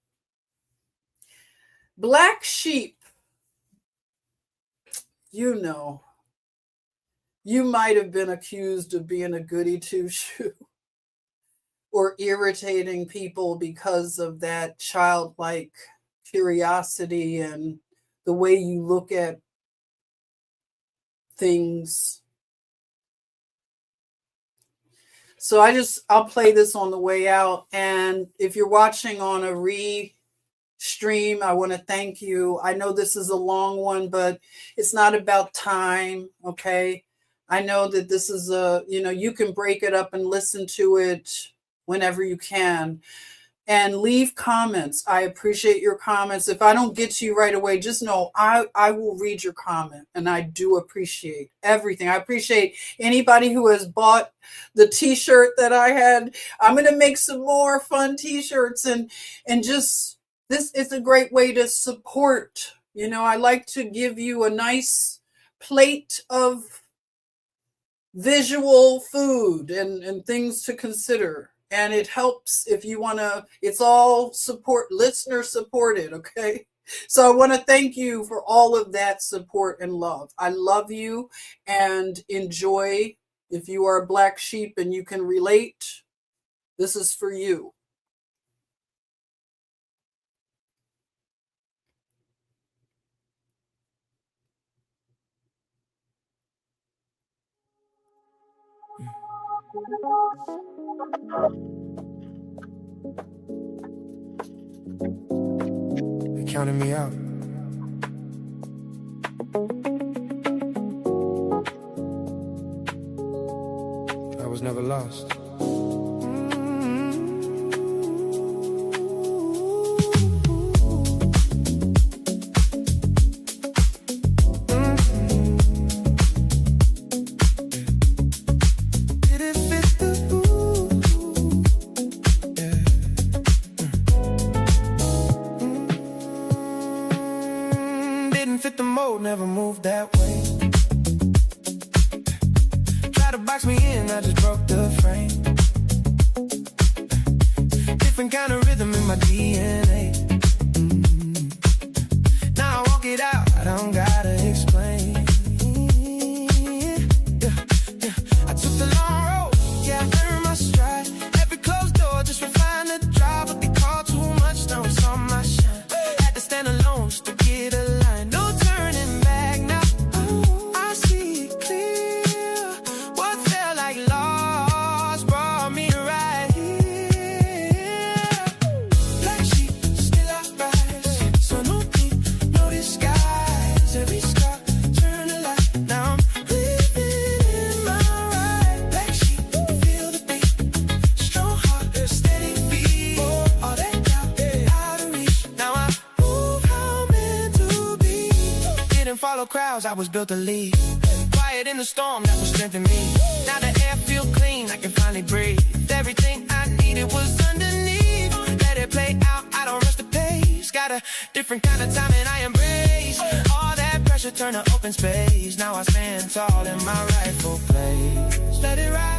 black sheep, you know, you might have been accused of being a goody two shoe or irritating people because of that childlike curiosity and the way you look at things. So I'll play this on the way out. And if you're watching on a stream, I want to thank you. I know this is a long one, but it's not about time. Okay. I know that this is you can break it up and listen to it whenever you can. and leave comments. I appreciate your comments. If I don't get to you right away, just know I will read your comment, and I do appreciate everything. I appreciate anybody who has bought the t-shirt that I had. I'm going to make some more fun t-shirts, and just, this is a great way to support. You know, I like to give you a nice plate of visual food and things to consider. And it helps if you want to, it's all support, listener supported, okay? So I want to thank you for all of that support and love. I love you, and enjoy. If you are a black sheep and you can relate, this is for you. They counted me out. I was never lost. Fit the mold, never moved that way. Try to box me in, I just broke the frame. Different kind of rhythm in my DNA. Now I walk it out, I don't gotta explain. I took the long road, yeah, I earned my stride. Every closed door just refined the drive. But they call too much, now it's on my shine. Had to stand alone just to get a line. No turning back now, I see it clear. What felt like lost brought me right here. Black sheep, still I rise. So no need, no disguise. Every scar, turn a light. Now I'm living in my right. Black sheep, feel the beat. Strong heart, steady feet. All that doubt, out of reach. Now I move how I'm meant to be. Didn't follow crowds, I was built to lead. Quiet in the storm, that was strength in me. Now the air feel clean, I can finally breathe. Everything I needed was underneath. Let it play out, I don't rush the pace. Got a different kind of time and I embrace. All that pressure turn to open space. Now I stand tall in my rightful place. Let it ride.